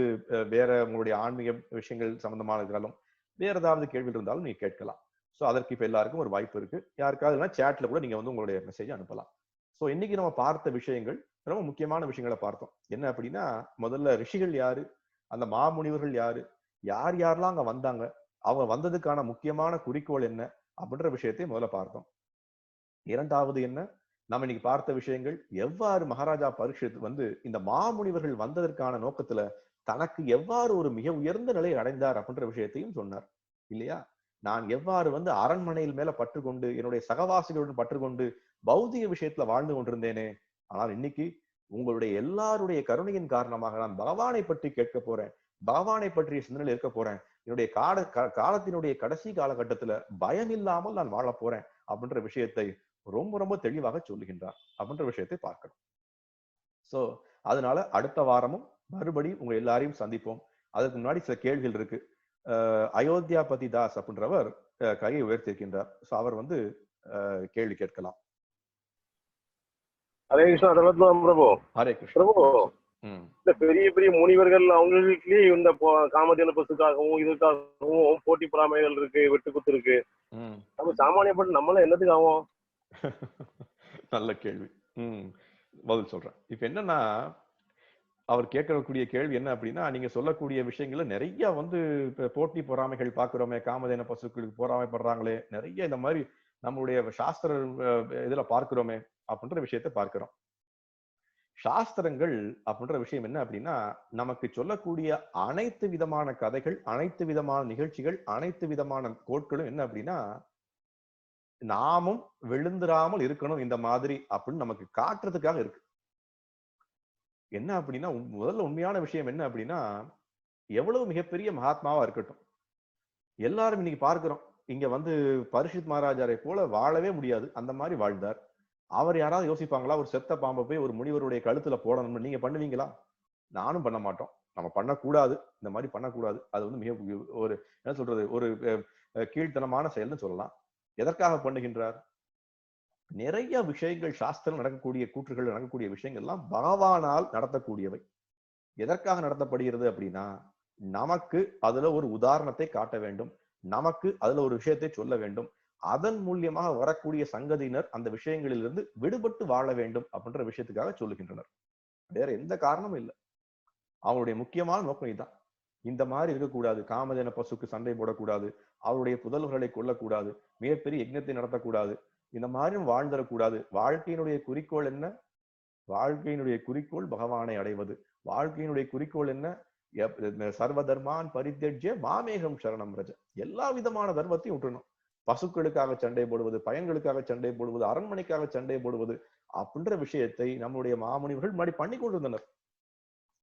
வேற உங்களுடைய ஆன்மீக விஷயங்கள் சம்பந்தமா இருந்தாலும், வேற ஏதாவது கேள்விகள் இருந்தாலும் நீங்க கேட்கலாம். ஸோ அதற்கு இப்ப எல்லாருக்கும் ஒரு வாய்ப்பு இருக்கு. யாருக்காவது சேட்ல கூட நீங்க வந்து உங்களுடைய மெசேஜ் அனுப்பலாம். ஸோ இன்னைக்கு நம்ம பார்த்த விஷயங்கள் ரொம்ப முக்கியமான விஷயங்களை பார்த்தோம். என்ன அப்படின்னா, முதல்ல ரிஷிகள் யாரு, அந்த மாமுனிவர்கள் யாரு, யார் யாரெல்லாம் அங்க வந்தாங்க, அவங்க வந்ததுக்கான முக்கியமான குறிக்கோள் என்ன அப்படின்ற விஷயத்தை முதல்ல பார்த்தோம். இரண்டாவது என்ன, நம்ம இன்னைக்கு பார்த்த விஷயங்கள் எவ்வாறு மகாராஜா பரீட்சித் வந்து இந்த மாமுனிவர்கள் வந்ததற்கான நோக்கத்துல தனக்கு எவ்வாறு ஒரு மிக உயர்ந்த நிலையை அடைந்தார் அப்படின்ற விஷயத்தையும் சொன்னார் இல்லையா. நான் எவ்வாறு வந்து அரண்மனையில் மேல பற்றுக்கொண்டு என்னுடைய சகவாசிகளுடன் பற்றுக்கொண்டு பௌதிக விஷயத்துல வாழ்ந்து கொண்டிருந்தேனே, ஆனால் இன்னைக்கு உங்களுடைய எல்லாருடைய கருணையின் காரணமாக நான் பகவானை பற்றி கேட்க போறேன், பகவானை பற்றிய சிந்தனையில் இருக்க போறேன், என்னுடைய காலத்தினுடைய கடைசி காலகட்டத்துல பயம் இல்லாமல் நான் வாழ போறேன் அப்படின்ற விஷயத்தை ரொம்ப ரொம்ப தெளிவாக சொல்லுகின்றார் அப்படின்ற விஷயத்தை பார்க்கணும். சோ அதனால அடுத்த வாரமும் மறுபடி உங்க எல்லாரையும் சந்திப்போம். அதுக்கு முன்னாடி சில கேள்விகள் இருக்கு. அயோத்தியாபதி தாஸ் அப்படின்றவர் கையை உயர்த்தியிருக்கின்றார். சோ அவர் வந்து கேள்வி கேட்கலாம். ஹரே கிருஷ்ணா. பிரபு. ஹரே கிருஷ்ணா. பிரபு, இந்த பெரிய பெரிய முனிவர்கள் அவங்களுக்கே இந்த காமதேனு பசுக்காகவும் இதுக்காகவும் போட்டி பொறாமைகள் இருக்கு, வெட்டுக்குத்து இருக்கு. நம்ம சாமானியப்பட்டு நம்மளாம் என்னத்துக்கு ஆகும்? நல்ல கேள்வி. பதில் சொல்றேன். இப்ப என்னன்னா, அவர் கேட்கக்கூடிய கேள்வி என்ன அப்படின்னா, நீங்க சொல்லக்கூடிய விஷயங்கள்ல நிறைய வந்து போட்டி பொறாமைகள் பாக்குறோமே, காமதேன பசுக்களுக்கு பொறாமைப்படுறாங்களே, நிறைய இந்த மாதிரி நம்மளுடைய சாஸ்திர இதுல பார்க்கிறோமே அப்படின்ற விஷயத்த பார்க்கிறோம். சாஸ்திரங்கள் அப்படின்ற விஷயம் என்ன அப்படின்னா, நமக்கு சொல்லக்கூடிய அனைத்து விதமான கதைகள், அனைத்து விதமான நிகழ்ச்சிகள், அனைத்து விதமான கோட்களும் என்ன அப்படின்னா, நாமும் விழுந்துராமல் இருக்கணும் இந்த மாதிரி அப்படின்னு நமக்கு காட்டுறதுக்காக இருக்கு. என்ன அப்படின்னா, முதல்ல உண்மையான விஷயம் என்ன அப்படின்னா, எவ்வளவு மிகப்பெரிய மகாத்மாவா இருக்கட்டும், எல்லாரும் இன்னைக்கு பார்க்கிறோம். இங்க வந்து பரீட்சித் மகாராஜரை போல வாழவே முடியாது, அந்த மாதிரி வாழ்ந்தார். அவர் யாராவது யோசிப்பாங்களா, ஒரு செத்த பாம்பை போய் ஒரு முனிவருடைய கழுத்துல போடணும்னு? நீங்க பண்ணுவீங்களா? நானும் பண்ண மாட்டோம். நம்ம பண்ணக்கூடாது, இந்த மாதிரி பண்ணக்கூடாது. அது வந்து மிக ஒரு என்ன சொல்றது, ஒரு கீழ்த்தனமான செயல்னு சொல்லலாம். எதற்காக பண்ணுகின்றார்? நிறைய விஷயங்கள் சாஸ்திரம் நடக்கக்கூடிய கூற்றுகள் நடக்கக்கூடிய விஷயங்கள் எல்லாம் பகவானால் நடத்தக்கூடியவை. எதற்காக நடத்தப்படுகிறது அப்படின்னா, நமக்கு அதுல ஒரு உதாரணத்தை காட்ட வேண்டும், நமக்கு அதுல ஒரு விஷயத்தை சொல்ல வேண்டும், அதன் மூலியமாக வரக்கூடிய சங்கதியினர் அந்த விஷயங்களிலிருந்து விடுபட்டு வாழ வேண்டும் அப்படின்ற விஷயத்துக்காக சொல்லுகின்றனர். வேற எந்த காரணமும் இல்லை. அவங்களுடைய முக்கியமான நோக்கம் இதுதான். இந்த மாதிரி இருக்கக்கூடாது, காமதேன பசுக்கு சண்டை போடக்கூடாது, அவருடைய புதல்வர்களை கொல்லக்கூடாது, மிகப்பெரிய யஜ்ஞத்தை நடத்தக்கூடாது, இந்த மாதிரி வாழ்ந்துடக்கூடாது. வாழ்க்கையினுடைய குறிக்கோள் என்ன? வாழ்க்கையினுடைய குறிக்கோள் பகவானை அடைவது. வாழ்க்கையினுடைய குறிக்கோள் என்ன? சர்வ தர்மான் பரித்யஜ்ய மாமேகம் சரணம் ரஜ. எல்லா விதமான தர்மத்தையும் விட்டுணும். பசுக்களுக்காக சண்டை போடுவது, பயன்களுக்காக சண்டை போடுவது, அரண்மனைக்காக சண்டை போடுவது அப்படின்ற விஷயத்தை நம்முடைய மாமுனிவர்கள் முன்னாடி பண்ணி கொண்டிருந்தனர்.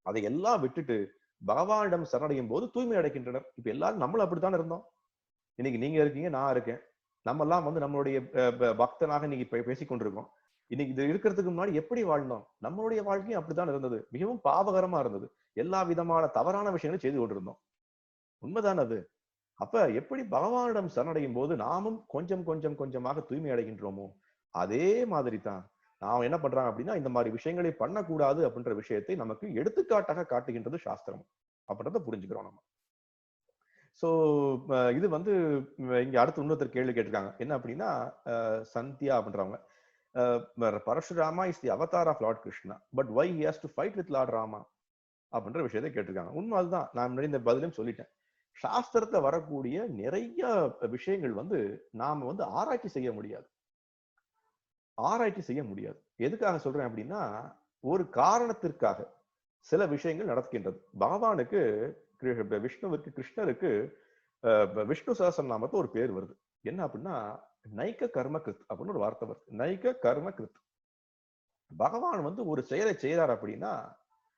அதை எல்லாம் விட்டுட்டு பகவானிடம் சரணடையும் போது தூய்மை அடைக்கின்றனர். இப்ப எல்லாரும் நம்மளும் அப்படித்தான் இருந்தோம். இன்னைக்கு நீங்க இருக்கீங்க, நான் இருக்கேன். நம்ம எல்லாம் வந்து நம்மளுடைய பக்தனாக இன்னைக்கு பேசிக் கொண்டிருக்கோம். இன்னைக்கு இது இருக்கிறதுக்கு முன்னாடி எப்படி வாழ்ந்தோம்? நம்மளுடைய வாழ்க்கையும் அப்படித்தான் இருந்தது. மிகவும் பாவகரமா இருந்தது. எல்லா விதமான தவறான விஷயங்களும் செய்து கொண்டிருந்தோம். உண்மைதான் அது. அப்ப எப்படி பகவானிடம் சரணடையும் போது நாமும் கொஞ்சம் கொஞ்சம் கொஞ்சமாக தூய்மை அடைகின்றோமோ, அதே மாதிரி தான் நாம் என்ன பண்றாங்க அப்படின்னா, இந்த மாதிரி விஷயங்களை பண்ணக்கூடாது அப்படின்ற விஷயத்தை நமக்கு எடுத்துக்காட்டாக காட்டுகின்றது சாஸ்திரம் அப்படின்றத புரிஞ்சுக்கிறோம் நம்ம. சோ இது வந்து இங்க அடுத்து இன்னொருத்தர் கேள்வி கேட்டிருக்காங்க. என்ன அப்படின்னா, சந்தியா அப்படின்றவங்க, Parashurama is the avatar of lord Krishna, but why he has to fight with lord Rama அப்படின்ற விஷயத்தை கேட்டிருக்காங்க. உண்மை அதுதான். நான் முன்னாடி இந்த பதிலையும் சொல்லிட்டேன். சாஸ்திரத்துல வரக்கூடிய நிறைய விஷயங்கள் வந்து நாம வந்து ஆராய்ச்சி செய்ய முடியாது. எதுக்காக சொல்றேன் அப்படின்னா, ஒரு காரணத்திற்காக சில விஷயங்கள் நடக்கின்றது. பகவானுக்கு, விஷ்ணுவிற்கு, கிருஷ்ணருக்கு விஷ்ணு சஹஸ்ரநாமத்தை ஒரு பேர் வருது. என்ன அப்படின்னா, நைக்க கர்ம கிருத் அப்படின்னு ஒரு வார்த்தை வருது. நைக்க கர்ம கிருத். பகவான் வந்து ஒரு செயலை செய்யறார் அப்படின்னா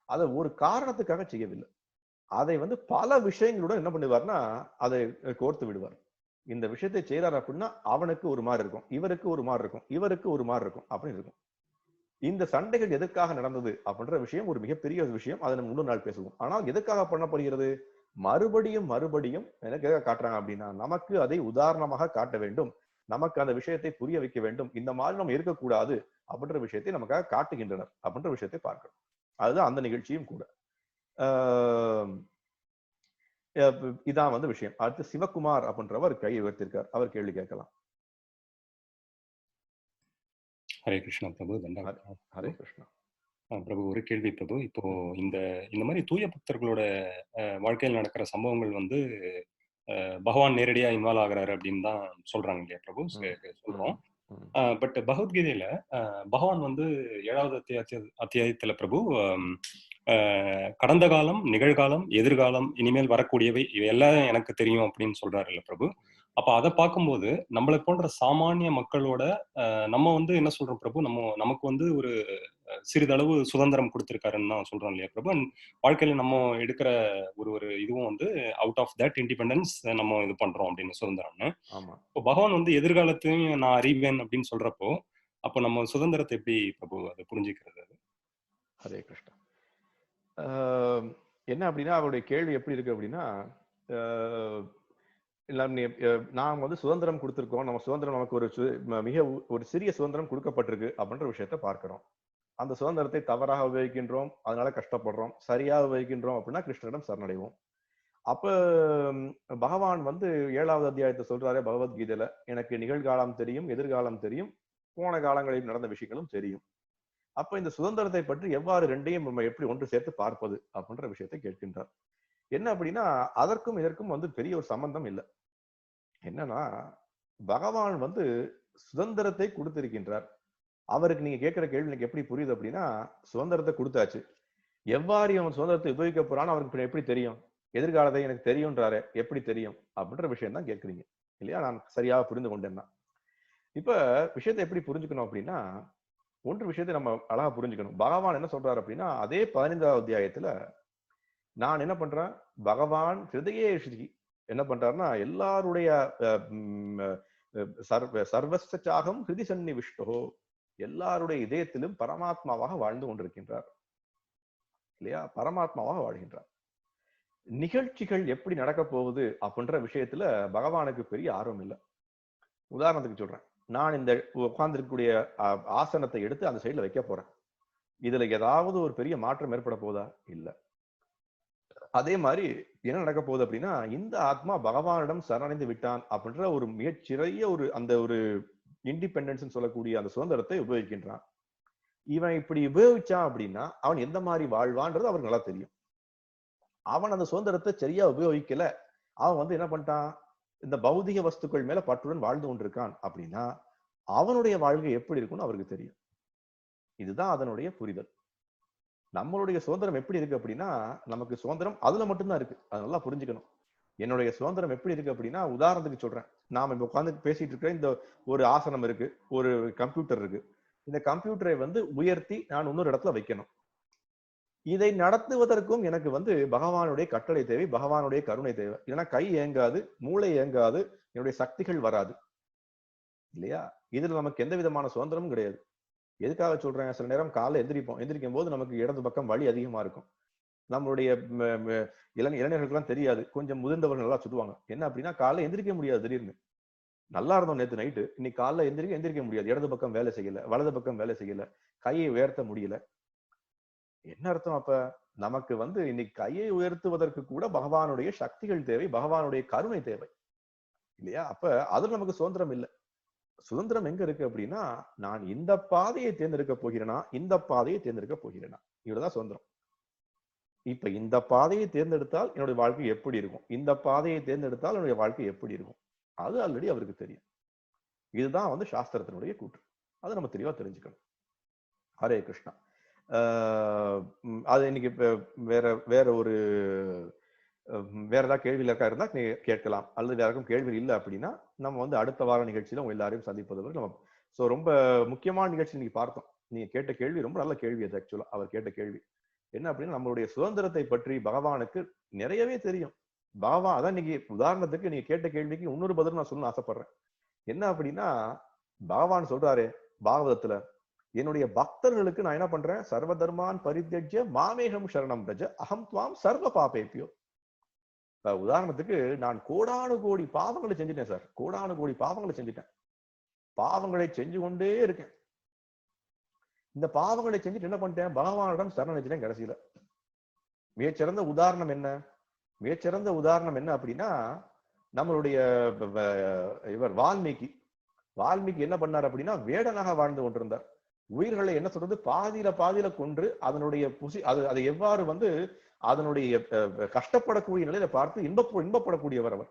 அதை ஒரு காரணத்துக்காக செய்யவில்லை. அதை வந்து பல விஷயங்களுடன் என்ன பண்ணுவார்னா அதை கோர்த்து விடுவார். இந்த விஷயத்தை செய்யறாரு அப்படின்னா அவனுக்கு ஒரு மாதிரி இருக்கும், இவருக்கு ஒரு மாதிரி இருக்கும், இவருக்கு ஒரு மாதிரி இருக்கும் அப்படின்னு இருக்கும். இந்த சண்டைகள் எதற்காக நடந்தது அப்படின்ற விஷயம் ஒரு மிகப்பெரிய விஷயம். அதை நம்ம முழு நாள் பேசுவோம். ஆனால் எதற்காக பண்ணப்படுகிறது? மறுபடியும் மறுபடியும் எனக்கு எதை காட்டுறாங்க அப்படின்னா, நமக்கு அதை உதாரணமாக காட்ட வேண்டும், நமக்கு அந்த விஷயத்தை புரிய வைக்க வேண்டும், இந்த மாதிரி நம்ம இருக்கக்கூடாது அப்படின்ற விஷயத்தை நமக்காக காட்டுகின்றனர் அப்படின்ற விஷயத்தை பார்க்கிறோம். அதுதான் அந்த நிகழ்ச்சியும் கூட. இதான் வந்து விஷயம். அடுத்து சிவகுமார் அப்படின்றவர் கை உயர்த்திருக்கார். அவர் கேள்வி கேட்கலாம். ஹரே கிருஷ்ணா பிரபு. தண்டா ஹரே கிருஷ்ணா பிரபு. ஒரு கேள்வி பிரபு. இப்போ இந்த மாதிரி தூய பக்தர்களோட வாழ்க்கையில் நடக்கிற சம்பவங்கள் வந்து பகவான் நேரடியா இன்வால்வ் ஆகுறாரு அப்படின்னு தான் சொல்றாங்க இல்லையா பிரபு, சொல்றோம். பட் பகவத்கீதையில பகவான் வந்து 7வது அத்தியாயத்துல பிரபு கடந்த காலம், நிகழ்காலம், எதிர்காலம், இனிமேல் வரக்கூடியவை இவை எல்லாம் எனக்கு தெரியும் அப்படின்னு சொல்றாரு இல்ல பிரபு. அப்ப அதை பார்க்கும்போது நம்மளை போன்ற சாமானிய மக்களோட நம்ம வந்து என்ன சொல்றோம் பிரபு, நமக்கு வந்து ஒரு சிறிதளவு சுதந்திரம் கொடுத்திருக்காருன்னு தான் சொல்றோம் இல்லையா பிரபு. வாழ்க்கையில நம்ம எடுக்கிற ஒரு இதுவும் வந்து அவுட் ஆஃப் தட் இண்டிபெண்டன்ஸ் நம்ம இது பண்றோம் அப்படின்னு சுதந்திரம்னு. இப்போ பகவான் வந்து எதிர்காலத்தையும் நான் அறிவேன் அப்படின்னு சொல்றப்போ, அப்போ நம்ம சுதந்திரத்தை எப்படி பிரபு அதை புரிஞ்சுக்கிறது? ஹரே கிருஷ்ணா. என்ன அப்படின்னா, அவருடைய கேள்வி எப்படி இருக்கு அப்படின்னா, நாம் வந்து சுதந்திரம் கொடுத்திருக்கோம், நம்ம சுதந்திரம் நமக்கு ஒரு சிறிய சுதந்திரம் கொடுக்கப்பட்டிருக்கு அப்படின்ற விஷயத்த பார்க்கிறோம். அந்த சுதந்திரத்தை தவறாக உபயோகிக்கின்றோம், அதனால கஷ்டப்படுறோம். சரியாக உபயோகிக்கின்றோம் அப்படின்னா கிருஷ்ணரிடம் சரணடைவோம். அப்ப பகவான் வந்து 7வது அத்தியாயத்தை சொல்றாரு பகவத்கீதையில, எனக்கு நிகழ்காலம் தெரியும், எதிர்காலம் தெரியும், போன காலங்களில் நடந்த விஷயங்களும் தெரியும். அப்ப இந்த சுதந்திரத்தை பற்றி எவ்வாறு ரெண்டையும் நம்ம எப்படி ஒன்று சேர்த்து பார்ப்பது அப்படின்ற விஷயத்தை கேட்கின்றார். என்ன அப்படின்னா, அதற்கும் இதற்கும் வந்து பெரிய ஒரு சம்பந்தம் இல்லை. என்னன்னா, பகவான் வந்து சுதந்திரத்தை கொடுத்திருக்கின்றார். அவருக்கு நீங்க கேட்கிற கேள்வி எனக்கு எப்படி புரியுது அப்படின்னா, சுதந்திரத்தை கொடுத்தாச்சு, எவ்வாறு அவன் சுதந்திரத்தை உபயோகிக்க போறான்னு அவருக்கு எப்படி தெரியும்? எதிர்காலத்தை எனக்கு தெரியும்ன்றாரு, எப்படி தெரியும் அப்படின்ற விஷயம் தான் கேட்கறீங்க இல்லையா? நான் சரியாக புரிந்து கொண்டேன்னா, இப்ப விஷயத்தை எப்படி புரிஞ்சுக்கணும் அப்படின்னா, ஒன்று விஷயத்தை நம்ம அழகா புரிஞ்சுக்கணும். பகவான் என்ன சொல்றாரு அப்படின்னா, அதே 15வது அத்தியாயத்துல நான் என்ன பண்றேன், பகவான் ஹிருதயேஷி என்ன பண்றாருன்னா, எல்லாருடைய சர்வஸ்தாகம் ஹிருதி சன்னிவிஷ்டோ, எல்லாருடைய இதயத்திலும் பரமாத்மாவாக வாழ்ந்து கொண்டிருக்கின்றார் இல்லையா? பரமாத்மாவாக வாழ்கின்றார். நிகழ்ச்சிகள் எப்படி நடக்க போகுது அப்படின்ற விஷயத்துல பகவானுக்கு பெரிய ஆர்வம் இல்லை. உதாரணத்துக்கு சொல்றேன், நான் இந்த உட்கார்ந்திருக்கக்கூடிய ஆசனத்தை எடுத்து அந்த சைட்ல வைக்க போறேன், இதுல ஏதாவது ஒரு பெரிய மாற்றம் ஏற்பட போதா? இல்ல. அதே மாதிரி என்ன நடக்க போகுது அப்படின்னா, இந்த ஆத்மா பகவானிடம் சரணடைந்து விட்டான் அப்படின்ற ஒரு மிகச்சிறிய அந்த ஒரு இண்டிபெண்டன்ஸ் சொல்லக்கூடிய அந்த சுதந்திரத்தை உபயோகிக்கின்றான். இவன் இப்படி உபயோகிச்சான் அப்படின்னா அவன் எந்த மாதிரி வாழ்வான்றது அவருக்கு நல்லா தெரியும். அவன் அந்த சுதந்திரத்தை சரியா உபயோகிக்கல, அவன் வந்து என்ன பண்ணிட்டான், இந்த பௌதிக வஸ்துக்கள் மேல பற்றுடன் வாழ்ந்து கொண்டிருக்கான் அப்படின்னா அவனுடைய வாழ்க்கை எப்படி இருக்கும்னு அவருக்கு தெரியும். இதுதான் அதனுடைய புரிதல். நம்மளுடைய சுதந்திரம் எப்படி இருக்கு அப்படின்னா, நமக்கு சுதந்திரம் அதுல மட்டும்தான் இருக்கு. அது நல்லா புரிஞ்சுக்கணும். என்னுடைய சுதந்திரம் எப்படி இருக்கு அப்படின்னா, உதாரணத்துக்கு சொல்றேன், நாம இப்ப உட்கார்ந்து பேசிட்டு இருக்கிற இந்த ஒரு ஆசனம் இருக்கு, ஒரு கம்ப்யூட்டர் இருக்கு. இந்த கம்ப்யூட்டரை வந்து உயர்த்தி நான் இன்னொரு இடத்துல வைக்கணும். இதை நடத்துவதற்கும் எனக்கு வந்து பகவானுடைய கட்டளை தேவை, பகவானுடைய கருணை தேவை. இல்லைன்னா கை ஏங்காது, மூளை ஏங்காது, என்னுடைய சக்திகள் வராது இல்லையா? இதுல நமக்கு எந்த விதமான சுதந்திரமும் கிடையாது. எதுக்காக சொல்றேன், சில நேரம் காலைல எந்திரிக்கும் போது நமக்கு இடது பக்கம் வலி அதிகமா இருக்கும். நம்மளுடைய இளைஞர்களுக்கெல்லாம் தெரியாது, கொஞ்சம் முதிர்ந்தவர்கள் நல்லா சொல்லுவாங்க, என்ன அப்படின்னா காலைல எந்திரிக்க முடியாது, திடீர்னு நல்லா இருந்தோம் நேற்று நைட்டு, இன்னைக்கு காலைல எந்திரிக்க முடியாது, இடது பக்கம் வேலை செய்யல, வலது பக்கம் வேலை செய்யல, கையை உயர்த்த முடியல. என்ன அர்த்தம்? அப்ப நமக்கு வந்து இன்னைக்கு கையை உயர்த்துவதற்கு கூட பகவானுடைய சக்திகள் தேவை, பகவானுடைய கருணை தேவை இல்லையா? அப்ப அதுல நமக்கு சுதந்திரம் இல்லை. சுதந்திரம் எங்க இருக்கு அப்படின்னா, நான் இந்த பாதையை தேர்ந்தெடுக்க போகிறேனா, இந்த பாதையை தேர்ந்தெடுக்க போகிறேனா, இவ்வளவுதான் சுதந்திரம். இப்ப இந்த பாதையை தேர்ந்தெடுத்தால் என்னுடைய வாழ்க்கை எப்படி இருக்கும், இந்த பாதையை தேர்ந்தெடுத்தால் என்னுடைய வாழ்க்கை எப்படி இருக்கும், அது ஆல்ரெடி அவருக்கு தெரியும். இதுதான் வந்து சாஸ்திரத்தினுடைய கூற்று. அதை நம்ம தெளிவா தெரிஞ்சுக்கணும். ஹரே கிருஷ்ணா. அது இன்னைக்கு வேற ஏதாவது கேள்வி இருந்தா கேட்கலாம், அல்லது யாருக்கும் கேள்வி இல்லை அப்படின்னா நம்ம வந்து அடுத்த வார நிகழ்ச்சியில உங்க எல்லாரையும் சந்திப்பது நம்ம ரொம்ப முக்கியமான நிகழ்ச்சி நீங்க பார்த்தோம். நீங்க கேட்ட கேள்வி ரொம்ப நல்ல கேள்வி. அது ஆக்சுவலா அவர் கேட்ட கேள்வி என்ன அப்படின்னா, நம்மளுடைய சுதந்திரத்தை பற்றி பகவானுக்கு நிறையவே தெரியும். பகவான் அதான் இன்னைக்கு உதாரணத்துக்கு நீங்க கேட்ட கேள்விக்கு இன்னொரு பதில் நான் சொல்ல ஆசைப்படுறேன். என்ன அப்படின்னா, பகவான் சொல்றாரு பாகவதத்துல, என்னுடைய பக்தர்களுக்கு நான் என்ன பண்றேன், சர்வ தர்மான் பரித்யஜ்ய மாமேகம் சரணம் பிரஜ அகம் துவாம் சர்வ பாபேபியோ. உதாரணத்துக்கு நான் கோடானு கோடி பாவங்களை செஞ்சுட்டேன் சார், கோடானு கோடி பாவங்களை செஞ்சுட்டேன், பாவங்களை செஞ்சு கொண்டே இருக்கேன். இந்த பாவங்களை செஞ்சுட்டு என்ன பண்ணிட்டேன், பகவானிடம் சரணடைஞ்சிட்டேன். கடைசியில மிகச்சிறந்த உதாரணம் என்ன, மிகச்சிறந்த உதாரணம் என்ன அப்படின்னா, நம்மளுடைய இவர் வால்மீகி என்ன பண்ணார் அப்படின்னா, வேடனாக வாழ்ந்து கொண்டிருந்தார். உயிர்களை என்ன சொல்றது, பாதியில கொன்று அதனுடைய அதை எவ்வாறு வந்து அதனுடைய கஷ்டப்படக்கூடிய நிலையில பார்த்து இன்பப்படக்கூடியவர் அவர்.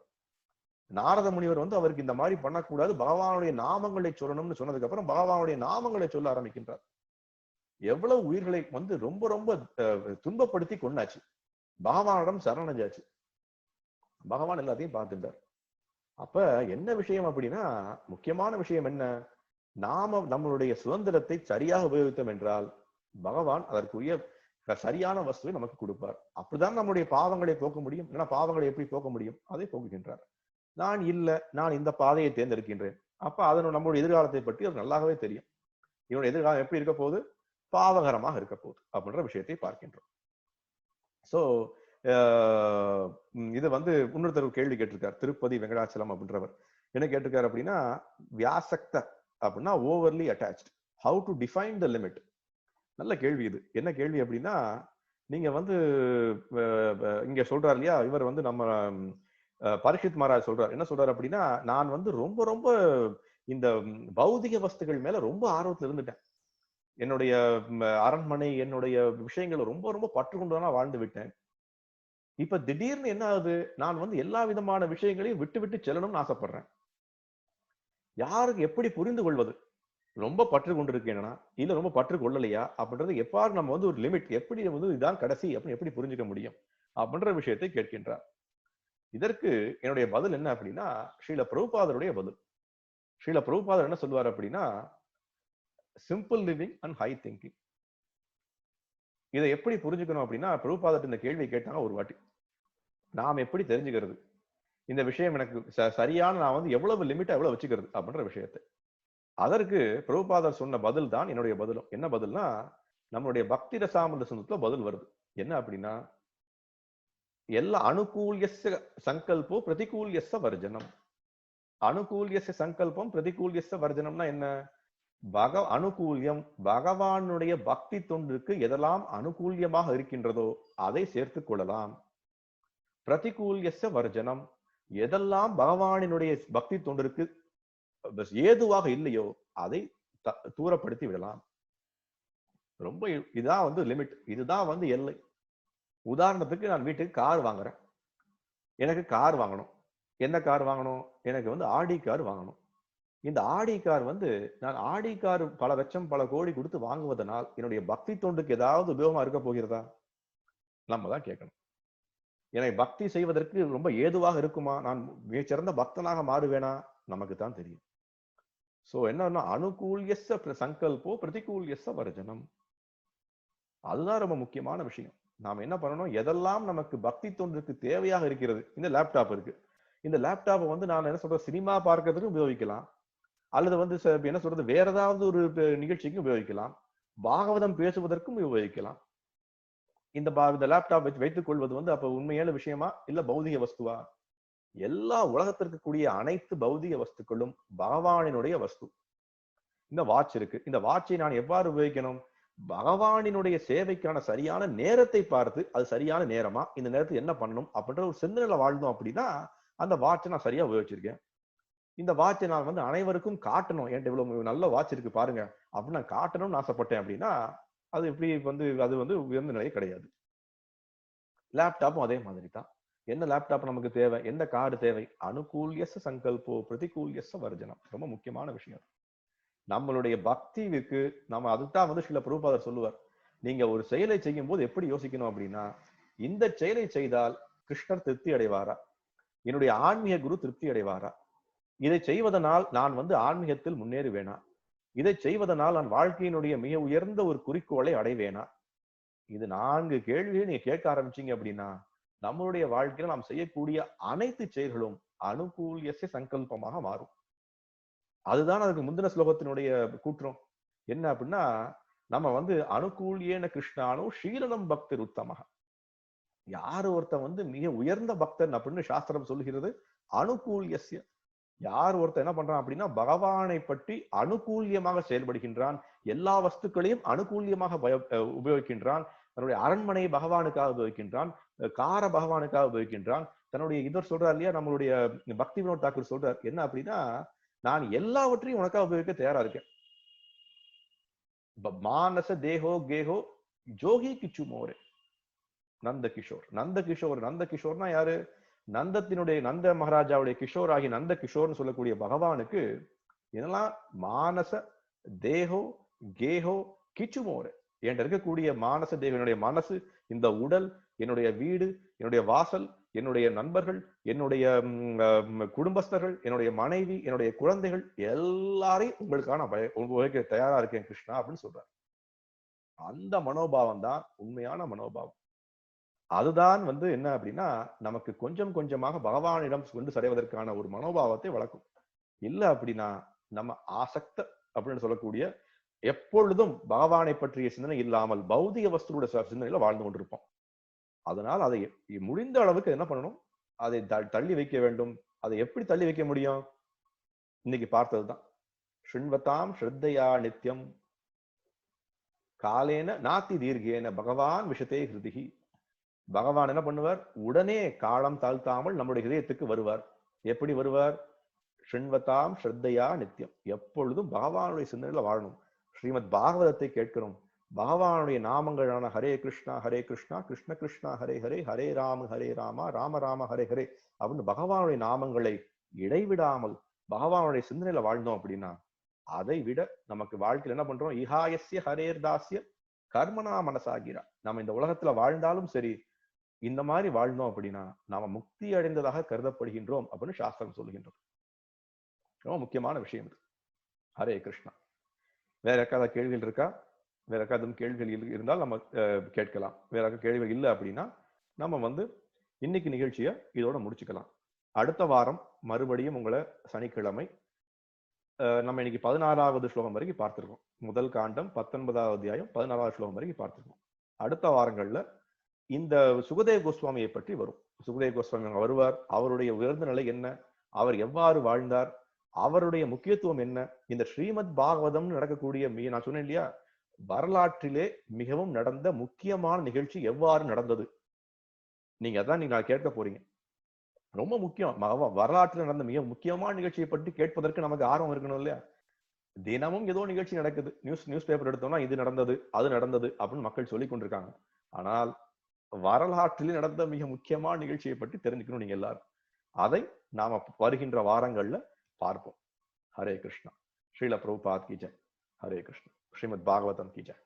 நாரத முனிவர் வந்து அவருக்கு இந்த மாதிரி பண்ணக்கூடாது, பகவானுடைய நாமங்களை சொல்லணும்னு சொன்னதுக்கு அப்புறம் பகவானுடைய நாமங்களை சொல்ல ஆரம்பிக்கின்றார். எவ்வளவு உயிர்களை வந்து ரொம்ப ரொம்ப துன்பப்படுத்தி கொண்டாச்சு, பகவானிடம் சரணடைஞ்சாச்சு. பகவான் எல்லாத்தையும் பார்த்துட்டார். அப்ப என்ன விஷயம் அப்படின்னா, முக்கியமான விஷயம் என்ன, நாம நம்மளுடைய சுதந்திரத்தை சரியாக உபயோகித்தோம் என்றால் பகவான் அதற்குரிய சரியான வஸ்துவை நமக்கு கொடுப்பார். அப்படிதான் நம்முடைய பாவங்களை போக்க முடியும். ஏன்னா பாவங்களை எப்படி போக்க முடியும், அதை போக்குகின்றார். நான் இந்த பாதையை தேர்ந்தெடுக்கின்றேன். அப்ப அதன் நம்மளுடைய எதிர்காலத்தை பற்றி அது நல்லாவே தெரியும். இவனுடைய எதிர்காலம் எப்படி இருக்க போகுது, பாவகரமாக இருக்க போகுது அப்படின்ற விஷயத்தை பார்க்கின்றோம். சோ இது வந்து இன்னொருத்தர் கேள்வி கேட்டிருக்கார், திருப்பதி வெங்கடாச்சலம் அப்படின்றவர் என்ன கேட்டிருக்காரு அப்படின்னா, வியாசக்த அப்படின்னா overly attached, how to define the limit. நல்ல கேள்வி இது. என்ன கேள்வி அப்படின்னா, நீங்க வந்து இங்க சொல்றாரு இல்லையா, இவர் வந்து நம்ம பரீட்சித் மகாராஜ் சொல்றாரு, என்ன சொல்றாரு அப்படின்னா, நான் வந்து ரொம்ப ரொம்ப இந்த பௌதிக வஸ்துகள் மேல ரொம்ப ஆர்வத்துல இருந்துட்டேன், என்னுடைய அரண்மனை என்னுடைய விஷயங்களை ரொம்ப ரொம்ப பற்று கொண்டுதான் வாழ்ந்து விட்டேன். இப்ப திடீர்னு என்ன ஆகுது, நான் வந்து எல்லா விதமான விஷயங்களையும் விட்டு விட்டு செல்லணும்னு ஆசைப்படுறேன். யாருக்கு எப்படி புரிந்து கொள்வது, ரொம்ப பற்று கொண்டிருக்கேன்னா இல்ல ரொம்ப பற்று கொள்ளலையா அப்படின்றது எப்பாரு நம்ம வந்து ஒரு லிமிட், எப்படி வந்து இதான் கடைசி அப்படின்னு எப்படி புரிஞ்சுக்க முடியும் அப்படின்ற விஷயத்தை கேட்கின்றார். இதற்கு என்னுடைய பதில் என்ன அப்படின்னா, ஸ்ரீல பிரபுபாதருடைய பதில். ஸ்ரீல பிரபுபாதர் என்ன சொல்லுவார் அப்படின்னா, simple living and high thinking. இதை எப்படி புரிஞ்சுக்கணும் அப்படின்னா, பிரபுபாதர் இந்த கேள்வியை கேட்டாங்க ஒரு வாட்டி, நாம் எப்படி தெரிஞ்சுக்கிறது இந்த விஷயம் எனக்கு சரியான, நான் வந்து எவ்வளவு லிமிட்டா எவ்வளவு வச்சுக்கிறது அப்படின்ற விஷயத்தை. அதற்கு பிரபுபாதர் சொன்ன பதில் தான் என்னுடைய பதிலும். என்ன பதில்னா, நம்மளுடைய பக்தி ரசாமிர்த சிந்தத்துல பதில் வருது. என்ன அப்படின்னா, எல்லா அனுகூல்யஸ்ய சங்கல்போ பிரதிகூல்யஸ்ய வர்ஜனம். அனுகூல்யஸ்ய சங்கல்பம் பிரதிகூல்யஸ்ய வர்ஜனம்னா என்ன, அனுகூல்யம் பகவானுடைய பக்தி தொண்டிற்கு எதெல்லாம் அனுகூல்யமாக இருக்கின்றதோ அதை சேர்த்துக் கொள்ளலாம். பிரதிகூல்யஸ்ய வர்ஜனம், எதெல்லாம் பகவானினுடைய பக்தி தொண்டிற்கு ஏதுவாக இல்லையோ அதை தூரப்படுத்தி விடலாம். ரொம்ப இதான் வந்து லிமிட், இதுதான் வந்து எல்லை. உதாரணத்துக்கு நான் வீட்டுக்கு கார் வாங்குறேன், எனக்கு கார் வாங்கணும். என்ன கார் வாங்கணும், எனக்கு வந்து ஆடி கார் வாங்கணும். இந்த ஆடி கார் வந்து நான் ஆடி கார் பல லட்சம் பல கோடி கொடுத்து வாங்குவதனால் என்னுடைய பக்தி தொண்டுக்கு ஏதாவது உபயோகமா இருக்க போகிறதா, நம்ம தான் கேட்கணும். எனக்கு பக்தி செய்வதற்கு ரொம்ப ஏதுவாக இருக்குமா, நான் மிகச்சிறந்த பக்தனாக மாறுவேனா, நமக்கு தான் தெரியும். சோ என்னன்னா, அனுகூல்யஸ்ய சங்கல்போ பிரதிகூல்யஸ்ய வர்ஜனம். அதுதான் ரொம்ப முக்கியமான விஷயம். நாம என்ன பண்ணணும், எதெல்லாம் நமக்கு பக்தி தொண்டுக்கு தேவையாக இருக்கிறது. இந்த லேப்டாப் இருக்கு, இந்த லேப்டாப்பை வந்து நான் என்ன சொல்றேன், சினிமா பார்க்கறதுக்கும் உபயோகிக்கலாம், அல்லது வந்து என்ன சொல்றது வேற ஏதாவது ஒரு நிகழ்ச்சிக்கும் உபயோகிக்கலாம், பாகவதம் பேசுவதற்கும் உபயோகிக்கலாம். இந்த லேப்டாப் வைத்துக் கொள்வது வந்து அப்ப உண்மையான விஷயமா இல்ல பௌதிக வஸ்துவா? எல்லா உலகத்திற்கு கூடிய அனைத்து பௌதிக வஸ்துக்களும் பகவானினுடைய வஸ்து. இந்த வாட்ச் இருக்கு, இந்த வாட்சை நான் எவ்வாறு உபயோகிக்கணும், பகவானினுடைய சேவைக்கான சரியான நேரத்தை பார்த்து அது சரியான நேரமா, இந்த நேரத்தில் என்ன பண்ணணும் அப்படின்ற ஒரு சிந்தனையில வாழ்ந்தோம் அப்படின்னா அந்த வாட்சை நான் சரியா உபயோகிச்சிருக்கேன். இந்த வாட்சை நான் வந்து அனைவருக்கும் காட்டணும், என்கிட்ட இவ்வளவு நல்ல வாட்ச் இருக்கு பாருங்க அப்படின்னு நான் காட்டணும்னு ஆசைப்பட்டேன் அப்படின்னா அது எப்படி வந்து அது வந்து உயர்ந்த நிலை கிடையாது. லேப்டாப்பும் அதே மாதிரி தான். என்ன லேப்டாப் நமக்கு தேவை, எந்த கார்டு தேவை, அனுகூல்யஸ்ய சங்கல்போ பிரதிகூல்யஸ்ய வர்ஜனம். ரொம்ப முக்கியமான விஷயம். நம்மளுடைய பக்திக்கு நம்ம அதுதான் வந்து சில பிரபுபாதர் சொல்லுவார், நீங்க ஒரு செயலை செய்யும் போது எப்படி யோசிக்கணும் அப்படின்னா, இந்த செயலை செய்தால் கிருஷ்ணர் திருப்தி அடைவாரா, என்னுடைய ஆன்மீக குரு திருப்தி அடைவாரா, இதை செய்வதனால் நான் வந்து ஆன்மீகத்தில் முன்னேறுவேனா, இதை செய்வதனால் நான் வாழ்க்கையினுடைய மிக உயர்ந்த ஒரு குறிக்கோளை அடைவேனா. இது 4 கேள்வியை நீங்க கேட்க ஆரம்பிச்சீங்க அப்படின்னா நம்மளுடைய வாழ்க்கையில நாம் செய்யக்கூடிய அனைத்து செயல்களும் அனுகூல்யஸ்ய சங்கல்பமாக மாறும். அதுதான் அதுக்கு முந்தின ஸ்லோகத்தினுடைய கூற்றம். என்ன அப்படின்னா, நம்ம வந்து அனுகூல்யேன கிருஷ்ணானு ஷீலனம் பக்தி உத்தமக, யாரு ஒருத்தன் வந்து மிக உயர்ந்த பக்தன் அப்படின்னு சாஸ்திரம் சொல்லுகிறது, அனுகூல்யஸ்ய. யார் ஒருத்தன் என்ன பண்றான் அப்படின்னா பகவானை பற்றி அனுகூல்யமாக செயல்படுகின்றான், எல்லா வஸ்துக்களையும் அனுகூல்யமாக உபயோகிக்கின்றான், தன்னுடைய அரண்மனையை பகவானுக்காக உபயோகிக்கின்றான், கார பகவானுக்காக உபயோகிக்கின்றான். தன்னுடைய இதர் சொல்றார் இல்லையா, நம்மளுடைய பக்தி வினோத் தாக்கூர் சொல்றார் என்ன அப்படின்னா, நான் எல்லாவற்றையும் உனக்காக உபயோகிக்க தயாரா இருக்கேன். மானச தேகோ கேகோ ஜோகி கிச்சு மோரே. நந்த கிஷோர், நந்த கிஷோர், நந்த கிஷோர்னா யாரு? நந்தத்தினுடைய, நந்த மகாராஜாவுடைய கிஷோர் ஆகிய நந்த கிஷோர்னு சொல்லக்கூடிய பகவானுக்கு என்னெல்லாம் மானச தேகோ கேகோ கிச்சு மோரே. என்கிட்ட இருக்கக்கூடிய மானச தேகம், என்னுடைய மனசு, இந்த உடல், என்னுடைய வீடு, என்னுடைய வாசல், என்னுடைய நண்பர்கள், என்னுடைய குடும்பஸ்தர்கள், என்னுடைய மனைவி, என்னுடைய குழந்தைகள் எல்லாரையும் உங்களுக்கான உபயோகிக்க தயாரா இருக்கேன் கிருஷ்ணா அப்படின்னு சொல்றாரு. அந்த மனோபாவம் தான் உண்மையான மனோபாவம். அதுதான் வந்து என்ன அப்படின்னா நமக்கு கொஞ்சம் கொஞ்சமாக பகவானிடம் கொண்டு சடைவதற்கான ஒரு மனோபாவத்தை வளர்க்கும். இல்ல அப்படின்னா நம்ம ஆசக்த அப்படின்னு சொல்லக்கூடிய எப்பொழுதும் பகவானை பற்றிய சிந்தனை இல்லாமல் பௌதிக வஸ்துவோட சிந்தனையில வாழ்ந்து கொண்டிருப்போம். அதனால் அதை முடிந்த அளவுக்கு என்ன பண்ணணும், அதை தள்ளி வைக்க வேண்டும். அதை எப்படி தள்ளி வைக்க முடியும்? இன்னைக்கு பார்த்ததுதான், ஸ்ருண்வதாம் ஸ்ரத்தையா நித்யம் காலேன நாத்தி தீர்கேன பகவான் விஷத்தே ஹிருதிஹி. பகவான் என்ன பண்ணுவார்? உடனே காலம் தாழ்த்தாமல் நம்முடைய இதயத்துக்கு வருவார். எப்படி வருவார்? ஸ்ருண்வதாம் ஸ்ரத்தையா நித்யம். எப்பொழுதும் பகவானுடைய சிந்தனையில வாழணும். ஸ்ரீமத் பாகவதத்தை கேட்கணும். பகவானுடைய நாமங்களான ஹரே கிருஷ்ணா கிருஷ்ண கிருஷ்ணா ஹரே ஹரே, ஹரே ராம ராம ராம ஹரே ஹரே அப்படின்னு பகவானுடைய நாமங்களை இடைவிடாமல் பகவானுடைய சிந்தனையில வாழ்ந்தோம் அப்படின்னா அதை விட நமக்கு வாழ்க்கையில் என்ன பண்றோம்? இஹாயஸ்ய ஹரேர் தாஸ்ய கர்மனா மனசாகிறா. நம்ம இந்த உலகத்துல வாழ்ந்தாலும் சரி, இந்த மாதிரி வாழ்ந்தோம் அப்படின்னா நாம முக்தி அடைந்ததாக கருதப்படுகின்றோம் அப்படின்னு சாஸ்திரம் சொல்லுகின்றது. ரொம்ப முக்கியமான விஷயம் இது. ஹரே கிருஷ்ணா. வேற ஏதாவது கேள்விகள் இருக்கா? வேற ஏதாவது கேள்விகள் இருந்தால் நம்ம கேட்கலாம். வேற கேள்விகள் இல்லை அப்படின்னா நம்ம வந்து இன்னைக்கு நிகழ்ச்சியை இதோட முடிச்சுக்கலாம். அடுத்த வாரம் மறுபடியும் உங்களை சனிக்கிழமை நம்ம இன்னைக்கு 16வது ஸ்லோகம் வரைக்கும் பார்த்திருக்கோம். முதல் காண்டம் 19வது அத்தியாயம் 16வது ஸ்லோகம் வரைக்கும் பார்த்திருக்கோம். அடுத்த வாரங்கள்ல இந்த சுகதேவ கோஸ்வாமியை பற்றி வரும். சுகதேவ கோஸ்வாமி வருவார். அவருடைய உயர்ந்த நிலை என்ன, அவர் எவ்வாறு வாழ்ந்தார், அவருடைய முக்கியத்துவம் என்ன, இந்த ஸ்ரீமத் பாகவதம் நடக்கக்கூடிய நான் சொன்னேன் இல்லையா, வரலாற்றிலே மிகவும் நடந்த முக்கியமான நிகழ்ச்சி எவ்வாறு நடந்தது, நீங்க அதான் நீங்க கேட்க போறீங்க. ரொம்ப முக்கியம். வரலாற்றில் நடந்த மிக முக்கியமான நிகழ்ச்சியை பற்றி கேட்பதற்கு நமக்கு ஆர்வம் இருக்கணும் இல்லையா? தினமும் ஏதோ நிகழ்ச்சி நடக்குது. நியூஸ் பேப்பர் எடுத்தோம்னா இது நடந்தது அது நடந்தது அப்படின்னு மக்கள் சொல்லிக் கொண்டிருக்காங்க. ஆனால் வரலாற்றில் நடந்த மிக முக்கியமான நிகழ்ச்சியை பற்றி தெரிஞ்சுக்கணும் நீங்க எல்லாரும். அதை நாம வருகின்ற வாரங்கள்ல பார்ப்போம். ஹரே கிருஷ்ணா. ஸ்ரீல பிரபுபாத் கி ஜெய். ஹரே கிருஷ்ணா. ஸ்ரீமத் பாகவதம் கி ஜெய்.